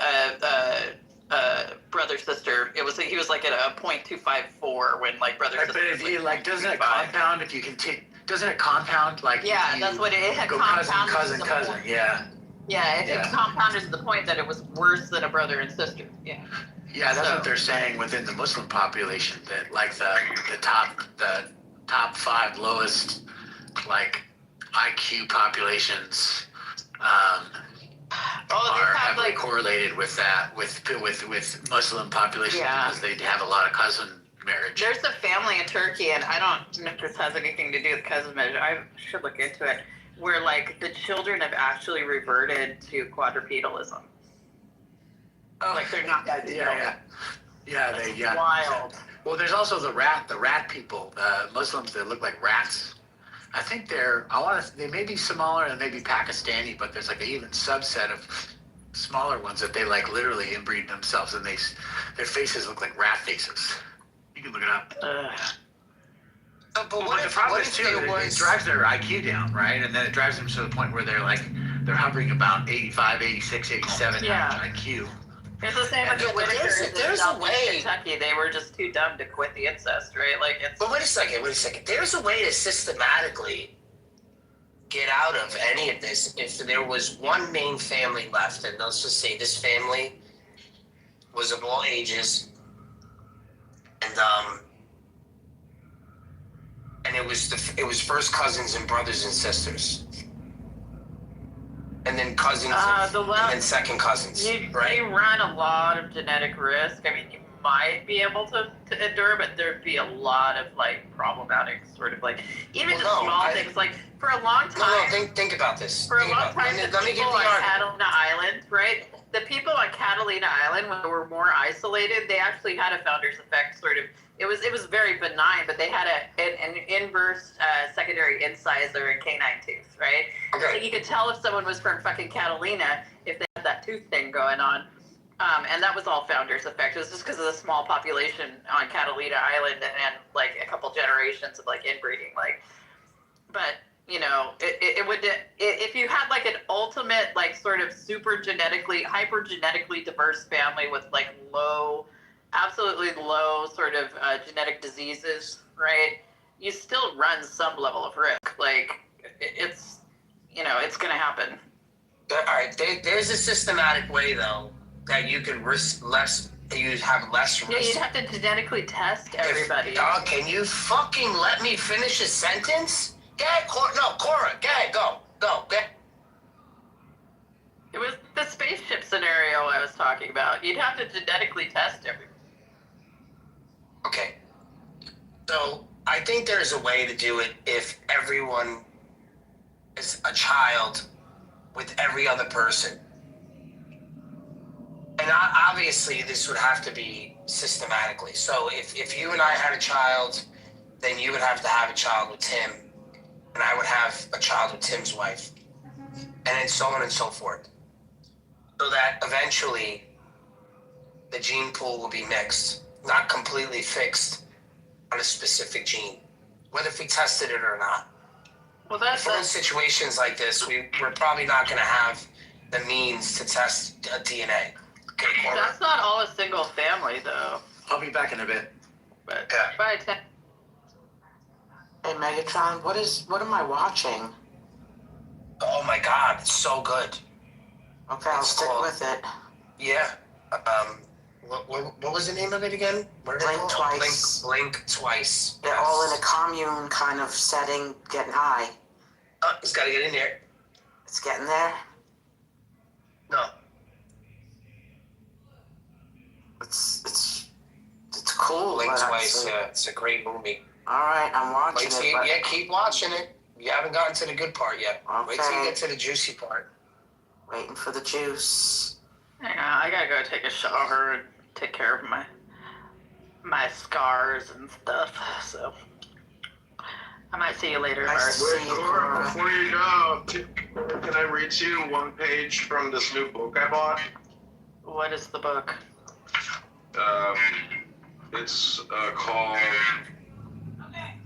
brother sister. He was like at a 0.254 when like brother sister. But if you like, doesn't it compound if you can take? Doesn't it compound like? Yeah, that's what it had. Go cousin. Yeah. Yeah, it compounded to the point that it was worse than a brother and sister. Yeah. Yeah, that's what they're saying within the Muslim population, that like the top 5 lowest like IQ populations are heavily correlated with that with Muslim population because they have a lot of cousin marriage. There's a family in Turkey, and I don't know if this has anything to do with cousin marriage. I should look into it. Where like the children have actually reverted to quadrupedalism. Oh, like they're not that. Yeah, wild. Well, there's also the rat people, Muslims that look like rats. I think they may be Somali and maybe Pakistani, but there's like an even subset of smaller ones that they like literally inbreed themselves, and their faces look like rat faces. You can look it up. But the problem is too, it drives their IQ down, right? And then it drives them to the point where they're hovering about 85, 86, 87 IQ. It's the same with the Whitakers in South Kentucky. They were just too dumb to quit the incest, right? Like it's. But wait a second. There's a way to systematically get out of any of this. If there was one main family left, and let's just say this family was of all ages, and it was first cousins and brothers and sisters, and then cousins, and then second cousins, right? They run a lot of genetic risk. I mean, you might be able to endure, but there'd be a lot of like problematic sort of like even Well, just no, small things. Like for a long time, think about this. for a Think long about- time, let the me give people the on argument. Catalina Island, right? The people on Catalina Island, when they were more isolated, they actually had a founder's effect sort of. It was very benign, but they had an inverse secondary incisor and canine tooth, right? Okay. So you could tell if someone was from fucking Catalina if they had that tooth thing going on. And that was all founder's effect. It was just because of the small population on Catalina Island and like a couple generations of like inbreeding, like. But you know, it would if you had like an ultimate like sort of super genetically, hyper genetically diverse family with like low, absolutely low sort of genetic diseases, right? You still run some level of risk. Like it's, you know, it's gonna happen. All right, there's a systematic way though that you can risk less. You have less risk. Yeah, you'd have to genetically test everybody. Dog, can you fucking let me finish a sentence? Go ahead, Cora. No, Cora. Go ahead. Go. It was the spaceship scenario I was talking about. You'd have to genetically test everybody. Okay. So I think there's a way to do it if everyone is a child with every other person. And obviously this would have to be systematically. So if you and I had a child, then you would have to have a child with Tim, and I would have a child with Tim's wife, and then so on and so forth. So that eventually the gene pool will be mixed, not completely fixed on a specific gene, whether if we tested it or not. Well, that's For in situations like this, we're probably not going to have the means to test DNA. Okay, Cora? That's not all a single family, though. I'll be back in a bit. But Yeah. by 10. Hey Megatron, what am I watching? Oh my God, it's so good. Okay, I'll stick with it. Yeah. What was the name of it again? What did it Blink call? Twice. Blink Twice. They're all in a commune kind of setting, getting high. Oh, he's got to get in there. It's getting there. No. It's cool. Blink but Twice. Yeah, it's a great movie. All right, I'm watching it. But... Yeah, keep watching it. You haven't gotten to the good part yet. Okay. Wait till you get to the juicy part. Waiting for the juice. Hang on, I gotta go take a shower and take care of my scars and stuff. So I might see you later. Nice to Bart. see you, Cora, Cora. before you go, can I read to you one page from this new book I bought? What is the book? It's called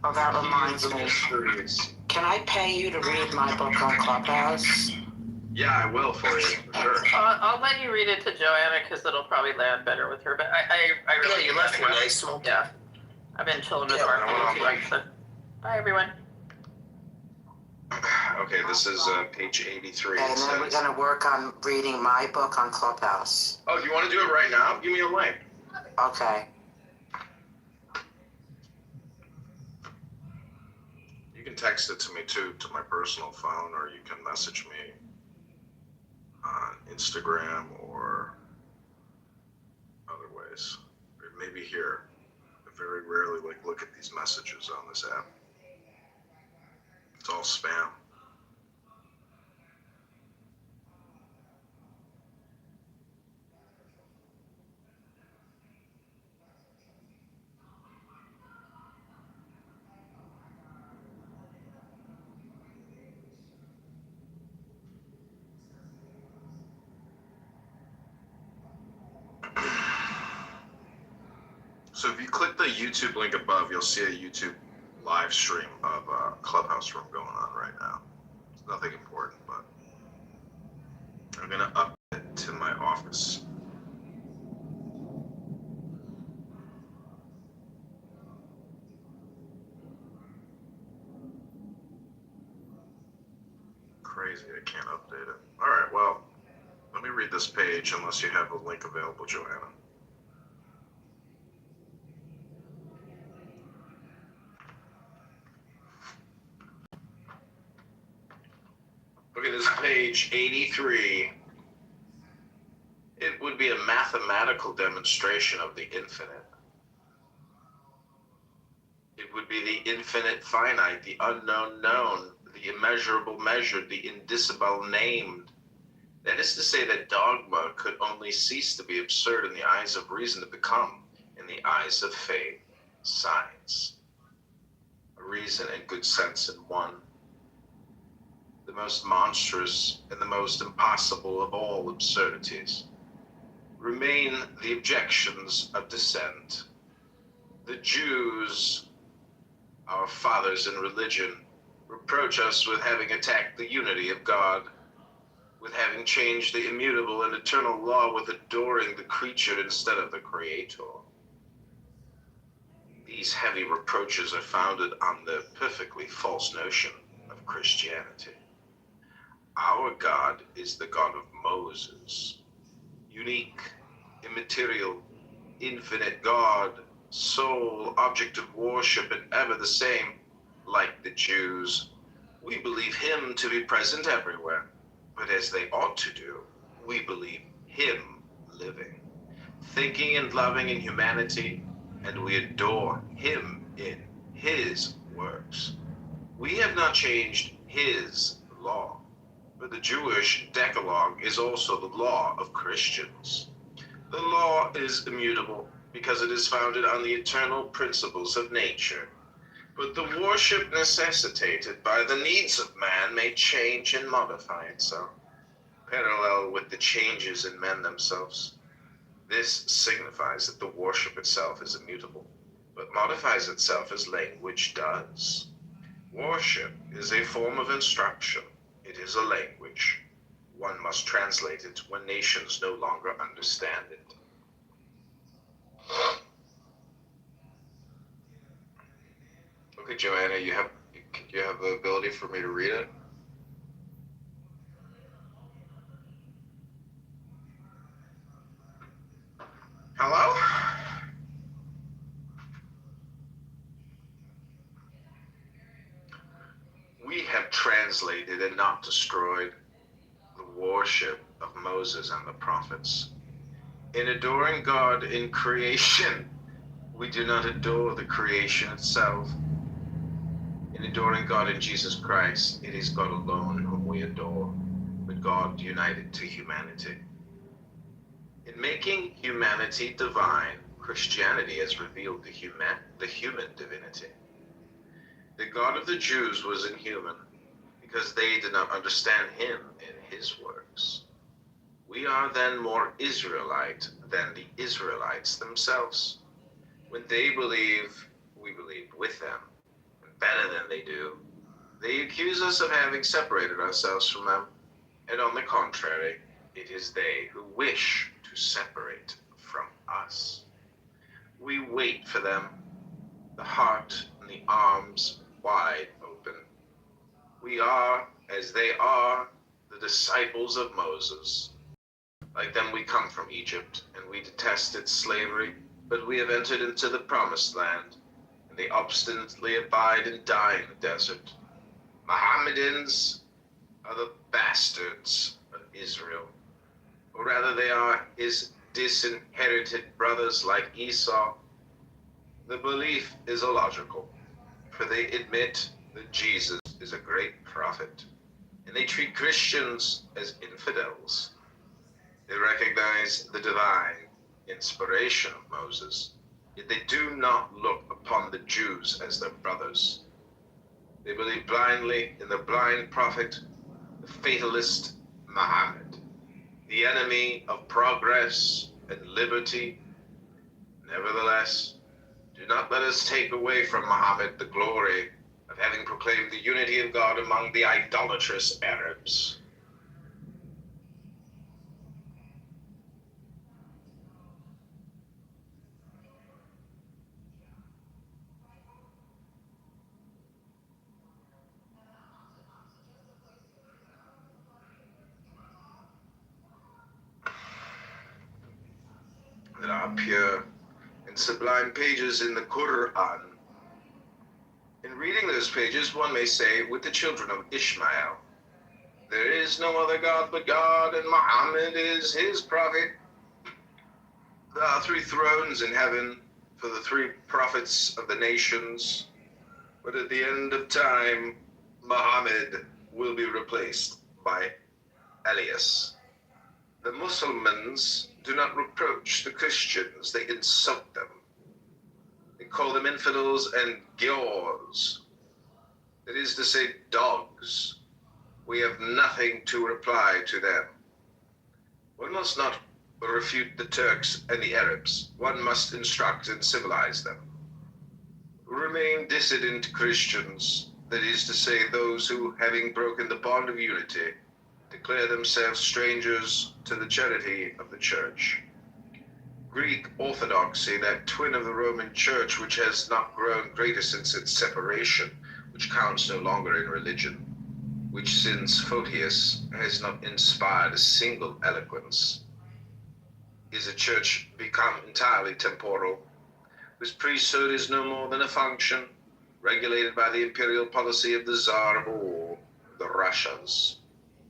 Oh, that reminds me. Mysteries. Can I pay you to read my book on Clubhouse? Yeah, I will for you, for sure. I'll let you read it to Joanna because it'll probably land better with her. But I really Yeah, you left me nice smoke. Yeah, I've been chilling with Yeah, Mark well, for 2 weeks. So. Bye, everyone. Okay, this is page 83. And It then we're says, gonna work on reading my book on Clubhouse. oh, do you want to do it right now? Give me a link. Okay. You can text it to me too, to my personal phone, or you can message me on Instagram or other ways. Or maybe here. I very rarely look at these messages on this app. It's all spam. So if you click the YouTube link above, you'll see a YouTube live stream of a Clubhouse room going on right now. It's nothing important, but I'm gonna up it to my office. Crazy, I can't update it. All right, well, let me read this page unless you have a link available, Joanna. Look at this page 83. It would be a mathematical demonstration of the infinite. It would be the infinite finite, the unknown known, the immeasurable measured, the indicible named. That is to say that dogma could only cease to be absurd in the eyes of reason to become, in the eyes of faith, science. Reason and good sense in one. The most monstrous and the most impossible of all absurdities remain the objections of dissent. The Jews, our fathers in religion, reproach us with having attacked the unity of God, with having changed the immutable and eternal law with adoring the creature instead of the Creator. These heavy reproaches are founded on the perfectly false notion of Christianity. Our God is the God of Moses, unique, immaterial, infinite God, sole object of worship and ever the same. Like the Jews, we believe him to be present everywhere, but as they ought to do, we believe him living, thinking and loving in humanity, and we adore him in his works. We have not changed his law, but the Jewish Decalogue is also the law of Christians. The law is immutable because it is founded on the eternal principles of nature, but the worship necessitated by the needs of man may change and modify itself, parallel with the changes in men themselves. This signifies that the worship itself is immutable, but modifies itself as language does. Worship is a form of instruction. It is a language. One must translate it when nations no longer understand it. Okay, Joanna, you have the ability for me to read it? Hello? We have translated and not destroyed the worship of Moses and the prophets. In adoring God in creation, we do not adore the creation itself. In adoring God in Jesus Christ, it is God alone whom we adore, but God united to humanity. In making humanity divine, Christianity has revealed the human divinity. The God of the Jews was inhuman because they did not understand him in his works. We are then more Israelite than the Israelites themselves. When they believe, we believe with them, and better than they do. They accuse us of having separated ourselves from them, and on the contrary, it is they who wish to separate from us. We wait for them, the heart and the arms wide open. We are, as they are, the disciples of Moses. Like them we come from Egypt, and we detest its slavery, but we have entered into the promised land, and they obstinately abide and die in the desert. Mohammedans are the bastards of Israel, or rather they are his disinherited brothers like Esau. The belief is illogical, for they admit that Jesus is a great prophet, and they treat Christians as infidels. They recognize the divine inspiration of Moses, yet they do not look upon the Jews as their brothers. They believe blindly in the blind prophet, the fatalist Muhammad, the enemy of progress and liberty. Nevertheless, do not let us take away from Muhammad the glory of having proclaimed the unity of God among the idolatrous Arabs. There are pure and sublime pages in the Quran. In reading those pages, one may say, with the children of Ishmael, there is no other God but God, and Muhammad is his prophet. There are 3 thrones in heaven for the 3 prophets of the nations, but at the end of time, Muhammad will be replaced by Elias. The Muslims do not reproach the Christians, they insult them. They call them infidels and giors. That is to say, dogs. We have nothing to reply to them. One must not refute the Turks and the Arabs. One must instruct and civilize them. Remain dissident Christians, that is to say, those who, having broken the bond of unity, declare themselves strangers to the charity of the Church. Greek Orthodoxy, that twin of the Roman Church, which has not grown greater since its separation, which counts no longer in religion, which since Photius has not inspired a single eloquence, is a church become entirely temporal, whose priesthood is no more than a function, regulated by the imperial policy of the Tsar of all, the Russians.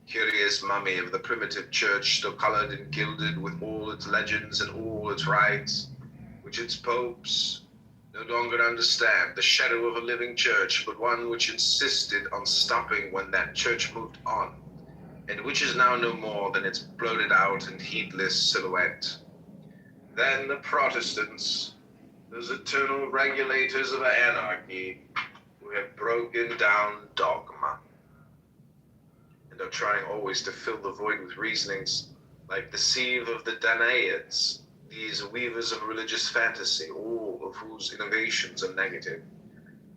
Curious mummy of the primitive church, still colored and gilded with all its legends and all its rites, which its popes no longer understand, the shadow of a living church, but one which insisted on stopping when that church moved on, and which is now no more than its bloated out and heedless silhouette. Then the Protestants, those eternal regulators of anarchy, who have broken down dogma, and are trying always to fill the void with reasonings like the sieve of the Danaids, these weavers of religious fantasy, all of whose innovations are negative,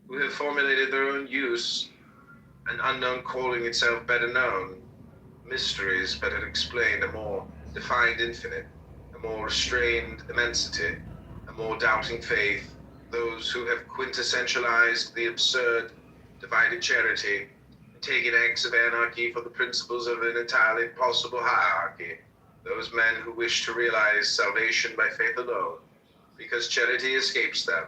who have formulated their own use, an unknown calling itself better known, mysteries better explained, a more defined infinite, a more restrained immensity, a more doubting faith, those who have quintessentialized the absurd, divided charity, taking acts of anarchy for the principles of an entirely possible hierarchy, those men who wish to realize salvation by faith alone, because charity escapes them,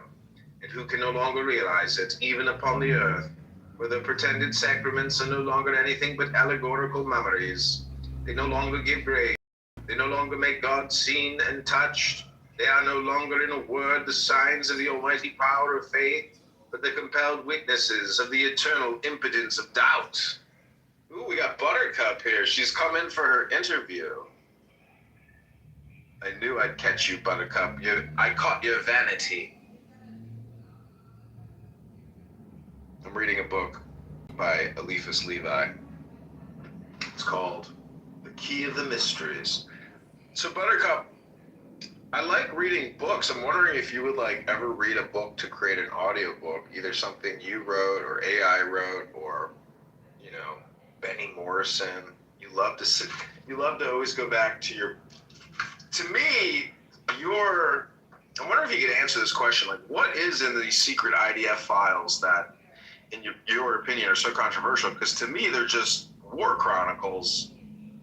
and who can no longer realize it, even upon the earth, where the pretended sacraments are no longer anything but allegorical memories. They no longer give grace. They no longer make God seen and touched. They are no longer, in a word, the signs of the almighty power of faith, but the compelled witnesses of the eternal impotence of doubt. Ooh, we got Buttercup here. She's come in for her interview. I knew I'd catch you, Buttercup. I caught your vanity. I'm reading a book by Eliphas Levi. It's called The Key of the Mysteries. So Buttercup, I like reading books. I'm wondering if you would ever read a book to create an audiobook, either something you wrote or AI wrote, or, Benny Morrison. You love to always go back to I wonder if you could answer this question, what is in these secret IDF files that, in your opinion, are so controversial? Because to me, they're just war chronicles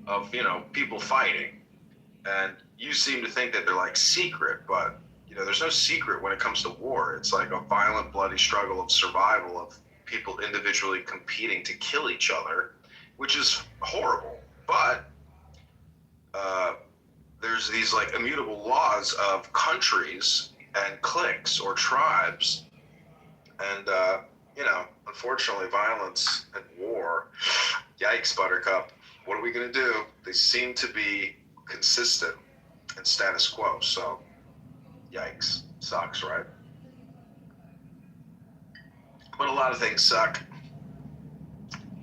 of, people fighting. And you seem to think that they're secret, but there's no secret when it comes to war. It's like a violent, bloody struggle of survival of people individually competing to kill each other, which is horrible. But there's these immutable laws of countries and cliques or tribes, and unfortunately, violence and war. Yikes, Buttercup. What are we gonna do? They seem to be consistent and status quo, so yikes. Sucks, right? But a lot of things suck.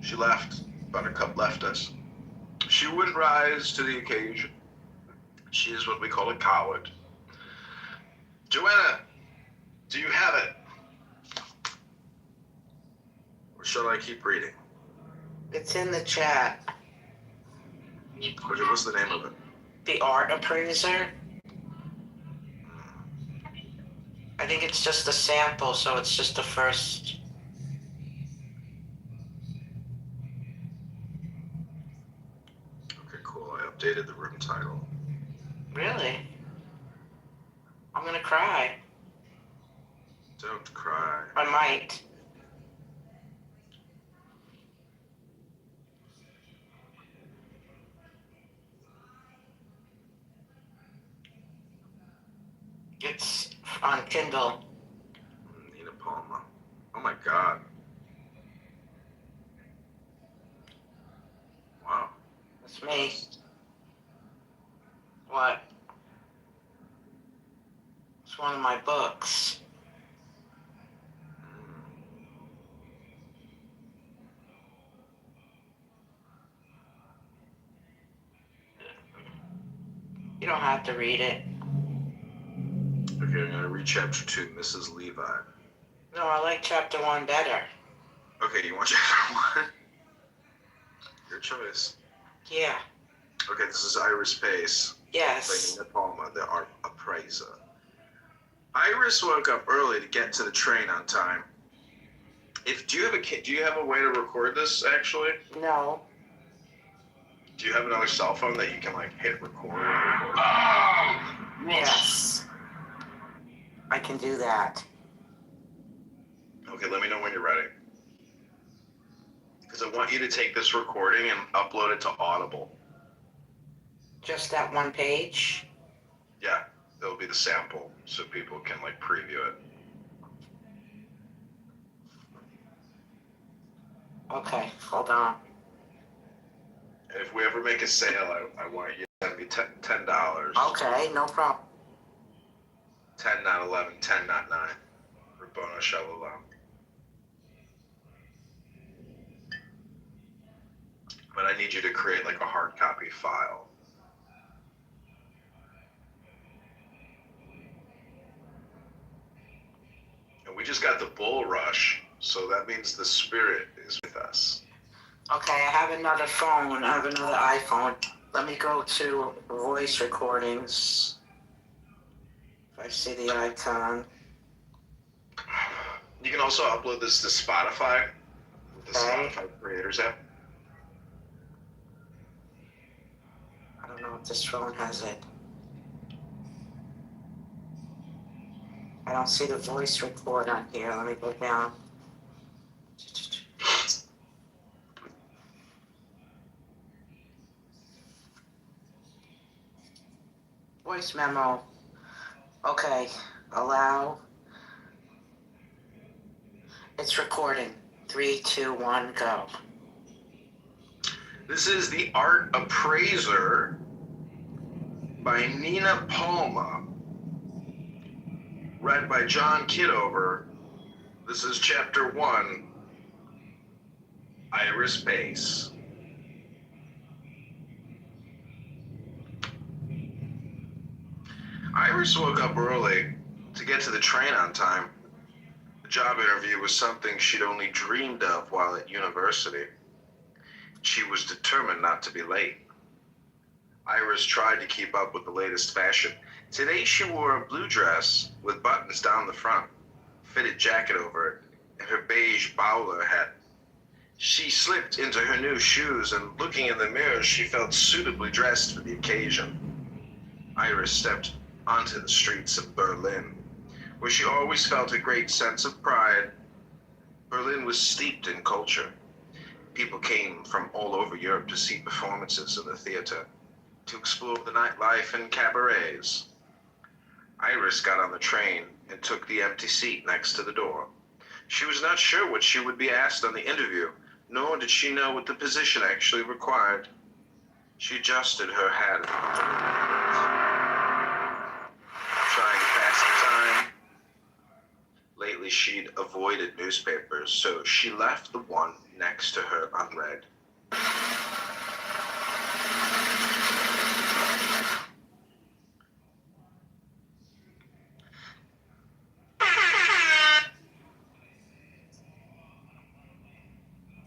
She left. Buttercup left us. She wouldn't rise to the occasion. She is what we call a coward. Joanna, do you have it? Or shall I keep reading? It's in the chat. What's the name of it? The Art Appraiser. I think it's just a sample, so it's just the first. Okay, cool. I updated the room title. Really? I'm gonna cry. Don't cry. I might. It's on Kindle. Nina Palma. Oh my God. Wow. It's me. What? It's one of my books. You don't have to read it. Okay, I'm gonna read chapter 2, Mrs. Levi. No, I like chapter 1 better. Okay, you want chapter 1? Your choice. Yeah. Okay, this is Iris Pace. Yes. Nina Palma, the art appraiser. Iris woke up early to get to the train on time. Do you have a way to record this actually? No. Do you have another cell phone that you can like hit record? Yes. I can do that. Okay, let me know when you're ready. Because I want you to take this recording and upload it to Audible. Just that one page? Yeah, it'll be the sample so people can like preview it. Okay, hold on. And if we ever make a sale, I want you to send me $10. Okay, no problem. 10, not 11, 10, not 9. For Bono Shalom. But I need you to create like a hard copy file. And we just got the bull rush, so that means the spirit is with us. Okay, I have another phone. I have another iPhone. Let me go to voice recordings. If I see the icon. You can also upload this to Spotify, the Okay. Spotify Creators app. I don't know if this phone has it. I don't see the voice record on here. Let me go down. Voice memo. Okay, allow. It's recording. 3, 2, 1, go. This is The Art Appraiser by Nina Palma, read by John Kitover. This is chapter 1, Iris Pace. Iris woke up early to get to the train on time. The job interview was something she'd only dreamed of while at university. She was determined not to be late. Iris tried to keep up with the latest fashion. Today she wore a blue dress with buttons down the front, fitted jacket over it, and her beige bowler hat. She slipped into her new shoes, and looking in the mirror, she felt suitably dressed for the occasion. Iris stepped onto the streets of Berlin, where she always felt a great sense of pride. Berlin was steeped in culture. People came from all over Europe to see performances in the theater, to explore the nightlife and cabarets. Iris got on the train and took the empty seat next to the door. She was not sure what she would be asked on the interview, nor did she know what the position actually required. She adjusted her hat, trying to pass the time. Lately, she'd avoided newspapers, so she left the one next to her unread.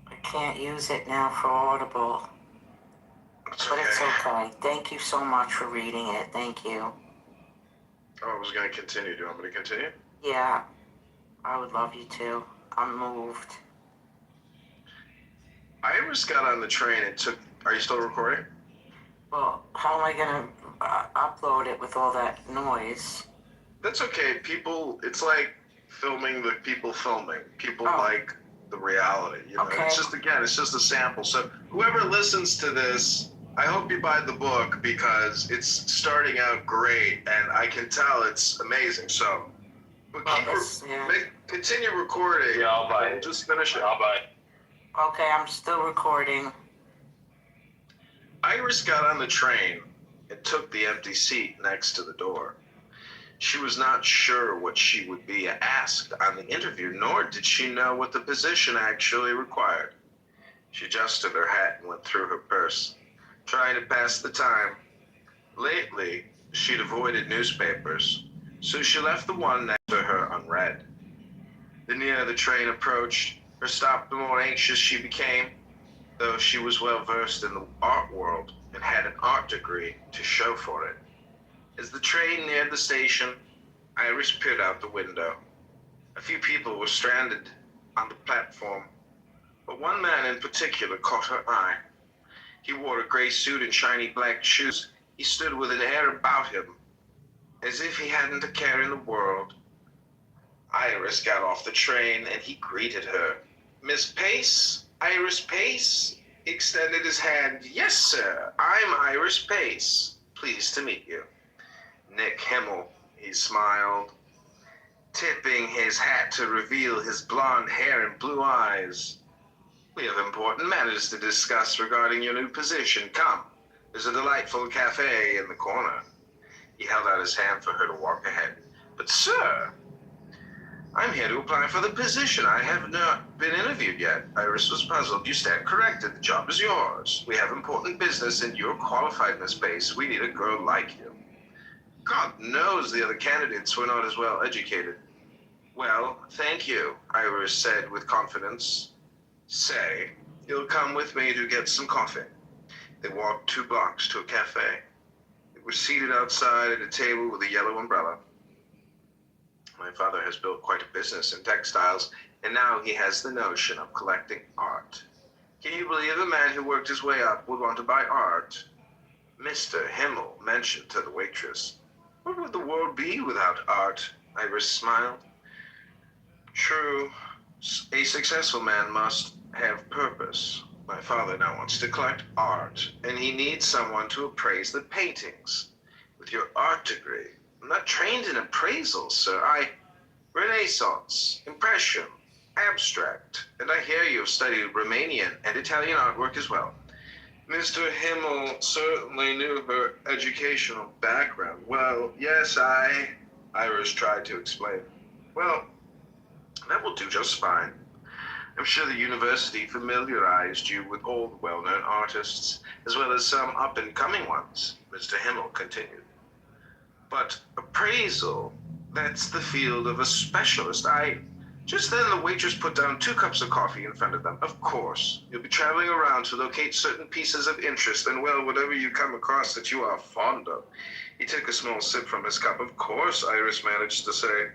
I can't use it now for Audible. But it's okay. Thank you so much for reading it. Thank you. Oh, I was going to continue. Do you want me to continue? Yeah, I would love you to. I'm moved. Iris got on the train and took... Are you still recording? Well, how am I going to upload it with all that noise? That's okay. People... It's like filming the people filming. People like the reality. You know? Okay. It's just, again, it's just a sample. So whoever listens to this I hope you buy the book because it's starting out great, and I can tell it's amazing. So, but continue recording. Yeah, I'll buy it. Just finish it. I'll buy it. Okay, I'm still recording. Iris got on the train and took the empty seat next to the door. She was not sure what she would be asked on the interview, nor did she know what the position actually required. She adjusted her hat and went through her purse, trying to pass the time. Lately, she'd avoided newspapers, so she left the one next to her unread. The nearer the train approached her stop, the more anxious she became, though she was well versed in the art world and had an art degree to show for it. As the train neared the station, Iris peered out the window. A few people were stranded on the platform, but one man in particular caught her eye. He wore a gray suit and shiny black shoes. He stood with an air about him, as if he hadn't a care in the world. Iris got off the train and he greeted her. "Miss Pace? Iris Pace?" He extended his hand. "Yes, sir. I'm Iris Pace. Pleased to meet you." "Nick Himmel," he smiled, tipping his hat to reveal his blonde hair and blue eyes. "We have important matters to discuss regarding your new position. Come, there's a delightful cafe in the corner." He held out his hand for her to walk ahead. "But sir, I'm here to apply for the position. I have not been interviewed yet." Iris was puzzled. "You stand corrected. The job is yours. We have important business and you're qualified, Miss Pace. We need a girl like you." God knows the other candidates were not as well educated. "Well, thank you," Iris said with confidence. "Say, you'll come with me to get some coffee." They walked 2 blocks to a cafe. They were seated outside at a table with a yellow umbrella. "My father has built quite a business in textiles, and now he has the notion of collecting art. Can you believe a man who worked his way up would want to buy art?" Mr. Himmel mentioned to the waitress. "What would the world be without art?" Iris smiled. "True, a successful man must have purpose. My father now wants to collect art, and he needs someone to appraise the paintings. With your art degree, I'm not trained in appraisal, sir. Renaissance, Impression, Abstract, and I hear you have studied Romanian and Italian artwork as well." Mr. Himmel certainly knew her educational background. "Well, yes, Iris tried to explain. "Well, that will do just fine. I'm sure the university familiarized you with all the well-known artists, as well as some up-and-coming ones," Mr. Himmel continued. "But appraisal, that's the field of a specialist. Just then the waitress put down 2 cups of coffee in front of them. "Of course, you'll be traveling around to locate certain pieces of interest and, well, whatever you come across that you are fond of." He took a small sip from his cup. "Of course," Iris managed to say.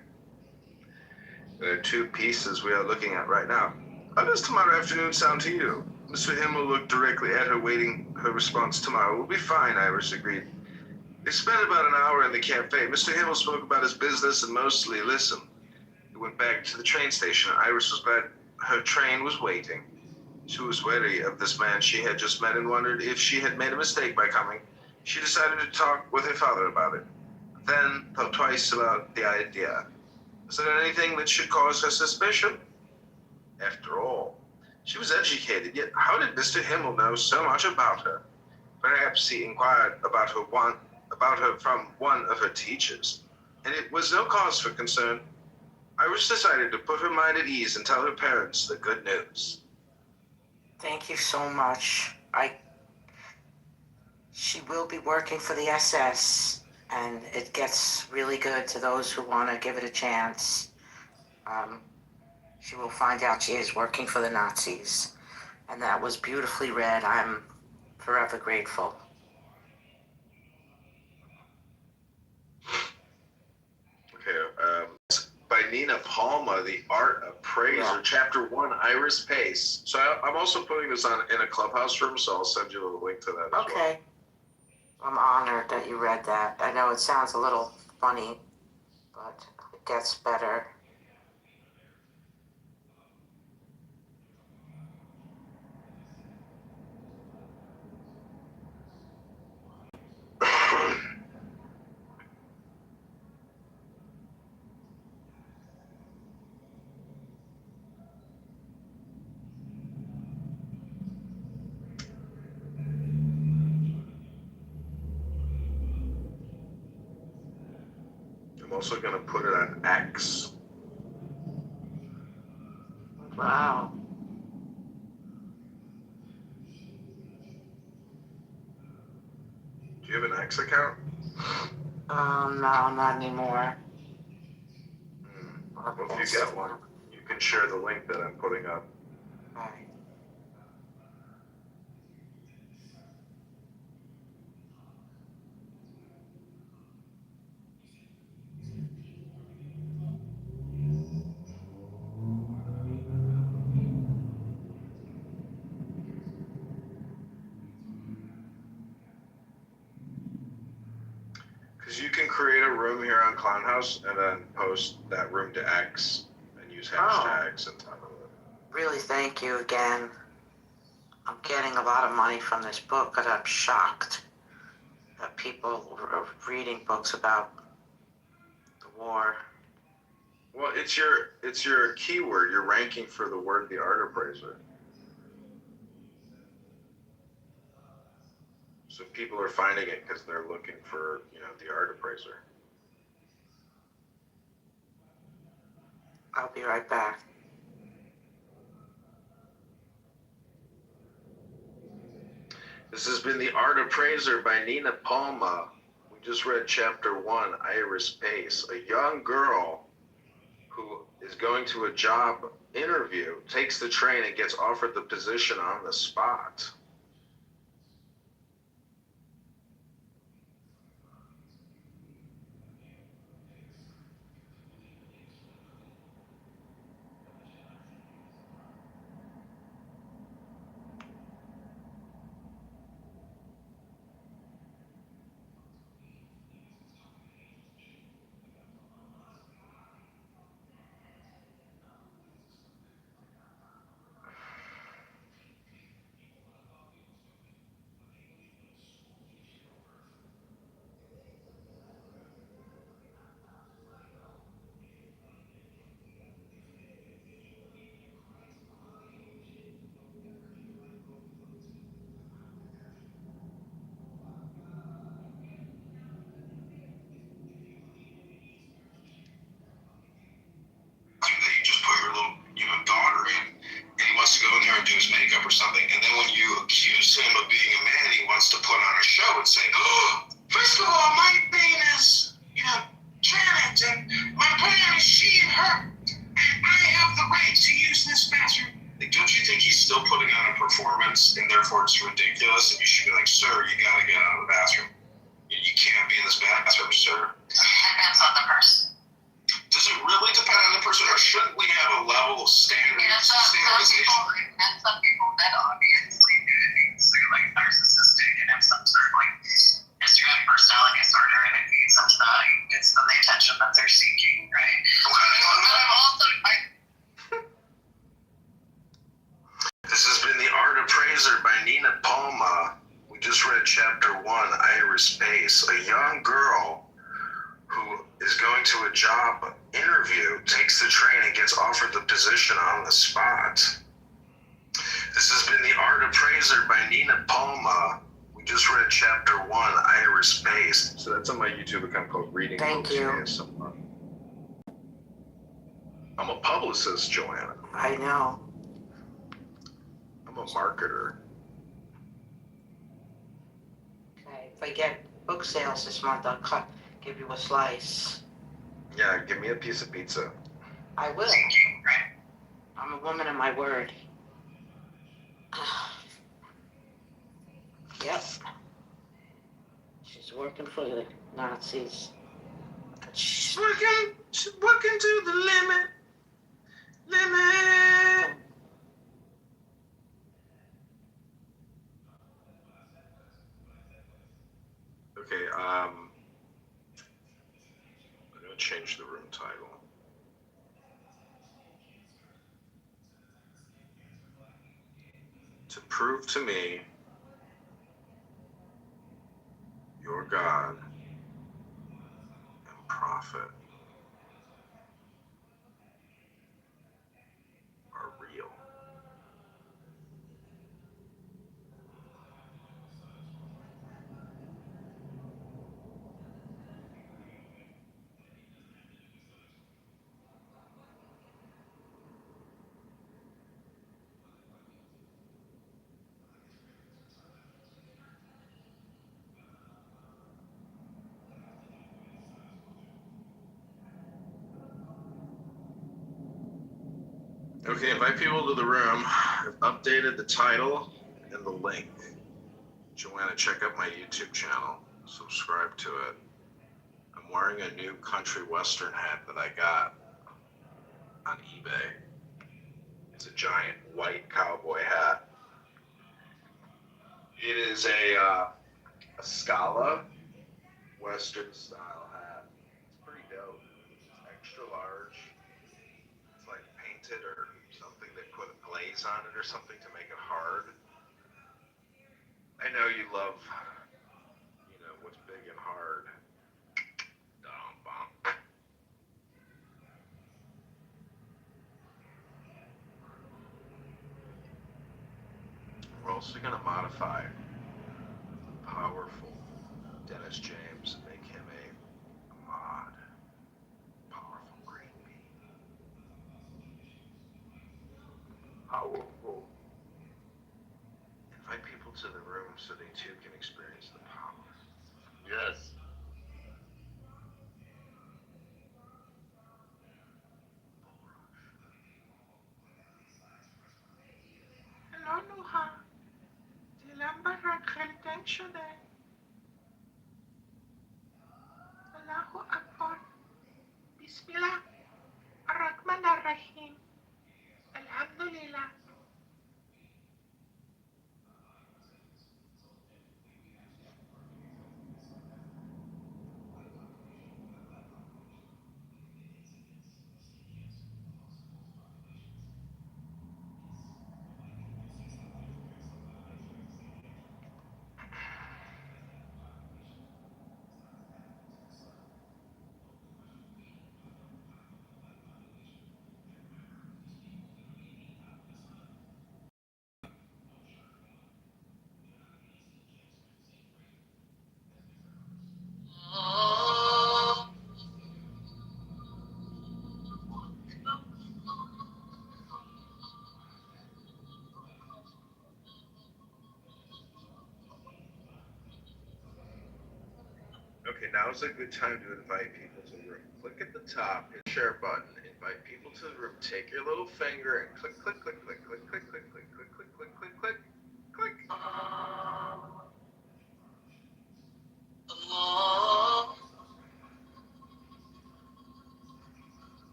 "There are 2 pieces we are looking at right now. How does tomorrow afternoon sound to you?" Mr. Himmel looked directly at her, waiting her response. "Tomorrow will be fine," Iris agreed. They spent about an hour in the cafe. Mr. Himmel spoke about his business and mostly listened. He went back to the train station. Iris was glad her train was waiting. She was wary of this man she had just met and wondered if she had made a mistake by coming. She decided to talk with her father about it, then thought twice about the idea. Was there anything that should cause her suspicion? After all, she was educated, yet how did Mr. Himmel know so much about her? Perhaps he inquired about her from one of her teachers, and it was no cause for concern. Iris decided to put her mind at ease and tell her parents the good news. Thank you so much. She will be working for the SS, and it gets really good to those who want to give it a chance. She will find out she is working for the Nazis, and that was beautifully read. I'm forever grateful. Okay, by Nina Palma, The Art Appraiser, Yeah. Chapter 1, Iris Pace. So I'm also putting this on in a clubhouse room, so I'll send you a link to that as well. Okay. I'm honored that you read that. I know it sounds a little funny, but it gets better. I'm also going to put it on X. Wow. Do you have an X account? No, not anymore. Well, if you get one, you can share the link that I'm putting up. Right. Because you can create a room here on Clown House and then post that room to X and use hashtags and stuff. Really, thank you again. I'm getting a lot of money from this book because I'm shocked that people are reading books about the war. Well, it's your keyword. You're ranking for the word the art appraiser. So people are finding it because they're looking for, the art appraiser. I'll be right back. This has been The Art Appraiser by Nina Palma. We just read chapter 1, Iris Pace, a young girl who is going to a job interview, takes the train and gets offered the position on the spot. That you just put your little, daughter in, and he wants to go in there and do his makeup or something. And then when you accuse him of being a man, he wants to put on a show and say, "Oh, first of all, my name is, Janet, and my pronoun is she and her, and I have the right to use this bathroom." Like, don't you think he's still putting on a performance, and therefore it's ridiculous? And you should be like, "Sir, you gotta get out of the bathroom. You can't be in this bathroom, sir." Depends on the person. Does it really depend on the person, or shouldn't we have a level of standardization? Some people that obviously do things like narcissistic and have some sort of history of personality disorder, and it feeds into that. It gets them the attention that they're seeking, right? This has been The Art Appraiser by Nina Palma. We just read chapter 1, Iris Pace, a young girl who is going to a job interview, takes the train and gets offered the position on the spot. This has been The Art Appraiser by Nina Palma. We just read chapter 1, Iris Pace. So that's on my YouTube account called Reading Books ASMR. I'm a publicist, Joanna. I know. I'm a marketer. Okay, if I get book sales this month, I'll give you a slice. Yeah, give me a piece of pizza. I will. I'm a woman of my word. Yep. She's working for the Nazis. She's working to the limit. Okay, I'm gonna change the room title. To prove to me your God and prophet are real. Okay, invite people to the room. I've updated the title and the link. Joanna, check out my YouTube channel. Subscribe to it. I'm wearing a new country western hat that I got on eBay. It's a giant white cowboy hat. It is a Scala western style hat. It's pretty dope. It's extra large. It's like painted or something. They put a glaze on it or something to make it hard. I know you love, what's big and hard. Dum-bum. We're also going to modify powerful Dennis James and make him a mod. Powerful green bean. Powerful. Invite people to the room so they too can experience the power. Yes. Hello, Nuha. Dilan Barak Shode. Allahu Akbar. Bismillah. Ar-Rahman Ar-Rahim. Alhamdulillah. Okay, now's a good time to invite people to the room. Click at the top, hit the share button, invite people to the room. Take your little finger and click, click, click, click, click, click, click, click, click, click, click, click, click, click.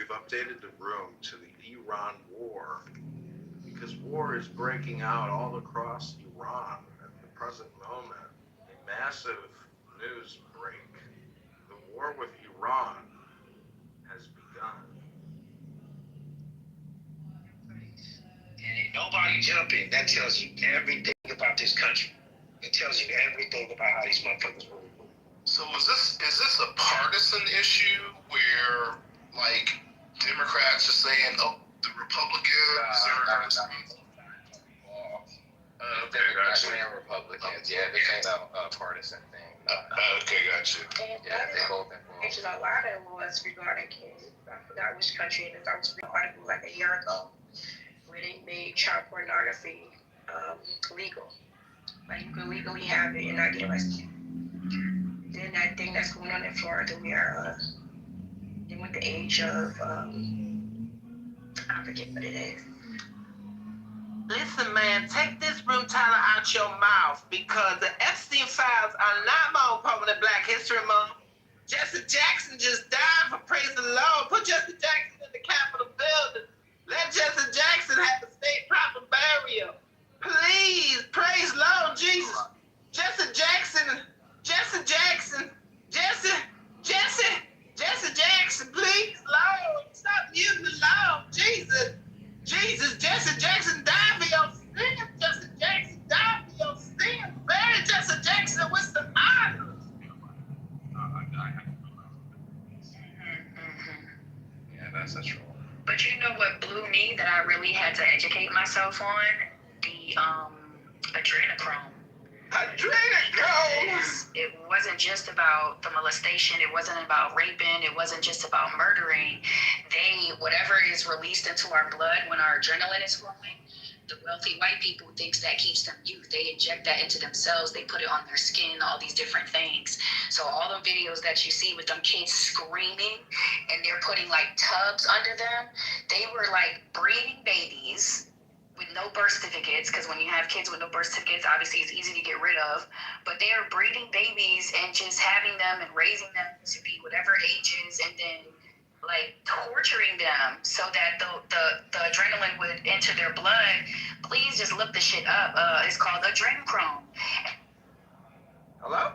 we've updated the room to the Iran war because war is breaking out all across Iran at the present moment. A massive news break. The war with Iran has begun. And ain't nobody jumping. That tells you everything about this country. It tells you everything about how these motherfuckers move. So is this a partisan issue where like Democrats are saying, oh, the Republicans are Democrats and Republicans, yeah, this ain't a partisan thing. okay, gotcha. Yeah, they both involved. There's a lot of laws regarding kids. I forgot which country it is. I was reading an article like a year ago where they made child pornography legal. Like you can legally have it and not get arrested. Then that thing that's going on in Florida where they went the age of I forget what it is. Listen, man, take this room title out your mouth because the Epstein files are not my own part of the Black History Month. Jesse Jackson just died for praise the Lord. Put Jesse Jackson in the Capitol building. Let Jesse Jackson have the state proper burial. Please, praise Lord Jesus. Jesse Jackson, please, Lord, stop using the Lord, Jesus. Jesse Jackson died for your sins. Jesse Jackson died for your sins. Bury Jesse Jackson with some honor. Yeah, that's a troll. But you know what blew me that I really had to educate myself on? The adrenochrome. Adrenochrome! It wasn't just about the molestation. It wasn't about raping. It wasn't just about murdering. Whatever is released into our blood when our adrenaline is flowing, the wealthy white people thinks that keeps them youth. They inject that into themselves. They put it on their skin, all these different things. So all the videos that you see with them kids screaming and they're putting like tubs under them, they were like breeding babies with no birth certificates, because when you have kids with no birth certificates, obviously it's easy to get rid of, but they are breeding babies and just having them and raising them to be whatever ages and then like torturing them so that the adrenaline would enter their blood. Please just look the shit up. It's called adrenochrome. Hello?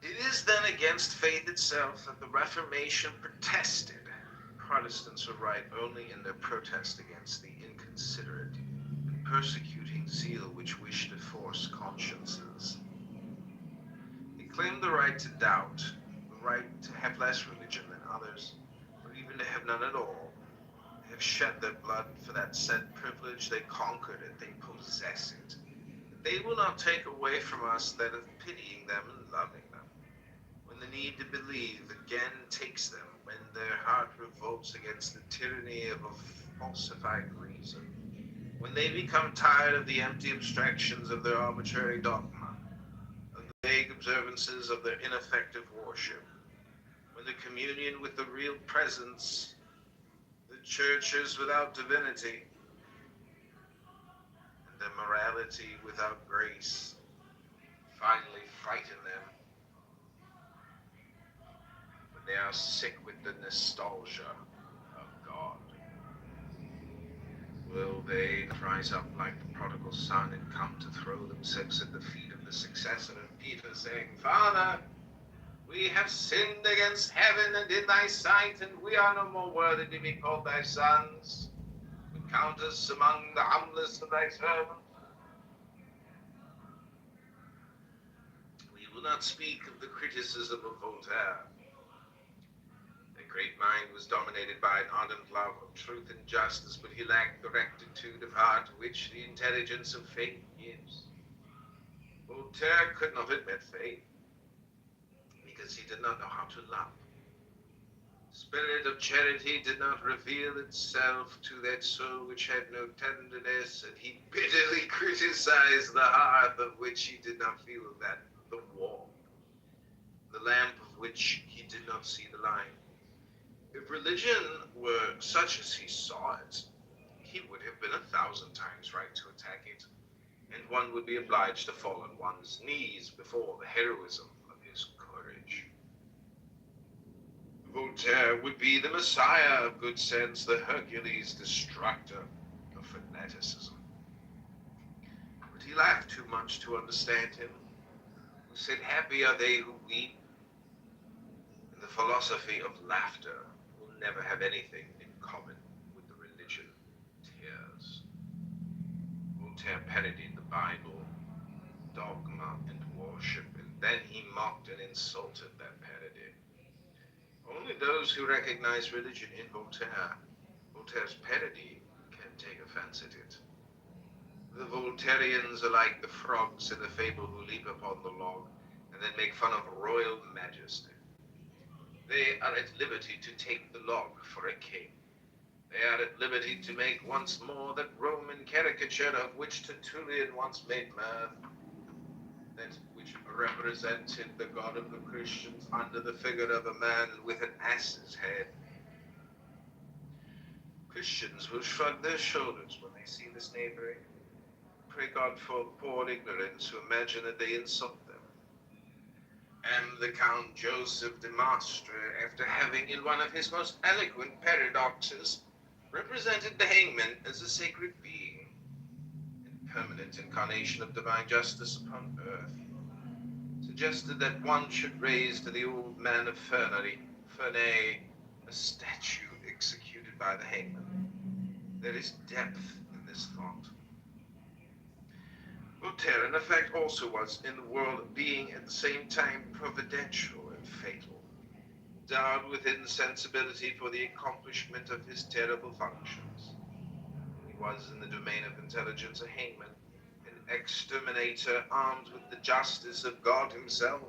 It is then against faith itself that the Reformation protested. Protestants are right only in their protest against the inconsiderate and persecuting zeal which wished to force consciences. They claimed the right to doubt, the right to have less religion than others, or even to have none at all. They have shed their blood for that said privilege, they conquered it, they possess it. They will not take away from us that of pitying them and loving them. When the need to believe again takes them, when their heart revolts against the tyranny of a falsified reason, when they become tired of the empty abstractions of their arbitrary dogma, of the vague observances of their ineffective worship, when the communion with the real presence, the churches without divinity, and their morality without grace, finally frighten them. They are sick with the nostalgia of God. Will they rise up like the prodigal son and come to throw themselves at the feet of the successor of Peter, saying, Father, we have sinned against heaven and in thy sight, and we are no more worthy to be called thy sons. But Count us among the humblest of thy servants. We will not speak of the criticism of Voltaire. The great mind was dominated by an ardent love of truth and justice, but he lacked the rectitude of heart which the intelligence of faith gives. Voltaire could not admit faith because he did not know how to love. The spirit of charity did not reveal itself to that soul which had no tenderness, and he bitterly criticized the hearth of which he did not feel that the warmth, the lamp of which he did not see the light. If religion were such as he saw it, he would have been 1,000 times right to attack it, and one would be obliged to fall on one's knees before the heroism of his courage. Voltaire would be the messiah of good sense, the Hercules destructor of fanaticism. But he laughed too much to understand him, who said, "Happy are they who weep." And the philosophy of laughter will never have anything in common with the religion of tears. Voltaire parodied the Bible, dogma, and worship, and then he mocked and insulted that parody. Only those who recognize religion in Voltaire's parody, can take offense at it. The Voltairians are like the frogs in the fable who leap upon the log and then make fun of royal majesty. They are at liberty to take the log for a king. They are at liberty to make once more that Roman caricature of which Tertullian once made mirth, that which represented the God of the Christians under the figure of a man with an ass's head. Christians will shrug their shoulders when they see this knavery. Pray God for poor ignorance who imagine that they insult them. And the Count Joseph de Maistre, after having in one of his most eloquent paradoxes represented the hangman as a sacred being, and permanent incarnation of divine justice upon earth, suggested that one should raise to the old man of Ferney a statue executed by the hangman. There is depth in this thought. Voltaire, in effect, also was, in the world of being, at the same time providential and fatal, endowed with insensibility for the accomplishment of his terrible functions. He was, in the domain of intelligence, a hangman, an exterminator armed with the justice of God himself.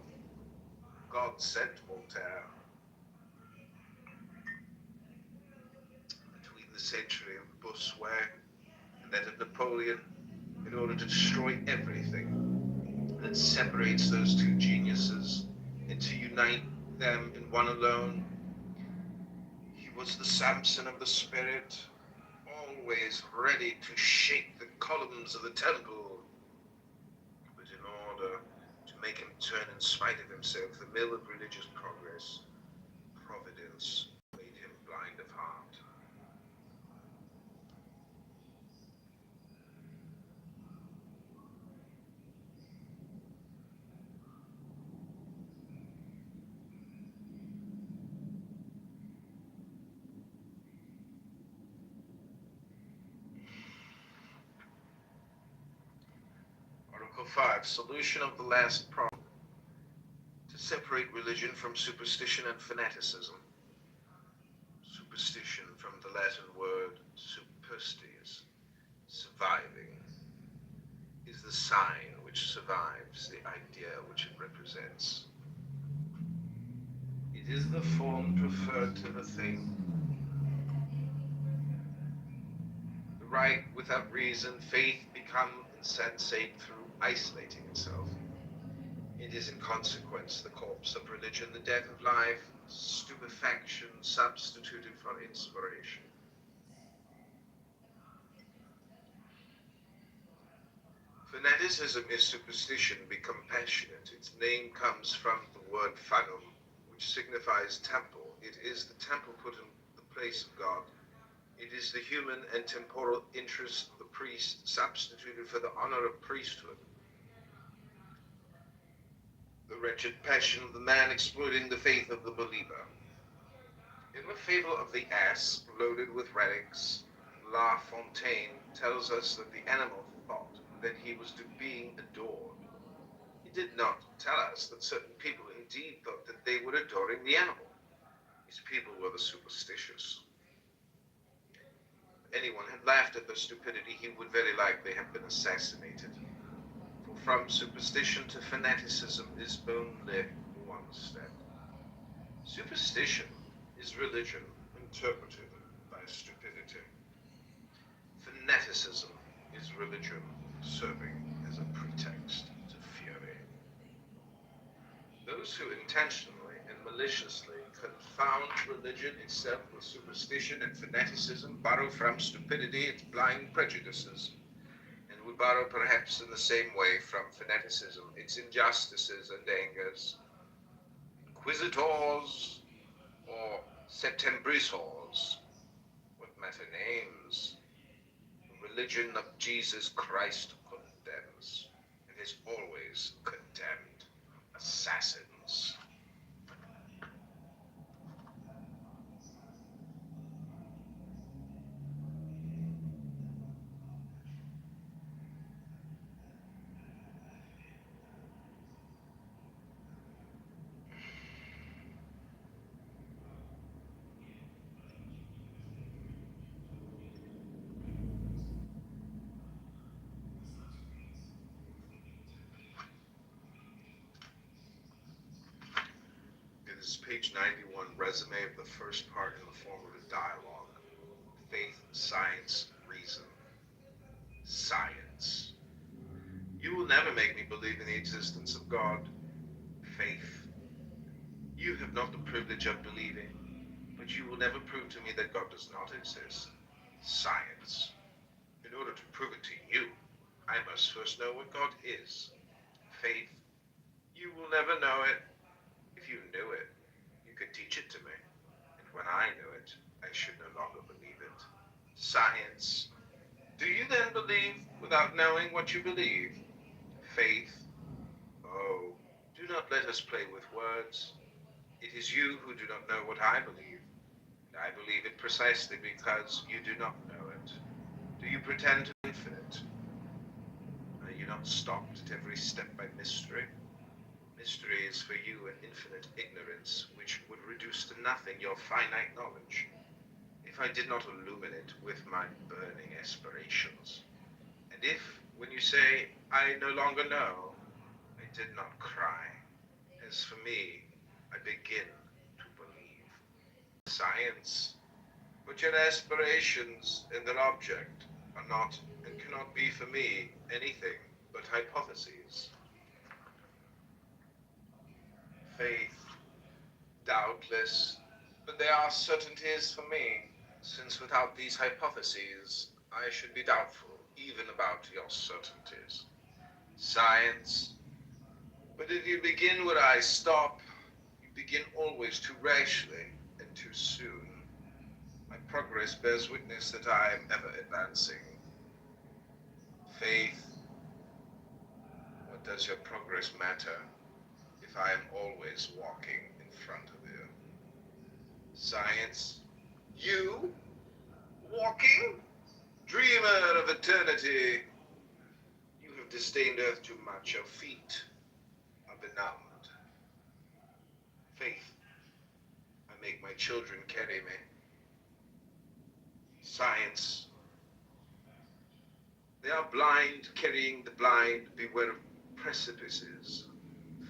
God sent Voltaire. Between the century of Bossuet and that of Napoleon, in order to destroy everything that separates those two geniuses and to unite them in one alone, he was the Samson of the spirit, always ready to shake the columns of the temple. But in order to make him turn in spite of himself the mill of religious progress, Providence made him blind of heart. Article 5, solution of the last problem. To separate religion from superstition and fanaticism. Superstition, from the Latin word superstes, surviving, is the sign which survives the idea which it represents. It is the form preferred to the thing. The right without reason, faith become insensate through isolating itself. It is in consequence the corpse of religion, the death of life, stupefaction substituted for inspiration. Fanaticism is superstition, be compassionate. Its name comes from the word fanum, which signifies temple. It is the temple put in the place of God. It is the human and temporal interest of the priest substituted for the honor of priesthood. The wretched passion of the man exploiting the faith of the believer. In the fable of the ass loaded with relics, La Fontaine tells us that the animal thought that he was being adored. He did not tell us that certain people indeed thought that they were adoring the animal. These people were the superstitious. If anyone had laughed at their stupidity, he would very likely have been assassinated. For from superstition to fanaticism is only one step. Superstition is religion interpreted by stupidity. Fanaticism is religion serving as a pretext to fury. Those who intentionally and maliciously confound religion itself with superstition and fanaticism borrow from stupidity its blind prejudices, and would borrow perhaps in the same way from fanaticism its injustices and angers. Inquisitors or Septembrisors, what matter names? The religion of Jesus Christ condemns, and has always condemned, assassins. This is page 91, resume of the first part in the form of a dialogue. Faith, science, reason. Science. You will never make me believe in the existence of God. Faith. You have not the privilege of believing, but you will never prove to me that God does not exist. Science. In order to prove it to you, I must first know what God is. Faith. You will never know it. If you knew it, you could teach it to me. And when I knew it, I should no longer believe it. Science. Do you then believe without knowing what you believe? Faith. Oh, do not let us play with words. It is you who do not know what I believe. And I believe it precisely because you do not know it. Do you pretend to be infinite? Are you not stopped at every step by mystery? Mystery is for you an infinite ignorance, which would reduce to nothing your finite knowledge, if I did not illuminate with my burning aspirations. And if, when you say, I no longer know, I did not cry, as for me, I begin to believe. Science, but your aspirations and their object are not and cannot be for me anything but hypotheses. Faith, doubtless, but they are certainties for me, since without these hypotheses I should be doubtful even about your certainties. Science, but if you begin where I stop, you begin always too rashly and too soon. My progress bears witness that I am ever advancing. Faith, what does your progress matter if I am always walking in front of you? Science, you, walking? Dreamer of eternity, you have disdained earth too much, your feet are benumbed. Faith, I make my children carry me. Science, they are blind, carrying the blind, beware of precipices.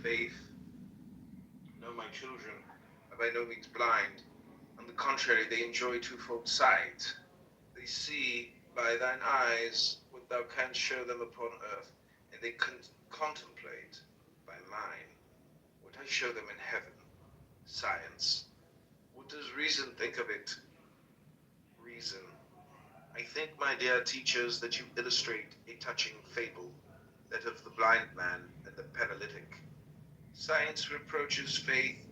Faith, no, my children are by no means blind. On the contrary, they enjoy twofold sight. They see by thine eyes what thou canst show them upon earth, and they contemplate by mine what I show them in heaven. Science, what does reason think of it? Reason, I think, my dear teachers, that you illustrate a touching fable, that of the blind man and the paralytic. Science reproaches faith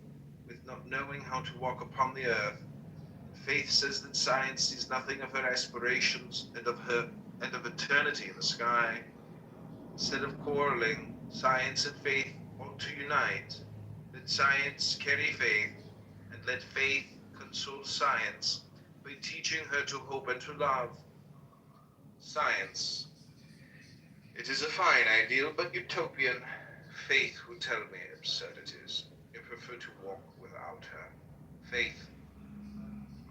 with not knowing how to walk upon the earth. Faith says that science sees nothing of her aspirations and of eternity in the sky. Instead of quarreling, science and faith ought to unite. Let science carry faith, and let faith console science by teaching her to hope and to love. Science. It is a fine ideal, but utopian. Faith will tell me absurdities. I prefer to walk without her. Faith.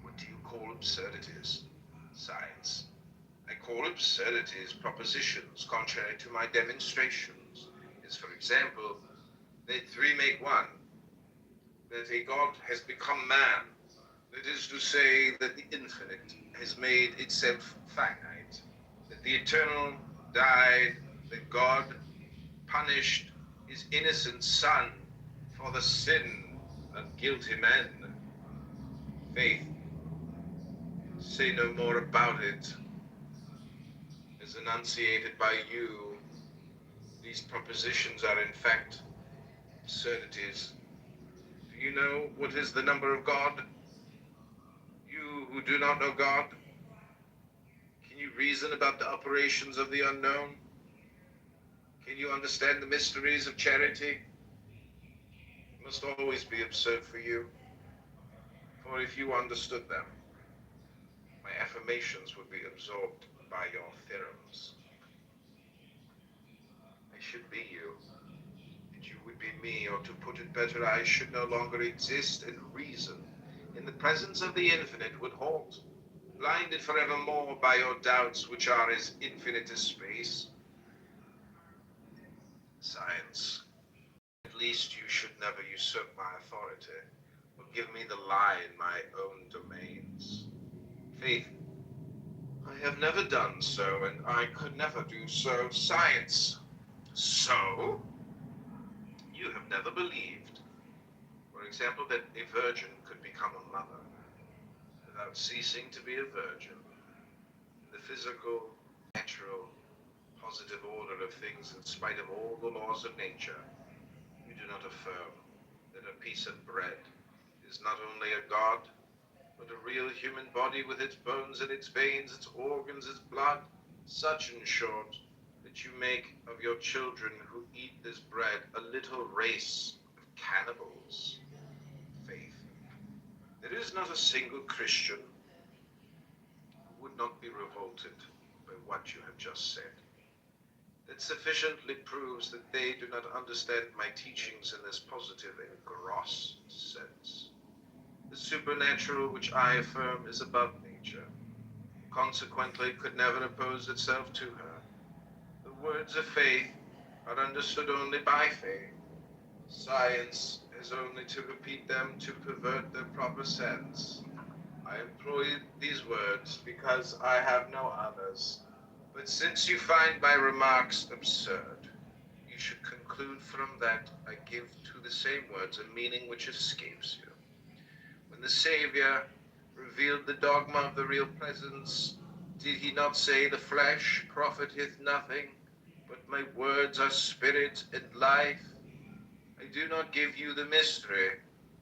What do you call absurdities? Science. I call absurdities propositions contrary to my demonstrations. As for example, that three make one, that a God has become man. That is to say that the infinite has made itself finite, that the eternal died, that God punished his innocent son for the sin of guilty men. Faith, say no more about it. As enunciated by you, these propositions are in fact absurdities. Do you know what is the number of God? You who do not know God, can you reason about the operations of the unknown? Can you understand the mysteries of charity? It must always be absurd for you, for if you understood them, my affirmations would be absorbed by your theorems. I should be you, and you would be me, or to put it better, I should no longer exist, and reason, in the presence of the infinite, would halt, blinded forevermore by your doubts, which are as infinite as space. Science. At least you should never usurp my authority, or give me the lie in my own domains. Faith. I have never done so, and I could never do so. Science. So? You have never believed, for example, that a virgin could become a mother without ceasing to be a virgin. In the physical, natural, positive order of things, in spite of all the laws of nature, you do not affirm that a piece of bread is not only a god, but a real human body with its bones and its veins, its organs, its blood, such, in short, that you make of your children who eat this bread a little race of cannibals. Faith. There is not a single Christian who would not be revolted by what you have just said. That sufficiently proves that they do not understand my teachings in this positive and gross sense. The supernatural which I affirm is above nature, consequently could never oppose itself to her. The words of faith are understood only by faith. Science has only to repeat them to pervert their proper sense. I employ these words because I have no others. But since you find my remarks absurd, you should conclude from that I give to the same words a meaning which escapes you. When the Savior revealed the dogma of the real presence, did he not say, the flesh profiteth nothing, but my words are spirit and life? I do not give you the mystery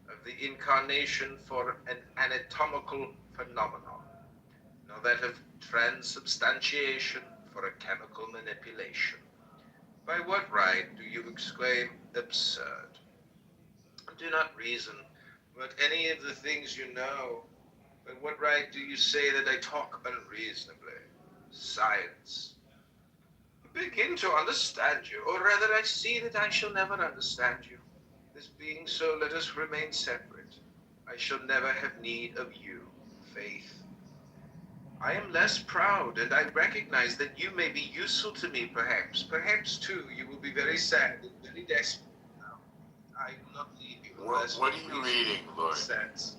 of the incarnation for an anatomical phenomenon, nor that of transubstantiation for a chemical manipulation. By what right do you exclaim absurd? Do not reason about any of the things you know. By what right do you say that I talk unreasonably? Science. I begin to understand you, or rather I see that I shall never understand you. This being so, let us remain separate. I shall never have need of you, Faith. I am less proud, and I recognize that you may be useful to me, perhaps. Perhaps, too, you will be very sad and very desperate now. I will not leave you unless What are you reading, Lord? sense.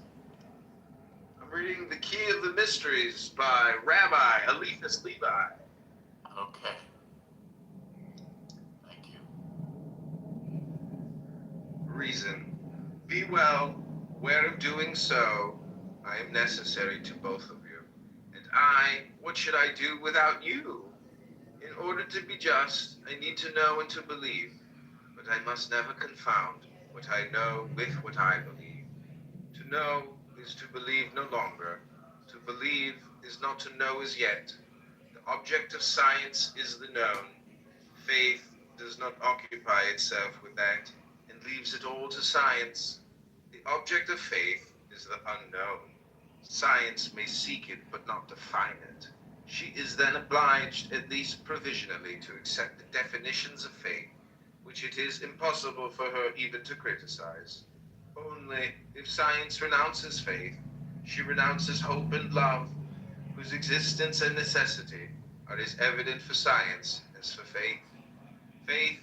I'm reading The Key of the Mysteries by Rabbi Eliphas Levi. Okay. Thank you. Reason. Be well, aware of doing so. I am necessary to both of you. And what should I do without you? In order to be just, I need to know and to believe. But I must never confound what I know with what I believe. To know is to believe no longer. To believe is not to know as yet. The object of science is the known. Faith does not occupy itself with that and leaves it all to science. The object of faith is the unknown. Science may seek it but not define it. She is then obliged, at least provisionally, to accept the definitions of faith, which it is impossible for her even to criticize. Only, if science renounces faith, she renounces hope and love, whose existence and necessity are as evident for science as for faith. Faith,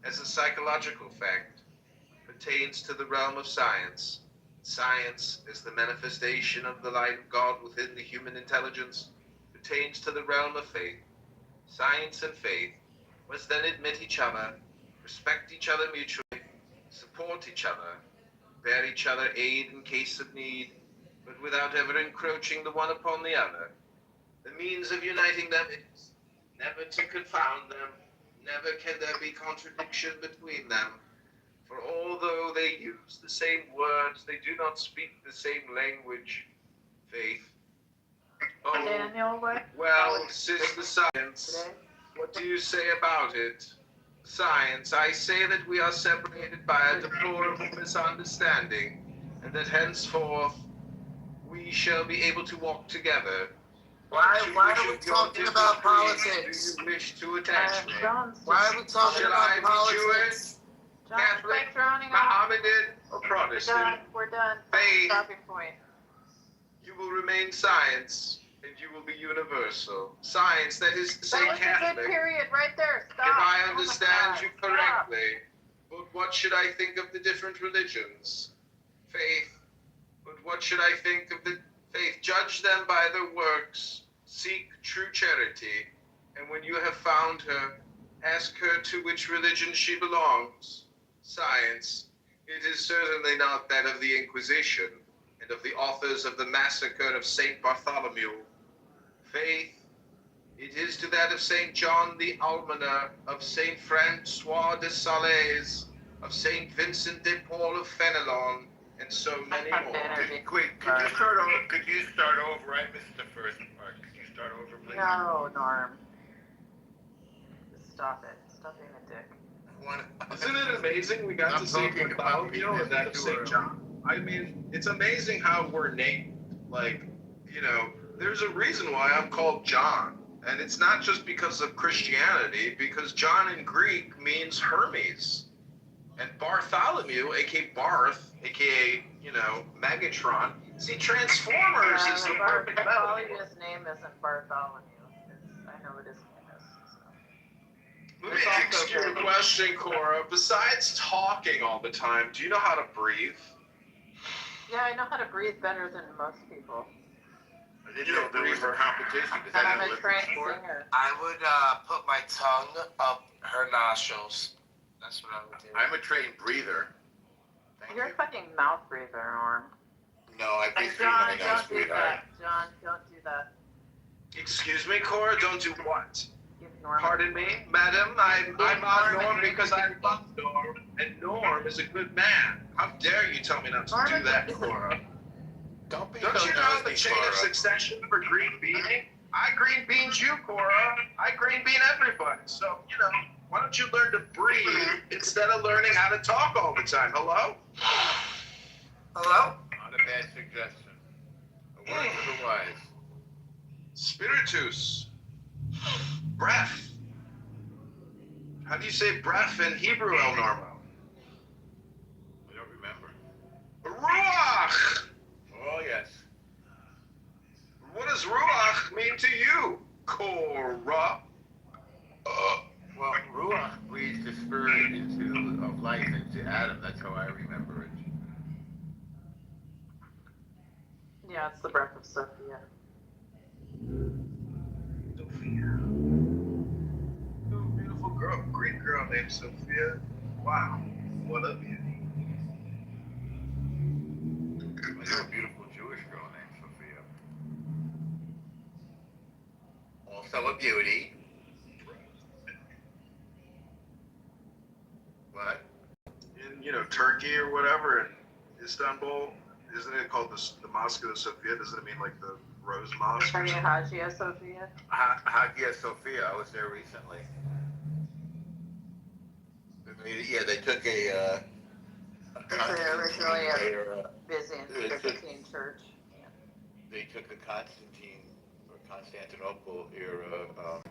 as a psychological fact, pertains to the realm of science. Science, as the manifestation of the light of God within the human intelligence, pertains to the realm of faith. Science and faith must then admit each other, respect each other mutually, support each other, bear each other aid in case of need, but without ever encroaching the one upon the other. The means of uniting them is never to confound them, never can there be contradiction between them. For although they use the same words, they do not speak the same language. Faith. Oh, Daniel, what? well, sister science, what do you say about it? Science, I say that we are separated by a deplorable misunderstanding, and that henceforth we shall be able to walk together. Why are we talking about politics? Do you wish to attach me? Why are we talking Shall about I be politics? John, Catholic, drowning out. Mohammedan, or Protestant? We're done. Faith. Stopping point. You will remain science, and you will be universal. Science, that is to say That was a Catholic. good period right there. Stop. If I Oh my understand God, you stop. correctly, but what should I think of the different religions? Faith, but what should I think of the faith? Judge them by their works, seek true charity, and when you have found her, ask her to which religion she belongs. Science, it is certainly not that of the Inquisition and of the authors of the massacre of Saint Bartholomew. Faith, it is to that of Saint John the Almoner, of Saint Francois de Sales, of Saint Vincent de Paul of Fenelon, and so many more. Quick, could you start over? Could you start over? I missed the first part. Could you start over, please? No, Norm. Just stop it. Stop being a dick. Isn't it amazing we got to see Bartholomew and that of St. John? I mean, it's amazing how we're named. Like, you know, there's a reason why I'm called John. And it's not just because of Christianity, because John in Greek means Hermes. And Bartholomew, aka Barth, aka, you know, Megatron. See, Transformers is the perfect metaphor. Bartholomew's name isn't Bartholomew. I know it isn't. Let me ask you a question, Cora. Besides talking all the time, do you know how to breathe? Yeah, I know how to breathe better than most people. I didn't know there was a competition. Is that I'm an a trained Olympic sport? singer. I would put my tongue up her nostrils. That's what I would do. I'm a trained breather. You're a fucking mouth breather, Norm. No, I breathe through John, my nose, don't do sweetheart. that. John, don't do that. Excuse me, Cora, don't do what? Give Norm. Pardon me, madam, I'm on Norm because I love Norm, and Norm is a good man. How dare you tell me not to do that, Cora? Don't be Don't so you know the nosy, chain of Cora. succession for green beaning? I green beans you, Cora. I green bean everybody. So, you know, why don't you learn to breathe instead of learning how to talk all the time? Hello? Hello? Not a bad suggestion. A word for the wise. Spiritus. Breath. How do you say breath in Hebrew, El Normo? I don't remember. Ruach! Oh, yes. What does Ruach mean to you, Cora? Well, Ruach breathes the spirit of life into Adam. That's how I remember it. Yeah, it's the breath of Sophia. Sophia. Oh, beautiful girl, great girl named Sophia. Wow, what a beauty. I know a beautiful Jewish girl named Sophia. Also a beauty. What? In, you know, Turkey or whatever, in Istanbul, isn't it called the Mosque of Sophia? Doesn't it mean like the Rose Mosque? Are you Hagia Sophia? Hagia Sophia. I was there recently. Yeah, they took a Originally a Byzantine church. They took a Constantine, or Constantinople era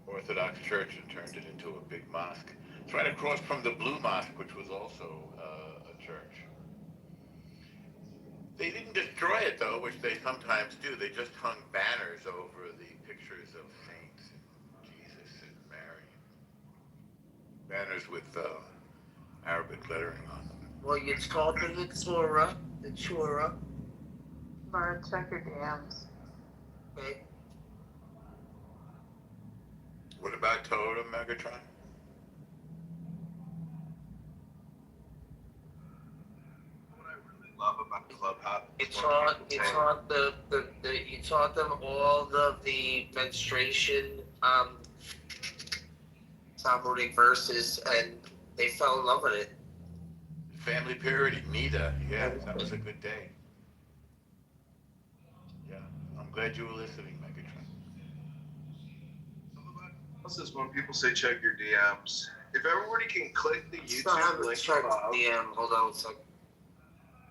Orthodox church and turned it into a big mosque. It's right across from the Blue Mosque, which was also a church. They didn't destroy it though, which they sometimes do. They just hung banners over the pictures of saints, and Jesus and Mary. Banners with Arabic lettering on them. Well, you told me the Torah. Laura, check your DMs. Okay. What about Torah, Megatron? What I really love about Clubhouse You is taught you taught them all of the menstruation Talmudic verses, and they fell in love with it. Family Purity, Nita. Yeah, that was a good day. Yeah, I'm glad you were listening, Megatron. This is when people say check your DMs. If everybody can click the Still YouTube haven't link checked above, DM. Hold on a second.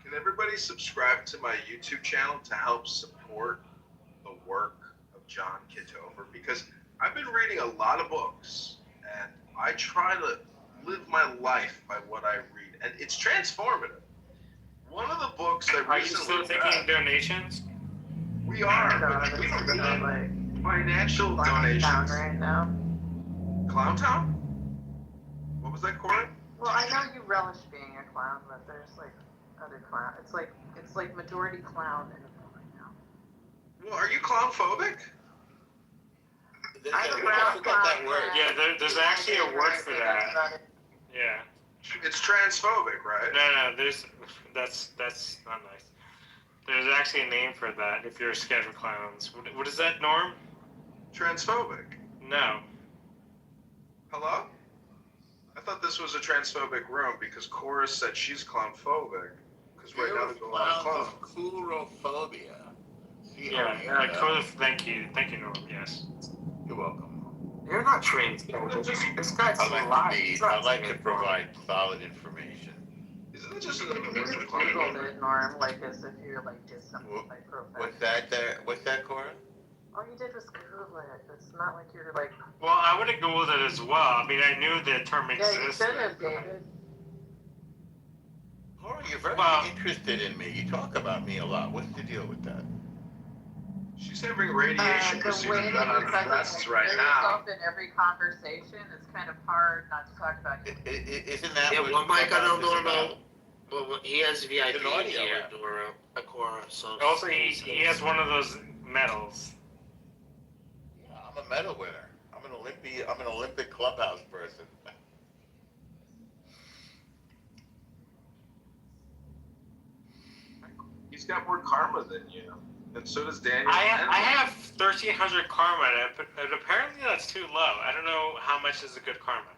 can everybody subscribe to my YouTube channel to help support the work of John Kitover? Because I've been reading a lot of books, and I try to live my life by what I read, and it's transformative. One of the books that Are you recently still taking donations? we are, but we don't need financial donations. Right now. Clown Town? What was that, Corey? Well, I know you relish being a clown, but there's like other clown. It's like majority clown in the room right now. Well, are you clown phobic? I forgot that word. Yeah, there's actually a word for that. Yeah. It's transphobic, right? No, that's not nice. There's actually a name for that if you're scared of clowns. What is that, Norm? Transphobic. No. Hello? I thought this was a transphobic room because Cora said she's clownphobic. Because right now there's a lot of clowns. Coulrophobia. Thank you, Norm. Yes. You're welcome. You're not trained. This guy's I like to provide solid information. Isn't it just You just Googled it, Norm, like as if you're like just something like professional. What's that there? What's that, Cora? All you did was Google it. It's not like you're like. Well, I would have Googled it as well. I mean, I knew the term existed. Yeah, you should have, David. Cora, you're very interested in me. You talk about me a lot. What's the deal with that? She's having radiation procedure done on her breasts right now. In every conversation, it's kind of hard not to talk about you. Isn't that Yeah, what one mic I don't know about? about. Well, he has VIP It's an audio here, rep. Cora. So Also, he has one of those medals. Yeah, I'm a medal winner. I'm an Olympic clubhouse person. He's got more karma than you. And so does Daniel. I have 1,300 karma, but apparently that's too low. I don't know how much is a good karma.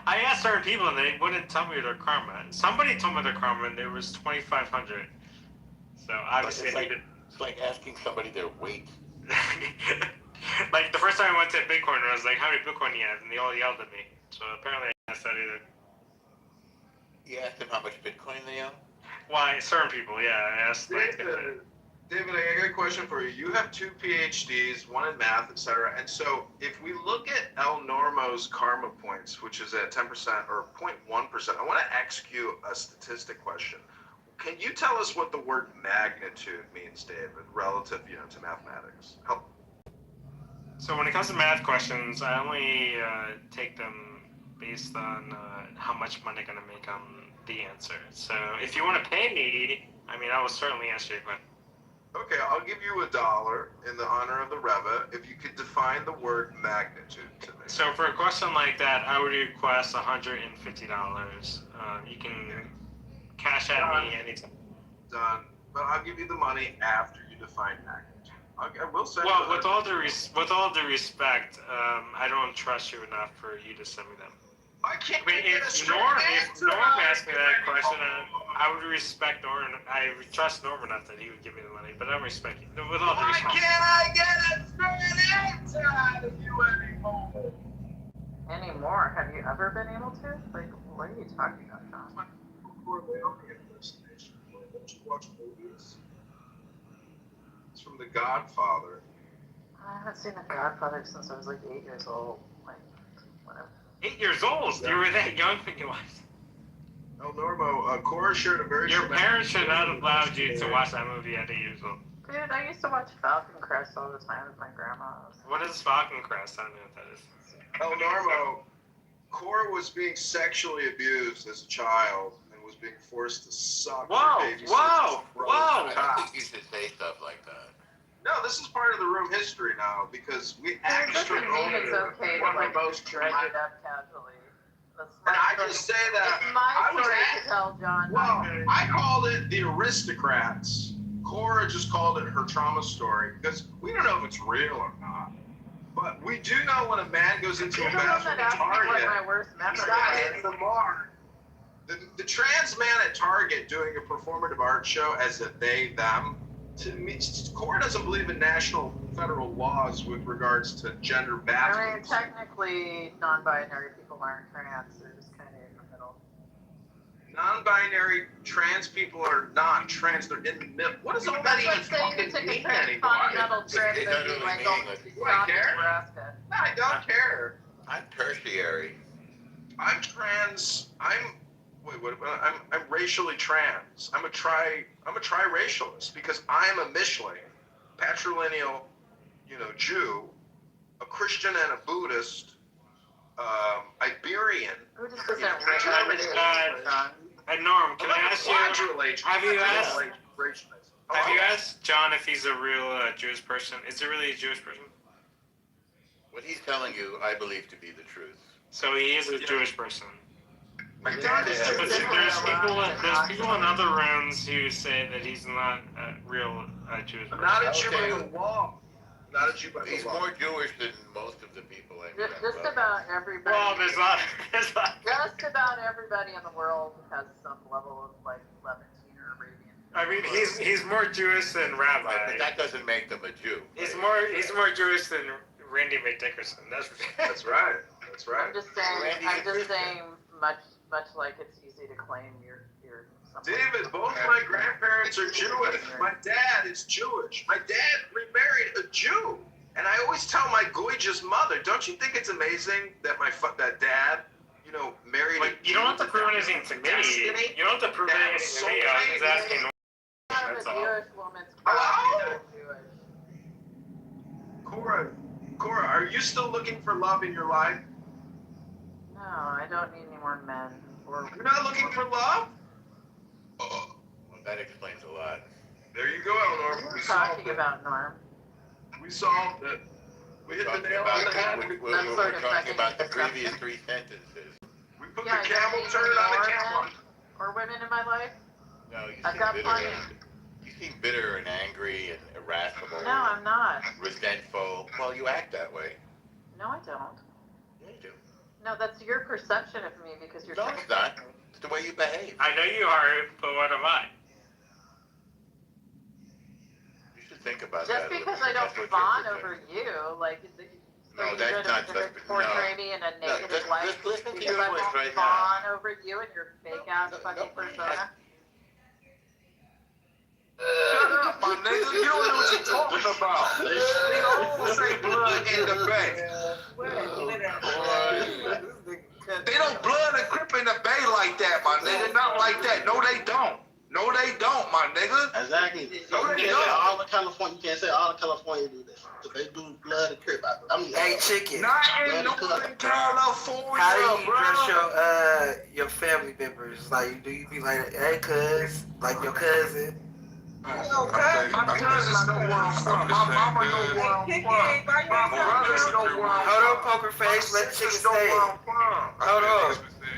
I asked certain people and they wouldn't tell me their karma. Somebody told me their karma and it was 2,500. So obviously it's like asking somebody their weight. Like the first time I went to Bitcoin, I was like, "How many Bitcoin do you have?" And they all yelled at me. So apparently I asked that either. You asked them how much Bitcoin they own? Why, certain people, yeah. I asked like. David, I got a question for you. You have 2 PhDs, one in math, etc. And so if we look at El Normo's karma points, which is at 10% or 0.1%, I want to ask you a statistic question. Can you tell us what the word magnitude means, David, relative, to mathematics? Help. So when it comes to math questions, I only take them based on how much money I'm going to make on the answer. So if you want to pay me, I will certainly answer your question. Okay, I'll give you $1 in the honor of the Reva if you could define the word magnitude to me. So for a question like that, I would request $150. You can cash at me anytime. Done. But I'll give you the money after you define magnitude. I will send Well, you with all due respect, I don't trust you enough for you to send me them. I can't if Norm asked me that question, I would respect Norm. I trust Norm enough that he would give me the money, but I don't respect you. With all due respect. Why can't I get a straight answer out of you anymore? Anymore? Have you ever been able to? Like, what are you talking about, John? Don't you watch movies? It's from The Godfather. I haven't seen The Godfather since I was like 8 years old. Like, whatever. 8 years old? You were that young when you watched it? El Normo, Cora shared a very... Your parents should not have allowed you to watch that movie at 8 years old. Dude, I used to watch Falcon Crest all the time with my grandma. What is Falcon Crest? I don't know what that is. El Normo, Cora was being sexually abused as a child and was being forced to suck her baby sister's I don't think you should say stuff like that. No, this is part of the room history now because we actually It doesn't mean it's okay to like drag it up casually. And I just say that it's my story to tell, John. Well, I called it the Aristocrats. Cora just called it her trauma story because we don't know if it's real or not. But we do know when a man goes into a bathroom at Target, he's not hitting the mark. The trans man at Target doing a performative art show as a they, them, to me, Cora doesn't believe in national federal laws with regards to gender bathrooms. I mean, technically, non-binary people aren't trans. They're just kind of in the middle. Non-binary trans people are not trans. They're in the middle. What does all that even fucking mean anymore? Continental trip It and doesn't be really like, mean oh, anything. stop Do I in care? Nebraska. No, I don't care. I'm tertiary. I'm trans. I'm racially trans. I'm a triracialist because I'm a Michelin, patrilineal, Jew, a Christian and a Buddhist, Iberian. Buddhist isn't German. Norm, can I ask you? Have you asked John if he's a real Jewish person? Is he really a Jewish person? What he's telling you, I believe to be the truth. So he is a Jewish person. My dad is But there's people in other rooms who say that he's not a real Jewish person. Not a Jew by the law. Not a Jew by the law. He's more Jewish than most of the people I know. Just about everybody. Well, there's not. Just about everybody in the world has some level of like Levantine or Arabian. I mean, he's more Jewish than Rabbi. But that doesn't make them a Jew. He's more Jewish than Randy McDickerson. That's right. That's right. I'm just saying, much like it's easy to claim you're David, both my grandparents are Jewish. My dad is Jewish. My dad remarried a Jew. And I always tell my gorgeous mother, don't you think it's amazing that that dad, married a Jew? You don't have to prove anything to me. You don't have to prove anything to me. I was just asking. That's all. Jewish woman's Hello? Cora, are you still looking for love in your life? No, I don't need any more men. You're not looking for love? Well, that explains a lot. There you go, Eleanor. What are you talking about, Norm? We solved it. We hit the nail on the head. We're talking about the previous 3 sentences. We put the camel turn on the camel. Or women in my life? No, I've got plenty. You seem bitter and angry and irascible. No, I'm not. Resentful. Well, you act that way. No, I don't. Yeah, you do. No, that's your perception of me because you're. No, it's not. It's the way you behave. I know you are, but what am I? You should think about Just that. because I don't fawn over you, like. No, that's not. Portray me in a negative light. Just listen to because your I voice won't right now. fawn over you and your fake ass fucking persona. Shut up, my nigga. You don't know what you're talking about. They always say blood in the bay. They don't blood and crip in the bay like that, my nigga. Not like that. No, they don't. No, they don't, my nigga. Exactly. No, You they can't say don't. all of California. You can't say all of California do this. Cause they do blood and crip. I mean, Hey, chicken. Not in Northern California, How do you bro. dress your family members? Like, do you be like, hey, cuz, like your cousin? Okay, my cousins know where I'm from. My mama know where I'm from. My brothers know where I'm from. Hold on, poker face. Let the chicken Sisters know stay. where I'm from. Hold on.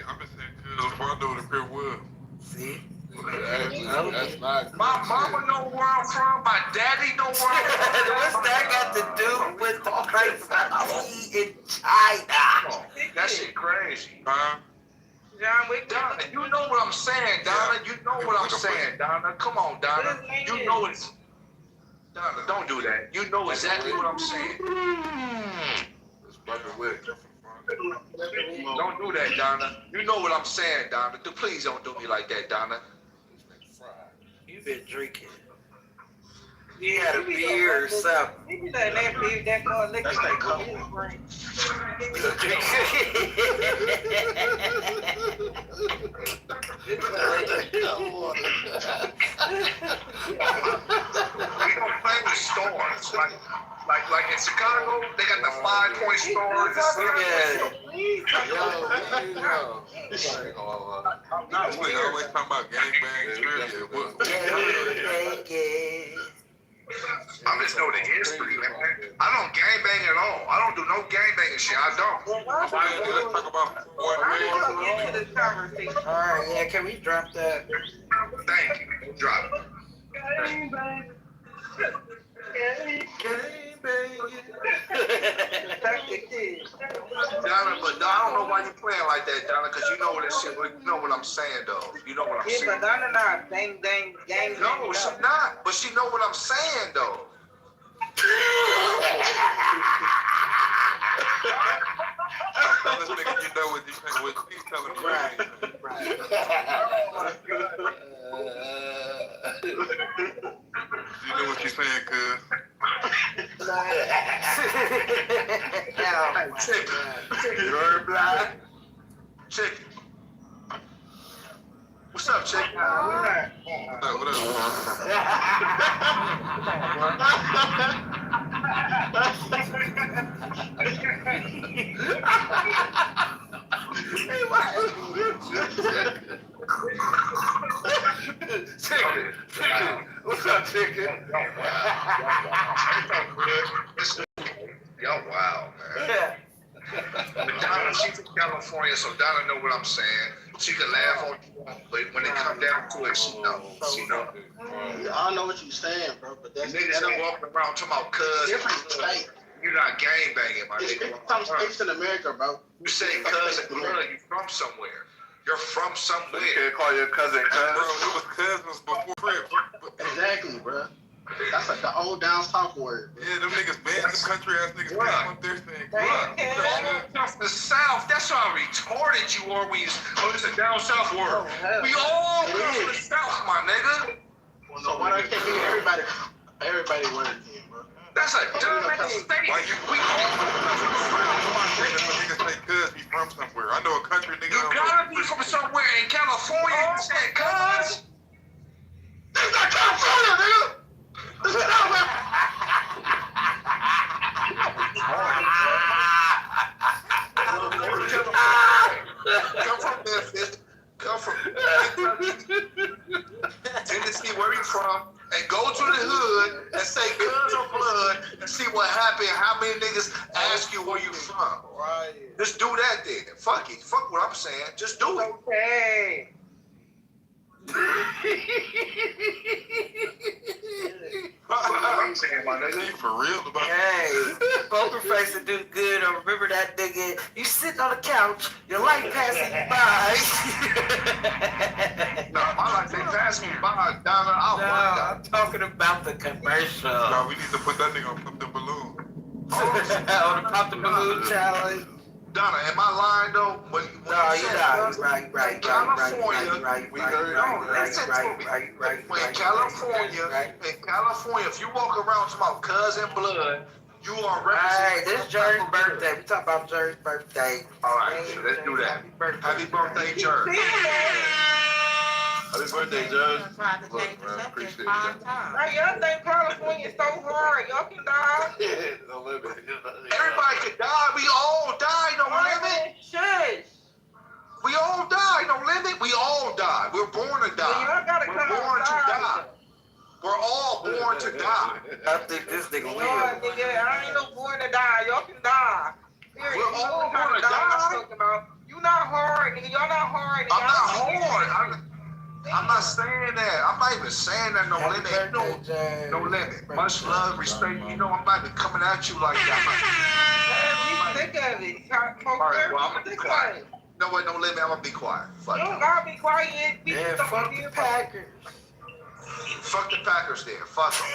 I've been saying cuz before I knew what a crib was. See? That's not. My mama know where I'm from. My daddy know where I'm from. What's that got to do with the price of tea in China? That shit crazy. Huh? Donna, you know what I'm saying, Donna. You know what I'm saying, Donna. Come on, Donna. You know it. Donna, don't do that. You know exactly what I'm saying. It's brother Wick. Don't do that, Donna. You know what I'm saying, Donna. Please don't do me like that, Donna. You been drinking. You had a beer or something. You let that beer, that more liquor. That's that cold. We gonna play with stars. Like in Chicago, they got the 5-point stars. We always talking about gangbang trivia. I just know the history, man. I don't gangbang at all. I don't do no gangbanging shit. I don't. Let's talk about All right, yeah, can we drop that? Thank you. Drop it. Donna, but I don't know why you playing like that, Donna, because you know what this shit. You know what I'm saying, though. You know what I'm saying. Yeah, but Donna not bang bang gang. No, she not. But she know what I'm saying, though. This nigga, you know what he's telling me. Right. You know what you're saying, cuz. You heard, Black? Chicken. What's up, Chicken? What up? Chicken. What's up, Chicken? Y'all wild, man. But Donna, she's from California, so Donna know what I'm saying. She can laugh on you, but when it come down to it, she know. She know. I know what you're saying, bro, but that's Niggas ain't walking around talking about cuz. different state. You're not gangbanging, my It's nigga. some states in America, bro. You say cousin, you from somewhere. You're from somewhere. You can't call your cousin cuz. Bro, it was cousins before Crips. Exactly, bro. That's like the old down south word. Yeah, them niggas banned them country ass niggas came up there saying, That's the South. That's how retarded you are when you. Oh, it's a down south word. We all come from the South, my nigga. So why don't can't be everybody word then, bro? That's a dumb state. Like we all come from the South. Niggas say cuz be from somewhere. I know a country nigga. You gotta be from somewhere in California. You said cuz. That's not California, nigga. That's not Come from Memphis. Come from Tennessee, where you from, and go to the hood and say cuz or blood and see what happened. How many niggas ask you where you from? Right. Just do that then. Fuck it. Fuck what I'm saying. Just do it. Okay. I'm saying, my nigga. You for real about Hey, poker face to do good. Or remember that nigga? You sitting on the couch, your light passing you by. No, my life ain't passing me by, Donna. I'm talking about the commercial. No, we need to put that nigga on Pop the Balloon. On the Pop the Balloon challenge. Donna, am I lying though? When No, you're not. Right. In California, if you walk around talking about cousin blood, you are representing. Hey, this is Jerry's birthday. We talking about Jerry's birthday. All right, so let's do that. Happy birthday, Jerry. Happy birthday, Judge. Look, man, appreciate that. Hey, y'all think California is so hard? Y'all can die. No limit. Everybody can die. We all die. No limit. Shush. We all die. No limit. We all die. We're born to die. Y'all gotta We're come born to outside. die. We're all born to die. I think this nigga will. Nigga, I ain't no born to die. Y'all can die. Period. We're all born to I'm die. talking about. You not hard, nigga. Y'all not hard. I'm not hard. I'm not saying that. I'm not even saying that. No limit. No limit. Much love, respect. You know, I'm not even coming at you like that. We sick of it. All right, well, I'm gonna be quiet. No way, no limit. I'm gonna be quiet. Fuck You it. don't gotta be quiet. Yeah, fuck the Packers. Fuck the Packers then. Fuck them.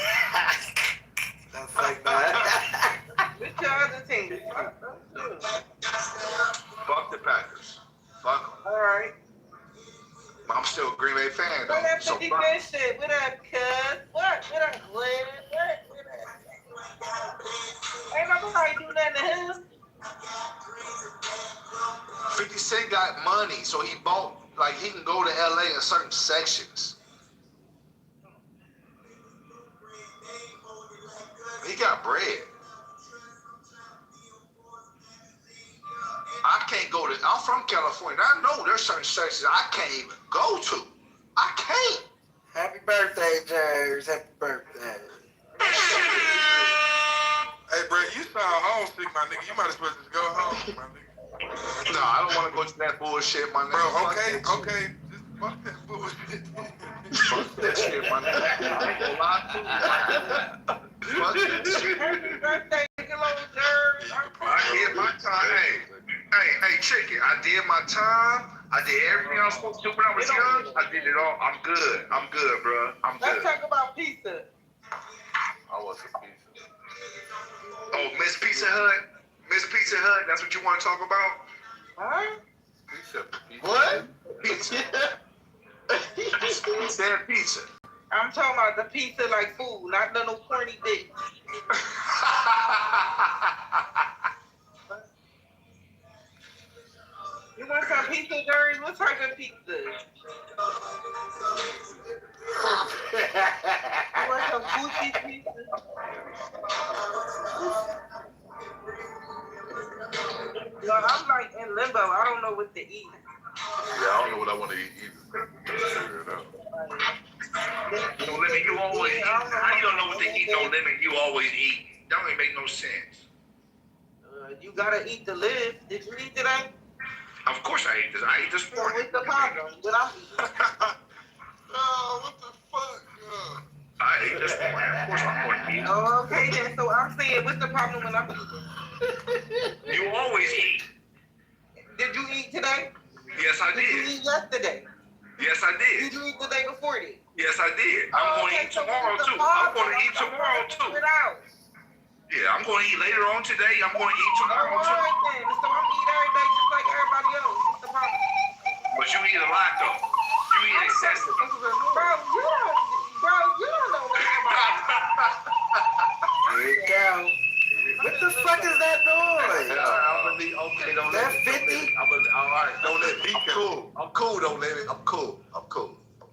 That's like that. Which other team? Fuck the Packers. Fuck them. All right. I'm still a Green Bay fan though. What that So 50 fuck. good shit? What up, cuz? What up, Glenn? nigga got money, so he bought, like, he can go to LA in certain sections. He got bread. I can't go to, I'm from California. I know there's certain sections I can't even go to. I can't. Happy birthday, Jers. Happy birthday. Hey, bro, you sound homesick, my nigga. You might as well just go home, my nigga. No, I don't want to go to that bullshit, my nigga. Bro, okay. Just fuck that bullshit. Fuck that shit, my nigga. I ain't gonna lie to you, my nigga. Fuck that shit. Happy birthday, Kilo Jerry. I did my time. Hey, check it. I did my time. I did everything I was supposed to do when I was young. I did it all. I'm good, bro. I'm Let's good. talk about pizza. I want some pizza. Oh, Miss Pizza Hut. Miss Pizza Hut. That's what you want to talk about? Huh? Pizza. What? Pizza. He said pizza. I'm talking about the pizza like food, not no corny dick. You want some pizza, Jerry? What type of pizza? You want some Gucci pizza? Yo, I'm like in limbo. I don't know what to eat. Yeah, I don't know what I want to eat either. Figure it out. No limit, you always eat. How you don't know what to eat? No limit, you always eat. That don't even make no sense. You gotta eat to live. Did you eat today? Of course I ate this. I ate this So morning. what's the problem? What I'm eating? Oh, what the fuck? I ate this morning. Of course I'm going to eat. Oh, okay then. So I'm saying, what's the problem when I'm eating? You always eat. Did you eat today? Yes, I Did you did. eat yesterday? Yes, I did. Did you eat the day before then? Yes, I did. I'm going to eat tomorrow too. I'm going to eat tomorrow too. Yeah, I'm going to eat later on today. I'm going to eat tomorrow too. Alright then. So I'm eating every day just like everybody else. What's the problem? But you eat a lot though. You eat excessive. Bro, you don't know nothing about it. Here you go. What the fuck is that noise? I'm gonna need, okay, don't let me. 50? All right, don't let me. I'm cool. I'm cool, don't let me. I'm cool.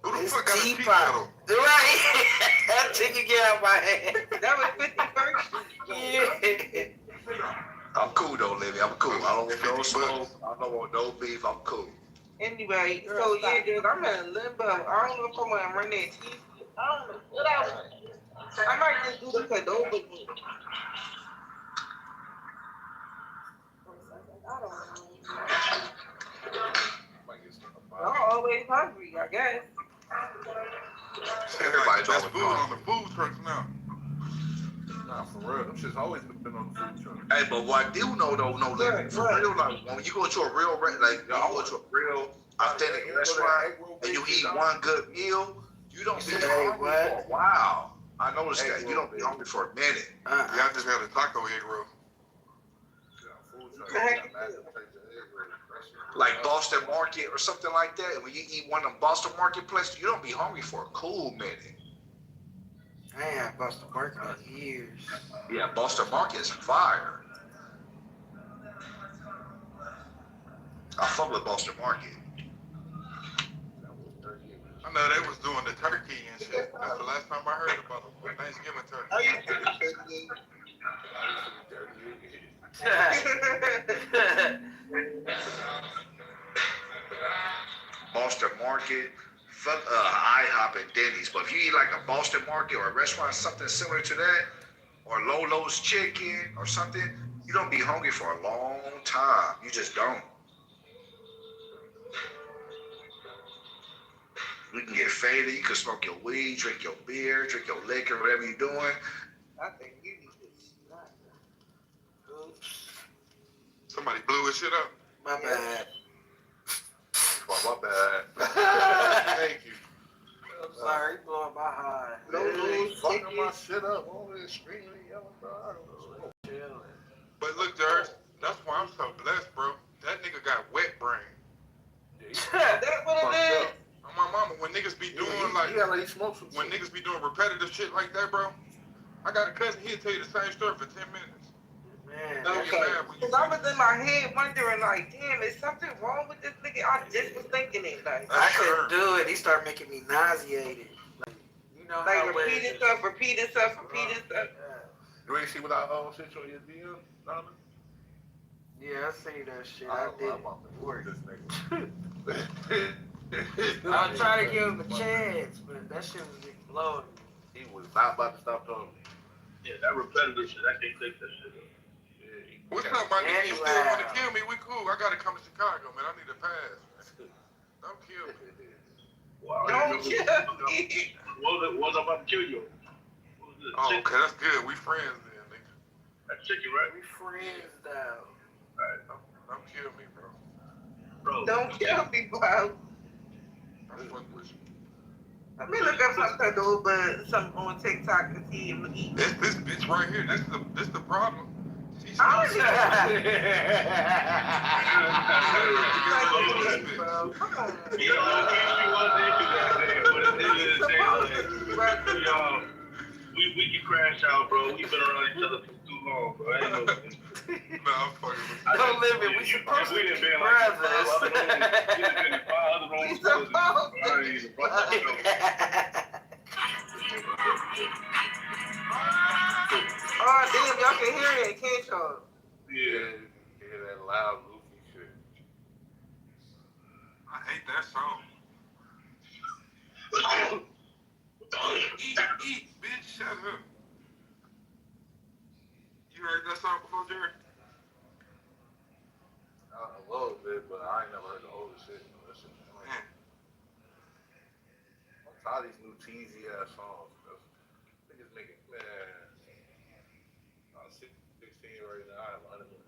Who the fuck got a tea kettle? Right. That chicken get out my hand. That was 51st. Yeah. I'm cool, don't let me. I'm cool. I don't want no smoke. I don't want no beef. I'm cool. Anyway, so yeah, dude, I'm in limbo. I don't know if I'm gonna run that TV. I don't know what else. I might just do the Kitover thing. I don't know. I'm always hungry, I guess. Everybody's That's always food on the food trucks now. Nah, for real. Them shit's always been on the food truck. Hey, but what I do know though, no limit. For real, like when you go to a real, like you go to a real authentic restaurant and you eat one good meal, you don't be hungry for a while. I noticed that. You don't be hungry for a minute. Yeah, I just had a taco egg roll. Like Boston Market or something like that. When you eat one of them Boston Market places, you don't be hungry for a cool minute. I ain't had Boston Market in years. Yeah, Boston Market is fire. I fuck with Boston Market. I know they was doing the turkey and shit. That's the last time I heard about them. Thanksgiving turkey. Boston Market, fuck IHOP and Denny's. But if you eat like a Boston Market or a restaurant, something similar to that, or Lolo's Chicken or something, you don't be hungry for a long time. You just don't. You can get faded, you can smoke your weed, drink your beer, drink your liquor, whatever you're doing. I think you need to snap. Somebody blew his shit up. My bad. Well, my bad. Thank you. I'm sorry, blowing my high. Fucking my shit up. All this screaming and yelling, bro. I don't know. But look, Jers, that's why I'm so blessed, bro. That nigga got wet brain. That's what it is. On my mama, when niggas be doing when shit. niggas be doing repetitive shit like that, bro. I got a cousin, he'll tell you the same story for 10 minutes. Man, Don't get mad when you because I was in my head wondering, like, damn, is something wrong with this nigga? I just was thinking it, like, That's I couldn't her. do it. He started making me nauseated. Like, you know like how repeat when- itself, repeat itself, repeat itself. You ain't see what I sent you on your DM, Donovan? Yeah, I seen that shit. I'm I did. about to work this nigga. I was trying to give him a chance, but that shit was getting blowing me. He was not about to stop talking. Yeah, that repetitive shit, I can't take that shit. What's up, my nigga? You still want to kill me? We cool. I gotta come to Chicago, man. I need a pass. Don't kill me. Don't kill me. What's about to kill you? Oh, okay, that's good. We friends then, nigga. That's chicken, right? We friends now. Alright, don't kill me, bro. Don't kill me, bro. I'm fucking with you. Let me look up something to do, but something on TikTok to see him eat. This bitch right here. This the problem. She's I don't we can crash out, bro. We've been around each other for too long, bro. I ain't no. No, I'm fucking with you. Don't live it. We supposed to be brothers. We supposed Oh, damn, y'all can hear it, can't y'all? Yeah, hear that loud, goofy shit. I hate that song. Eat, bitch, shut up. You heard that song before, Jerry? A little bit, but I ain't never heard the older shit. Listen, man. I'm tired of these new cheesy ass songs. Niggas making, man. I'm 16 right now. I have 100 minutes.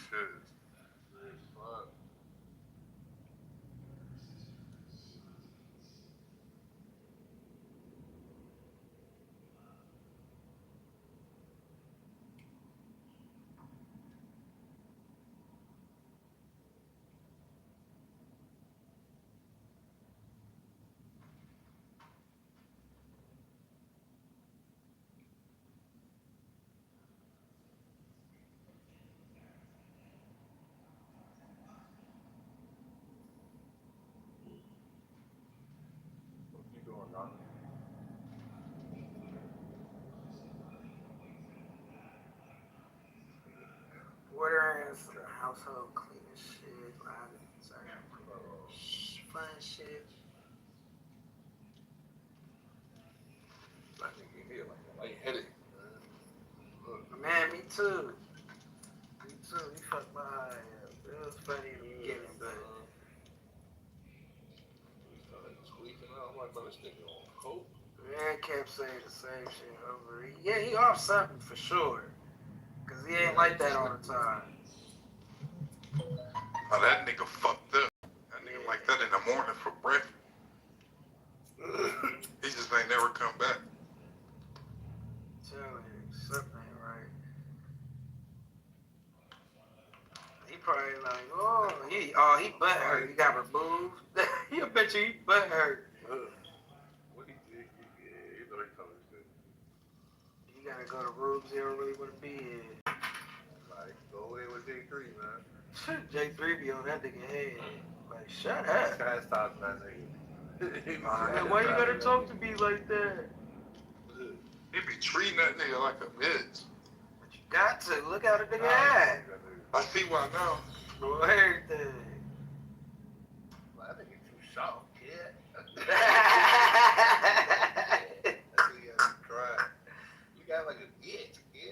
Shit. Fuck. What you doing, Don? Order is the household cleaning shit. Sorry, fun shit. That nigga here like a lightheaded. Man, me too. Me too. He fucked my eye up. It was funny in the beginning, but He started squeezing out. I'm like, brother, this nigga on coke. man kept saying the same shit over. Yeah, he off something for sure. Cause he ain't like that all the time. Oh, that nigga fucked up. That nigga like that in the morning for breakfast. He just ain't never come back. Telling you, something ain't right. He probably like, he butt hurt. He got removed. I bet you he butt hurt. What he did, he know he coming good. You gotta go to rooms he don't really want to be in. Like, go in with J3, man. J3 be on that nigga head. Like, shut up. Chastise that nigga. Man, why you gotta talk to me like that? He be treating that nigga like a bitch. But you got to. Look how the nigga act. I see why now. For everything. Like, that nigga too sharp, kid. You got like a bitch, yeah.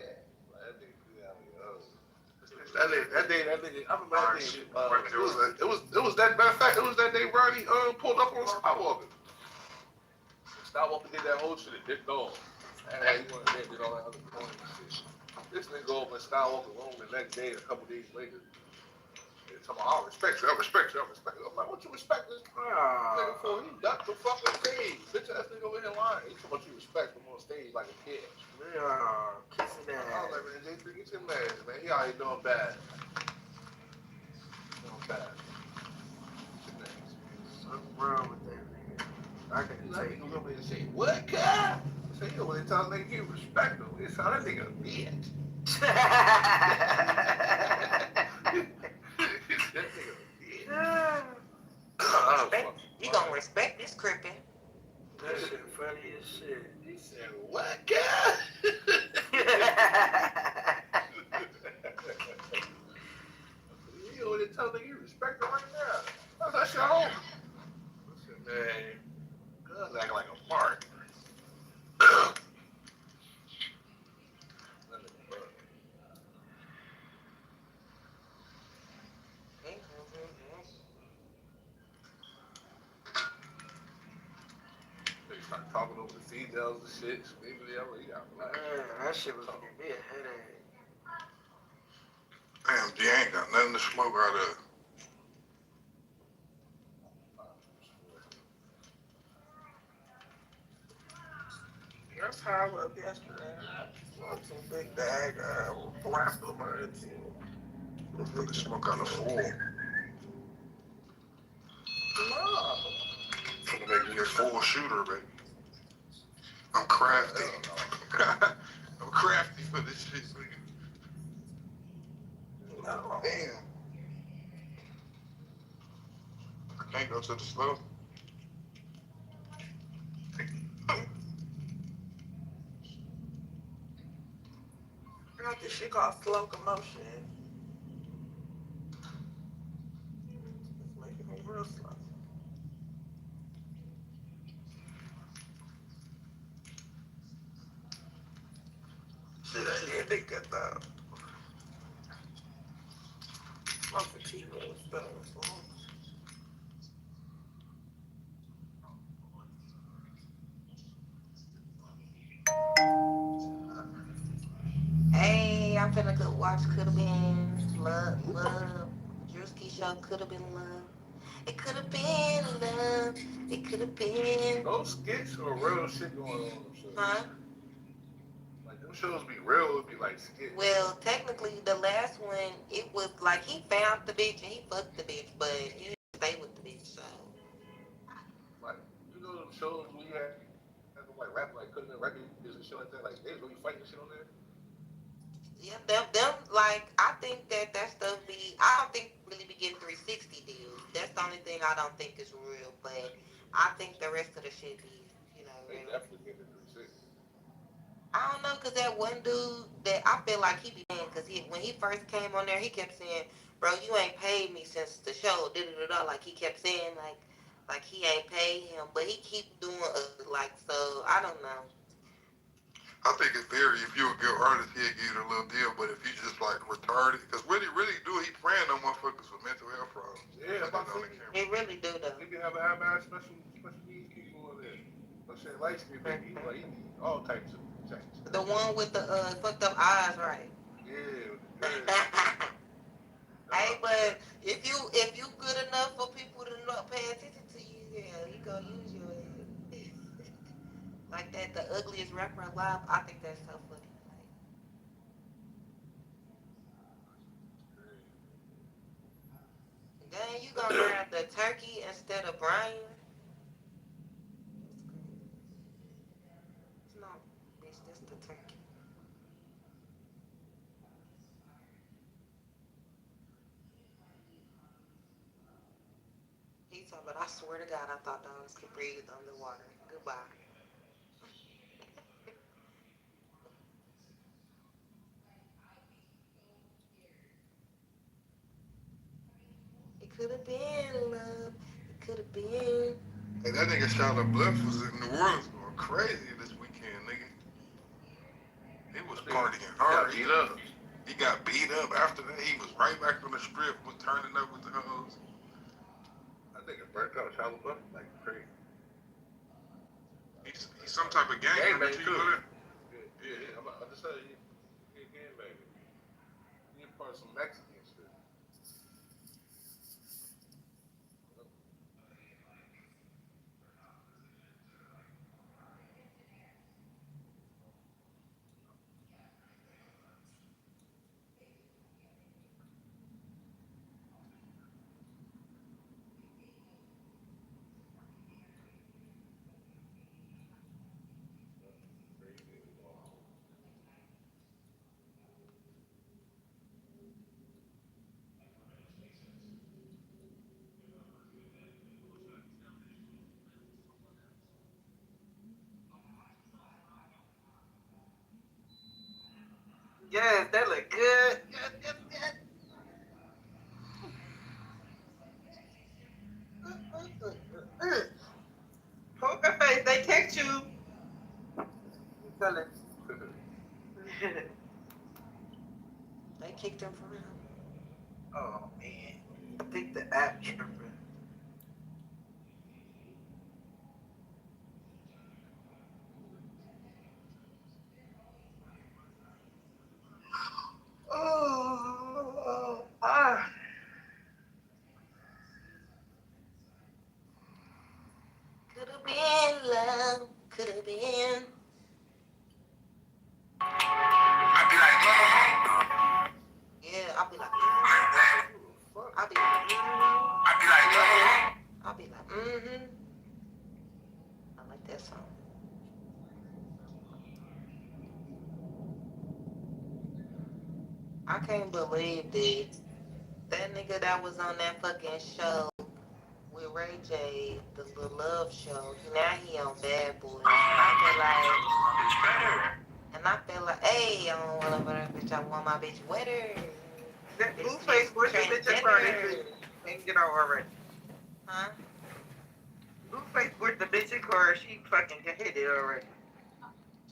Like, that nigga out of that nigga, I remember that nigga, it was that, matter of fact, it was that day Ronnie pulled up on Skywalker. Skywalker did that whole shit and dipped off. And like, he went there and did all that other corny shit. This nigga go over in Skywalker room the next day, a couple days later. Talking about, I respect you. I'm like, what you respect this nigga for? He ducked the fucking stage. Bitch ass nigga over here lying. He talking about you respect him on stage like a kid. Yeah, kissing that. I was like, man, J3, get your man, man. He out here doing bad. Doing bad. Something wrong with that nigga. I can tell you. Niggas over here say, what, guy? So you know when they tell nigga you respect him, they tell that nigga a bitch. That nigga You gonna respect this crippin'. That shit funny as shit. He said, what, guy? You know they tell nigga you respect him right now. That's your home. Listen, man, Cuz acting like a mark. They start talking over the females and shit. Maybe they got like, man, that shit was giving me a headache. Damn, G ain't got nothing to smoke out of. That's how I was yesterday. I smoked some big bag blast on my head. I'm finna smoke out of full. No. Finna make me a full shooter, baby. I'm crafty. I'm crafty for this shit, nigga. No. Damn. I can't go to the store. I got this shit called slow commotion. It's making me real slow. Shit, I didn't think that though. My fatigue was better. Hey, I'm finna go watch Coulda Been Love. Drewski show Coulda Been Love. It could have been love. It could have been. Those skits or real shit going on. Huh? Like, them shows be real, it'd be like skits. Well, technically, the last one, it was like he found the bitch and he fucked the bitch, but he didn't stay with the bitch, so. Like, you know them shows we had them like rap, like couldn't records and shit like that, like they was really fighting shit on there. Yeah, them, like, I think that stuff I don't think really be getting 360 deals. That's the only thing I don't think is real, but I think the rest of the shit be, They real. definitely get the 360. I don't know, cause that one dude that I feel like he be paying, cause when he first came on there, he kept saying, "Bro, you ain't paid me since the show." Like he kept saying, like he ain't paid him, but he keep doing like so. I don't know. I think it varies. If you're a good artist, he'll give you a little deal. But if you just like retarded, because what he really do, he praying on motherfuckers with mental health problems. Yeah, about to He really do though. He be having special needs people on there. But shit, light skin baby, he like he need all types of things. The one with the fucked up eyes, right? Yeah. Hey, but if you good enough for people to not pay attention to you, yeah, he gonna use your head. Like that, the ugliest rapper alive. I think that's so funny. Like, dang, you gonna grab the turkey instead of Brian? No, bitch, that's the turkey. He told me, I swear to God, I thought dogs could breathe underwater. Goodbye. It could have been love. It could have been. Hey, that nigga Shia Bluff was in New Orleans going crazy this weekend, nigga. He was partying hard. He got beat up. After that, he was right back on the strip, was turning up with the hoes. I think it burnt out Shia Bluff like crazy. He's some type of gang member too. Yeah. I just said he a gang banger. He a part of some Mexican shit. Yes, that look good. Yes, yes, yes. Poker face, they text you. Tell it. They kicked him for real. Oh man, I think the app tripping. Oh, ah. Could have been love. Could have been. I be like, Yeah, I'll be like, I'll be like, I be like, I'll be like, I like that song. I can't believe that nigga that was on that fucking show with Ray J, the little love show. Now he on Bad Boys. And I feel like, hey, I don't want to bitch. I want my bitch wetter. That Blueface, where's the bitch at party? Ain't get out already. Huh? Blueface with the bitch in car, she fucking hit it already.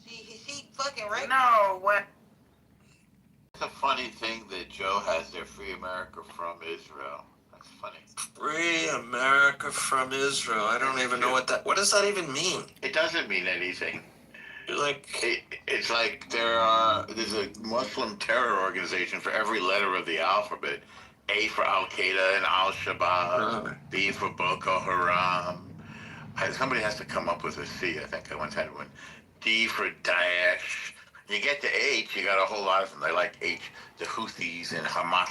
She fucking right? No, what? It's a funny thing that Joe has their Free America from Israel. That's funny. Free America from Israel. I don't even know what does that even mean? It doesn't mean anything. It's like there's a Muslim terror organization for every letter of the alphabet. A for Al Qaeda and Al Shabaab. B for Boko Haram. Somebody has to come up with a C. I think I once had one. D for Daesh. You get to H, you got a whole lot of them. They like H, the Houthis and Hamas.